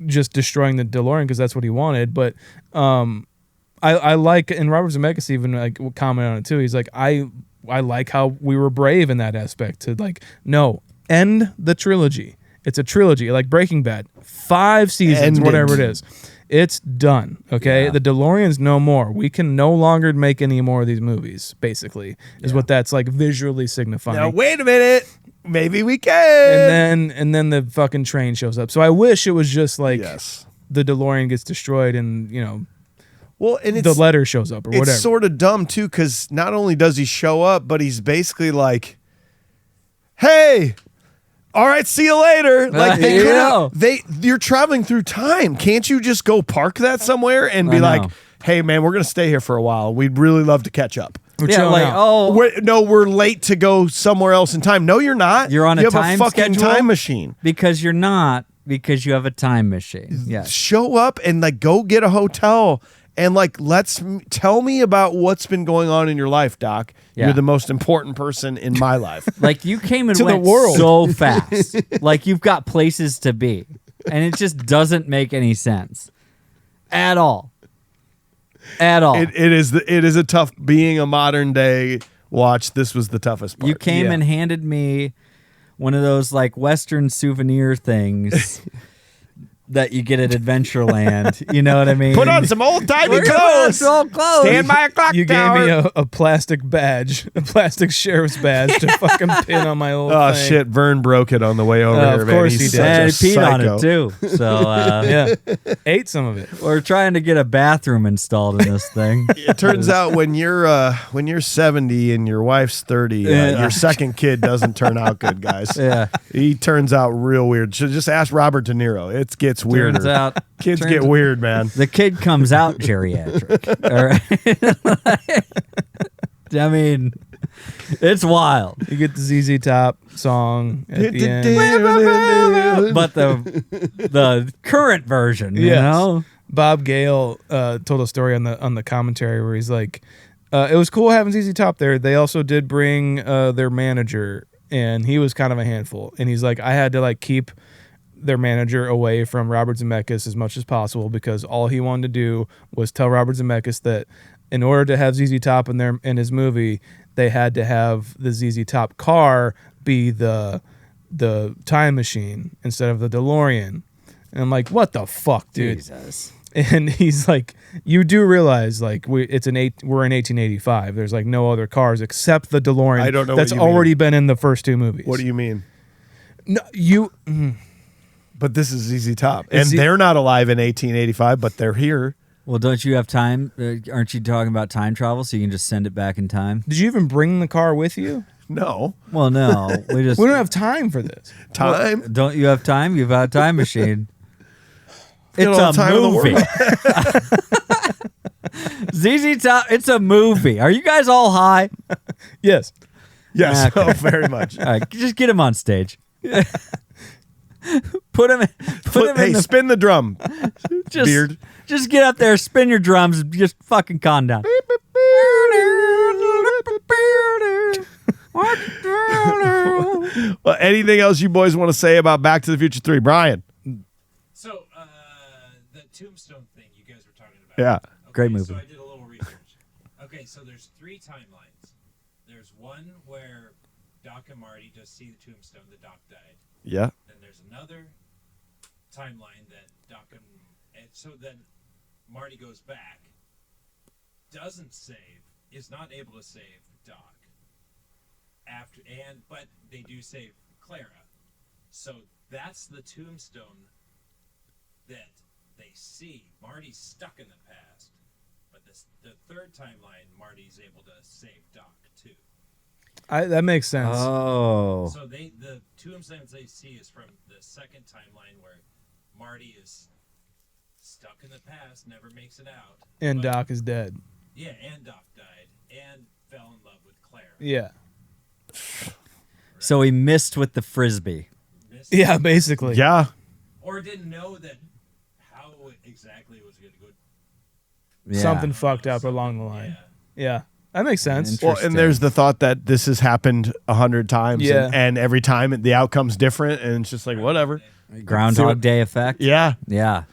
Just destroying the DeLorean because that's what he wanted. But I like, and Robert Zemeckis even like commented on it too. He's like, I like how we were brave in that aspect to like, no, end the trilogy. It's a trilogy like Breaking Bad, 5 seasons, End whatever it. it is. It's done. Okay. Yeah. The DeLorean's no more. We can no longer make any more of these movies, basically, is what that's like visually signifying. Now wait a minute. Maybe we can. And then the fucking train shows up. So I wish it was just like Yes. the DeLorean gets destroyed and Well, and the letter shows up or whatever. It's sort of dumb too, because not only does he show up, but he's basically like, "Hey, all right, see you later." Like they You could know. you're traveling through time. Can't you just go park that somewhere and be I like, know. "Hey, man, we're gonna stay here for a while. We'd really love to catch up." We're yeah, chilling like, out. oh, We're late to go somewhere else in time. No, you're not. You're on a you have time a fucking schedule? time machine. because you're not, because you have a time machine. Yes. Show up and like go get a hotel and like tell me about what's been going on in your life, Doc. Yeah. You're the most important person in my life. Like you came and To the went world. so fast. Like you've got places to be. And it just doesn't make any sense. At all. At all. It is a tough being a modern day watch, this was the toughest part. You came Yeah. and handed me one of those like Western souvenir things that you get at Adventureland. You know what I mean? Put on some old-timey We're gonna clothes. put on some clothes. Stand by a clock You tower. gave me a plastic badge, a plastic sheriff's badge to fucking pin on my old Oh thing. shit! Vern broke it on the way over Of here. Man. course He's he such did. a And he peed on psycho. it too. So Yeah, ate some of it. we're trying to get a bathroom installed in this thing. It turns out when you're 70 and your wife's 30, Yeah. your second kid doesn't turn out good, guys. Yeah. He turns out real weird. Should just ask Robert De Niro. It gets weirder. Turns out Kids turns- get weird, man. The kid comes out geriatric. All right. I mean, it's wild. You get the ZZ Top song at the end. But the current version, you Yes. know? Bob Gale told a story on the commentary where he's like, it was cool having ZZ Top there. They also did bring their manager, and he was kind of a handful. And he's like, I had to like keep their manager away from Robert Zemeckis as much as possible because all he wanted to do was tell Robert Zemeckis that in order to have ZZ Top in his movie, they had to have the ZZ Top car be the time machine instead of the DeLorean. And I'm like, what the fuck, dude? Jesus. And he's like, you do realize like we're in 1885. There's like no other cars except the DeLorean. I don't know that's what you mean. already been in the first two movies. What do you mean? No, you. But this is ZZ Top, It's and they're not alive in 1885, but they're here. Well, don't you have time? Aren't you talking about time travel so you can just send it back in time? Did you even bring the car with you? No Well, no. We just We don't have time for this. time. Don't you have time? You've got a time machine. Get It's all a the time in the movie. ZZ Top, it's a movie. Are you guys all high? Yes. Yes, Okay. oh, very much. All right, just get him on stage. Put him Hey, in the spin the drum, just, beard. Just get up there, spin your drums, and just fucking calm down. Well, anything else you boys want to say about Back to the Future 3? Brian? So, the tombstone thing you guys were talking about. Yeah. Okay, Great movie. So I did a little research. Okay, so there's 3 timelines. There's one where Doc and Marty just see the tombstone that Doc died. Yeah. Then there's another timeline that Doc and so then Marty goes back, doesn't save, is not able to save Doc. But they do save Clara. So that's the tombstone that they see. Marty's stuck in the past. But the third timeline, Marty's able to save Doc too. That makes sense. Oh. So the tombstones they see is from the second timeline where Marty is stuck in the past, never makes it out. And But- Doc is dead. Yeah, and Doc died and fell in love with Clara. Yeah. So he missed with the frisbee. Missed Yeah, basically. Yeah. Or didn't know that how exactly it was going to go. Yeah. Something fucked up along the line. Yeah. That makes sense. Well, and there's the thought that this has happened 100 times, Yeah. and every time the outcome's different, and it's just like whatever. Groundhog Day effect. Yeah. Yeah.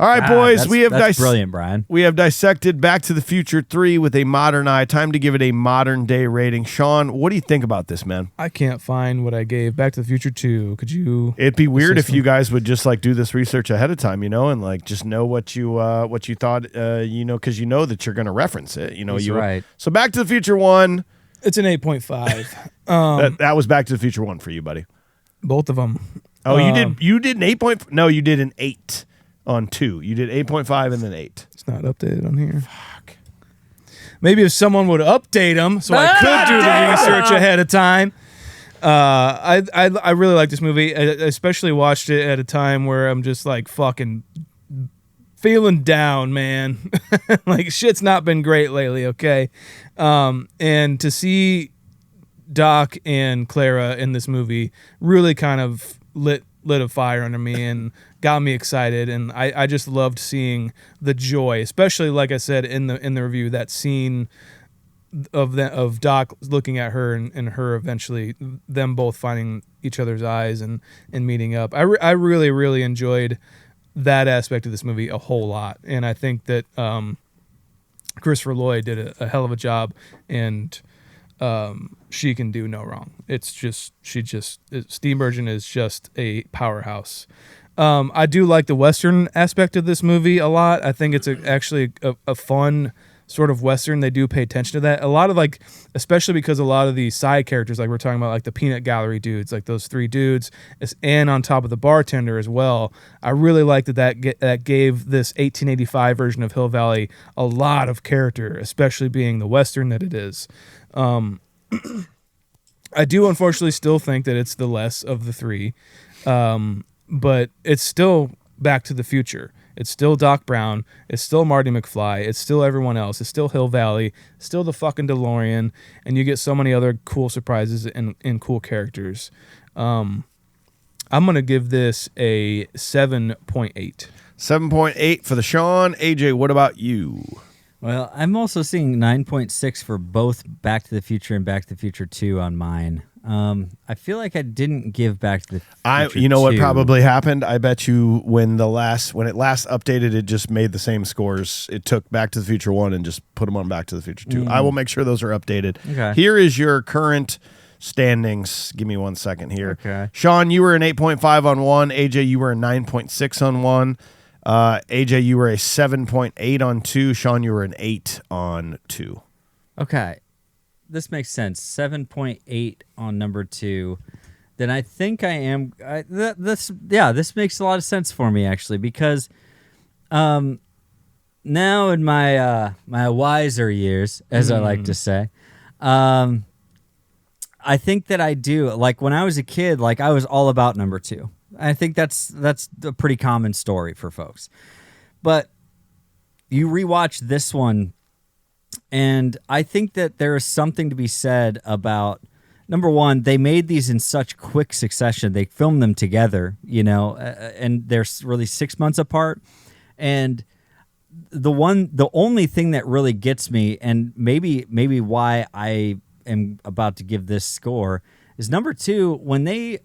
All right, Ah, boys, that's, that's brilliant, Brian. We have dissected Back to the Future 3 with a modern eye. Time to give it a modern day rating. Sean, what do you think about this, man? I can't find what I gave Back to the Future 2. Could you? It'd be weird if Assistant. you guys would just like do this research ahead of time, and like just know what you thought, because you know that you're going to reference it. He's you right. So Back to the Future 1, It's an 8.5. that was Back to the Future 1 for you, buddy. Both of them. Oh, you did an 8 point. No, you did an 8 on 2. You did 8.5 and then 8. It's not updated on here. Fuck. Maybe if someone would update them so I could do the research ahead of time. I really like this movie. I especially watched it at a time where I'm just like fucking feeling down, man. Like shit's not been great lately, okay? And to see Doc and Clara in this movie really kind of lit a fire under me and got me excited, and I just loved seeing the joy, especially like I said in the review, that scene of Doc looking at her and her eventually them both finding each other's eyes and meeting up. I really enjoyed that aspect of this movie a whole lot, and I think that Christopher Lloyd did a hell of a job, and she can do no wrong. Steenburgen is just a powerhouse. I do like the Western aspect of this movie a lot. I think it's actually a fun sort of Western. They do pay attention to that. A lot of especially because a lot of the side characters, like we're talking about, like the peanut gallery dudes, like those 3 dudes, and on top of the bartender as well. I really like that gave this 1885 version of Hill Valley a lot of character, especially being the Western that it is. I do unfortunately still think that it's the less of the 3, but it's still Back to the Future. It's still Doc Brown. It's still Marty McFly. It's still everyone else. It's still Hill Valley. Still the fucking DeLorean. And you get so many other cool surprises and cool characters. I'm going to give this a 7.8. 7.8 for the Sean. AJ, what about you? Well, I'm also seeing 9.6 for both Back to the Future and Back to the Future 2 on mine. I feel like I didn't give Back to the Future You know 2. what probably happened? I bet you when it last updated, it just made the same scores. It took Back to the Future 1 and just put them on Back to the Future 2. I will make sure those are updated. Okay. Here is your current standings. Give me 1 second here. Okay. Sean, you were an 8.5 on 1. AJ, you were a 9.6 on 1. AJ, you were a 7.8 on 2. Sean, you were an 8 on 2. Okay. This makes sense. 7.8 on number 2. Then I think I am. This makes a lot of sense for me, actually, because now in my wiser years, as I like to say, I think that I do. Like when I was a kid, like I was all about number 2. I think that's a pretty common story for folks. But you rewatch this one, and I think that there is something to be said about, number one, they made these in such quick succession. They filmed them together, and they're really 6 months apart. And the only thing that really gets me, and maybe why I am about to give this score, is number 2, when they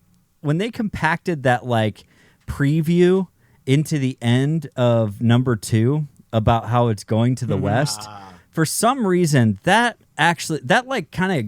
compacted that like preview into the end of number 2 about how it's going to the West, for some reason that like kind of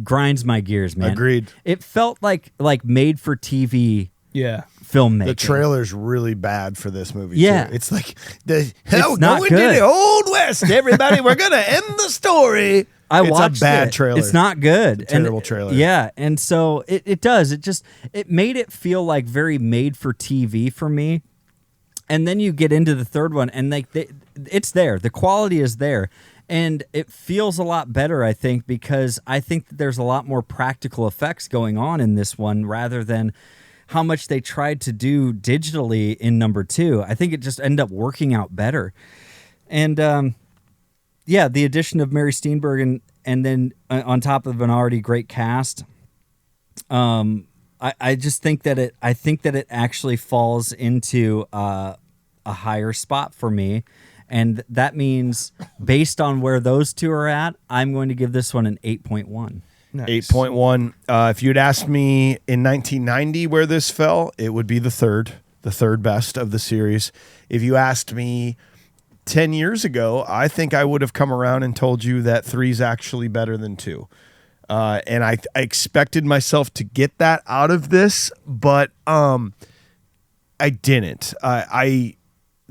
grinds my gears, man. Agreed. It felt like made for TV filmmaking. The trailer's really bad for this movie. Yeah. Too. It's like not going to good. the Old West, everybody. We're gonna end the story. It's a bad trailer. It's not good. Terrible trailer. Yeah, and so it does. It made it feel like very made for TV for me. And then you get into the third one, and it's there. The quality is there, and it feels a lot better, I think, because I think that there's a lot more practical effects going on in this one rather than how much they tried to do digitally in number 2. I think it just ended up working out better. And the addition of Mary Steenburgen and then on top of an already great cast, I just think that it actually falls into a higher spot for me. And that means based on where those two are at, I'm going to give this one an 8.1. Nice. 8.1. If you'd asked me in 1990 where this fell, it would be the third best of the series. If you asked me 10 years ago, I think I would have come around and told you that 3 is actually better than 2. And I expected myself to get that out of this, but I didn't.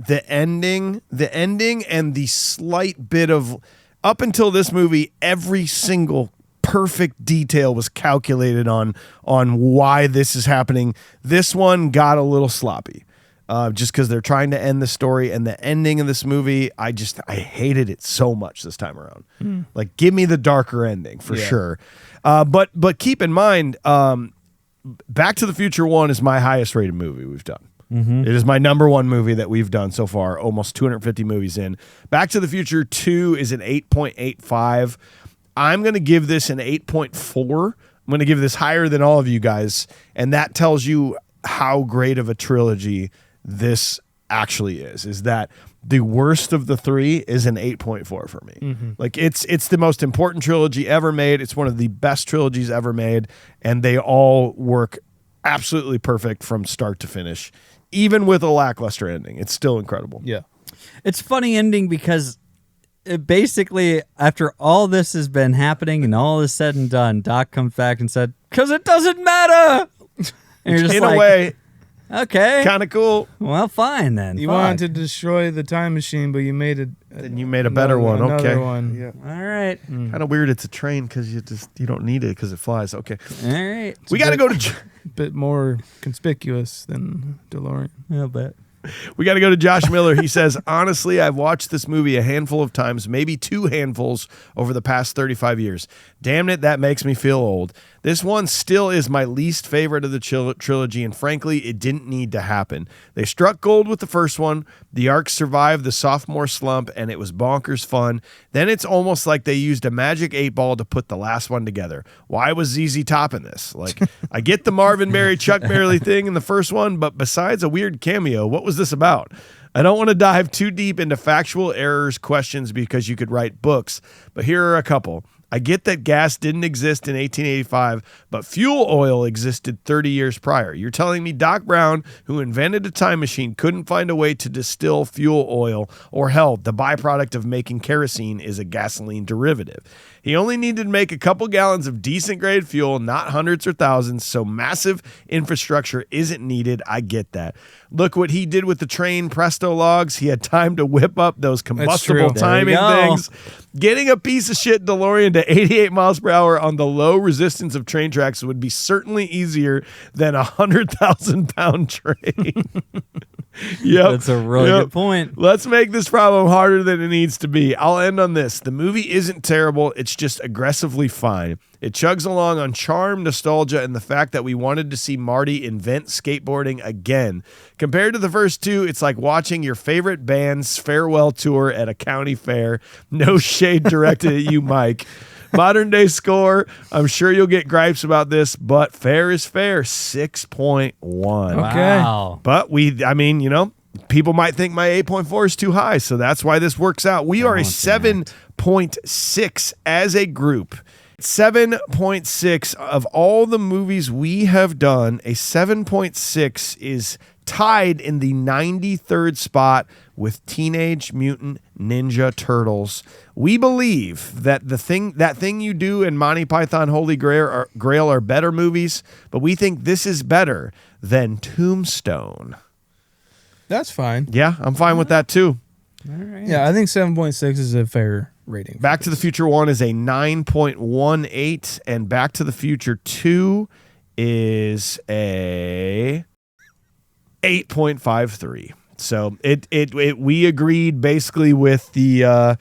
The ending and the slight bit of, up until this movie, every single perfect detail was calculated on why this is happening. This one got a little sloppy. Just because they're trying to end the story, and the ending of this movie, I hated it so much this time around. Like, give me the darker ending for sure. But keep in mind, Back to the Future 1 is my highest rated movie we've done. It is my number 1 movie that we've done so far, almost 250 movies in. Back to the Future 2 is an 8.85. I'm going to give this an 8.4. I'm going to give this higher than all of you guys, and that tells you how great of a trilogy this actually is that the worst of the 3 is an 8.4 for me. Like it's the most important trilogy ever made. It's one of the best trilogies ever made, and they all work absolutely perfect from start to finish. Even with a lackluster ending, it's still incredible. Yeah. It's funny ending because basically, after all this has been happening and all is said and done, Doc comes back and said, "'Cause it doesn't matter." And you're just In like, a way, okay, kind of cool. well, fine then. You Fuck. wanted to destroy the time machine, but you made it. Then you made a better one. Another Okay. one. Yeah. All right. Kind of weird. It's a train because you don't need it because it flies. Okay. All right. We got to go to. Bit more conspicuous than DeLorean. I'll bet. We got to go to Josh Miller. He says, honestly, I've watched this movie a handful of times, maybe 2 handfuls over the past 35 years. Damn it, that makes me feel old. This one still is my least favorite of the trilogy, and frankly, it didn't need to happen. They struck gold with the first one. The arc survived the sophomore slump, and it was bonkers fun. Then it's almost like they used a magic 8-ball to put the last one together. Why was ZZ Top in this? Like, I get the Marvin Berry, Chuck Berry thing in the first one, but besides a weird cameo, what was this about? I don't want to dive too deep into factual errors questions because you could write books, but here are a couple. I get that gas didn't exist in 1885, but fuel oil existed 30 years prior. You're telling me Doc Brown, who invented a time machine, couldn't find a way to distill fuel oil, or hell, the byproduct of making kerosene is a gasoline derivative. He only needed to make a couple gallons of decent grade fuel, not hundreds or thousands, so massive infrastructure isn't needed. I get that. Look what he did with the train Presto logs. He had time to whip up those combustible true. timing There you go. things. Getting a piece of shit DeLorean to 88 miles per hour on the low resistance of train tracks would be certainly easier than a 100,000-pound train. Yep. That's a really good point. Let's make this problem harder than it needs to be. I'll end on this. The movie isn't terrible. It's just aggressively fine. It chugs along on charm, nostalgia, and the fact that we wanted to see Marty invent skateboarding again. Compared to the first two, it's like watching your favorite band's farewell tour at a county fair. No shade directed at you, Mike. Modern day score, I'm sure you'll get gripes about this, but fair is fair, 6.1. Okay. Wow. But people might think my 8.4 is too high, so that's why this works out. We are a 7.6 as a group. 7.6 of all the movies we have done, a 7.6 is tied in the 93rd spot with Teenage Mutant Ninja Turtles. We believe that that thing you do and Monty Python Holy Grail are better movies, but we think this is better than Tombstone. That's fine. Yeah, I'm fine with that too. Yeah, I think 7.6 is a fair rating. Back to the Future 1 is a 9.18, and Back to the Future 2 is a 8.53. So we agreed basically with the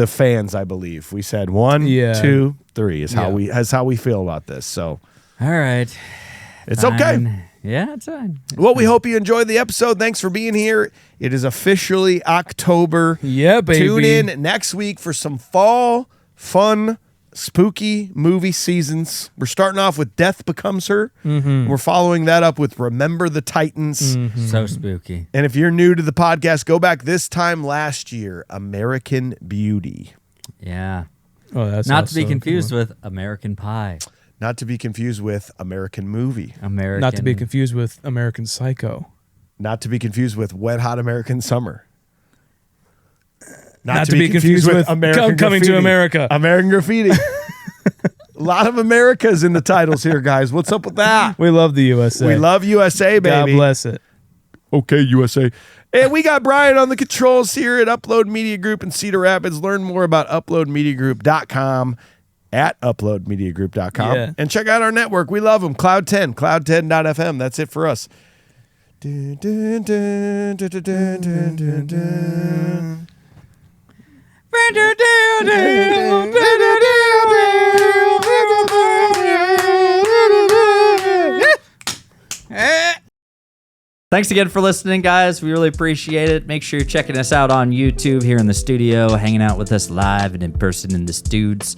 fans, I believe. We said 1, 2, 3 is how we feel about this. So All right. it's Fine. okay. Yeah, it's fine. Well, we hope you enjoyed the episode. Thanks for being here. It is officially October. Yeah, baby. Tune in next week for some fall, fun, spooky movie seasons. We're starting off with Death Becomes Her. Mm-hmm. We're following that up with Remember the Titans. Mm-hmm. So spooky. And if you're new to the podcast, go back this time last year, American Beauty. Yeah. Oh, that's Not to be also a good confused one. with American Pie. Not to be confused with American Movie. American. Not to be confused with American Psycho. Not to be confused with Wet Hot American Summer. Not to be confused with American Coming to Graffiti. America. American Graffiti. A lot of Americas in the titles here, guys. What's up with that? We love the USA. We love USA, baby. God bless it. Okay, USA. And we got Brian on the controls here at Upload Media Group in Cedar Rapids. Learn more about uploadmediagroup.com at uploadmediagroup.com. Yeah. And check out our network. We love them. Cloud 10, cloud10.fm. That's it for us. Dun, dun, dun, dun, dun, dun, dun, dun, dun. Thanks again for listening, guys. We really appreciate it. Make sure you're checking us out on YouTube here in the studio, hanging out with us live and in person in the studs.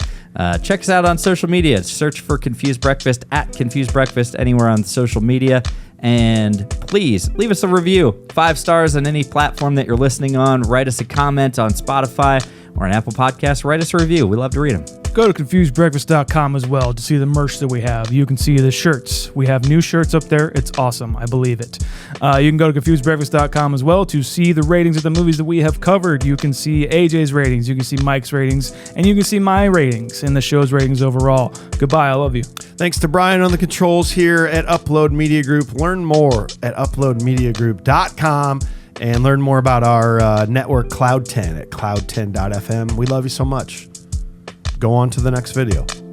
Check us out on social media. Search for Confused Breakfast at Confused Breakfast anywhere on social media. And please leave us a review. 5 stars on any platform that you're listening on. Write us a comment on Spotify. or on Apple Podcasts, write us a review. We love to read them. Go to confusedbreakfast.com as well to see the merch that we have. You can see the shirts. We have new shirts up there. It's awesome. I believe it. You can go to confusedbreakfast.com as well to see the ratings of the movies that we have covered. You can see AJ's ratings. You can see Mike's ratings. And you can see my ratings and the show's ratings overall. Goodbye. I love you. Thanks to Brian on the controls here at Upload Media Group. Learn more at uploadmediagroup.com. And learn more about our network Cloud 10 at cloud10.fm. We love you so much. Go on to the next video.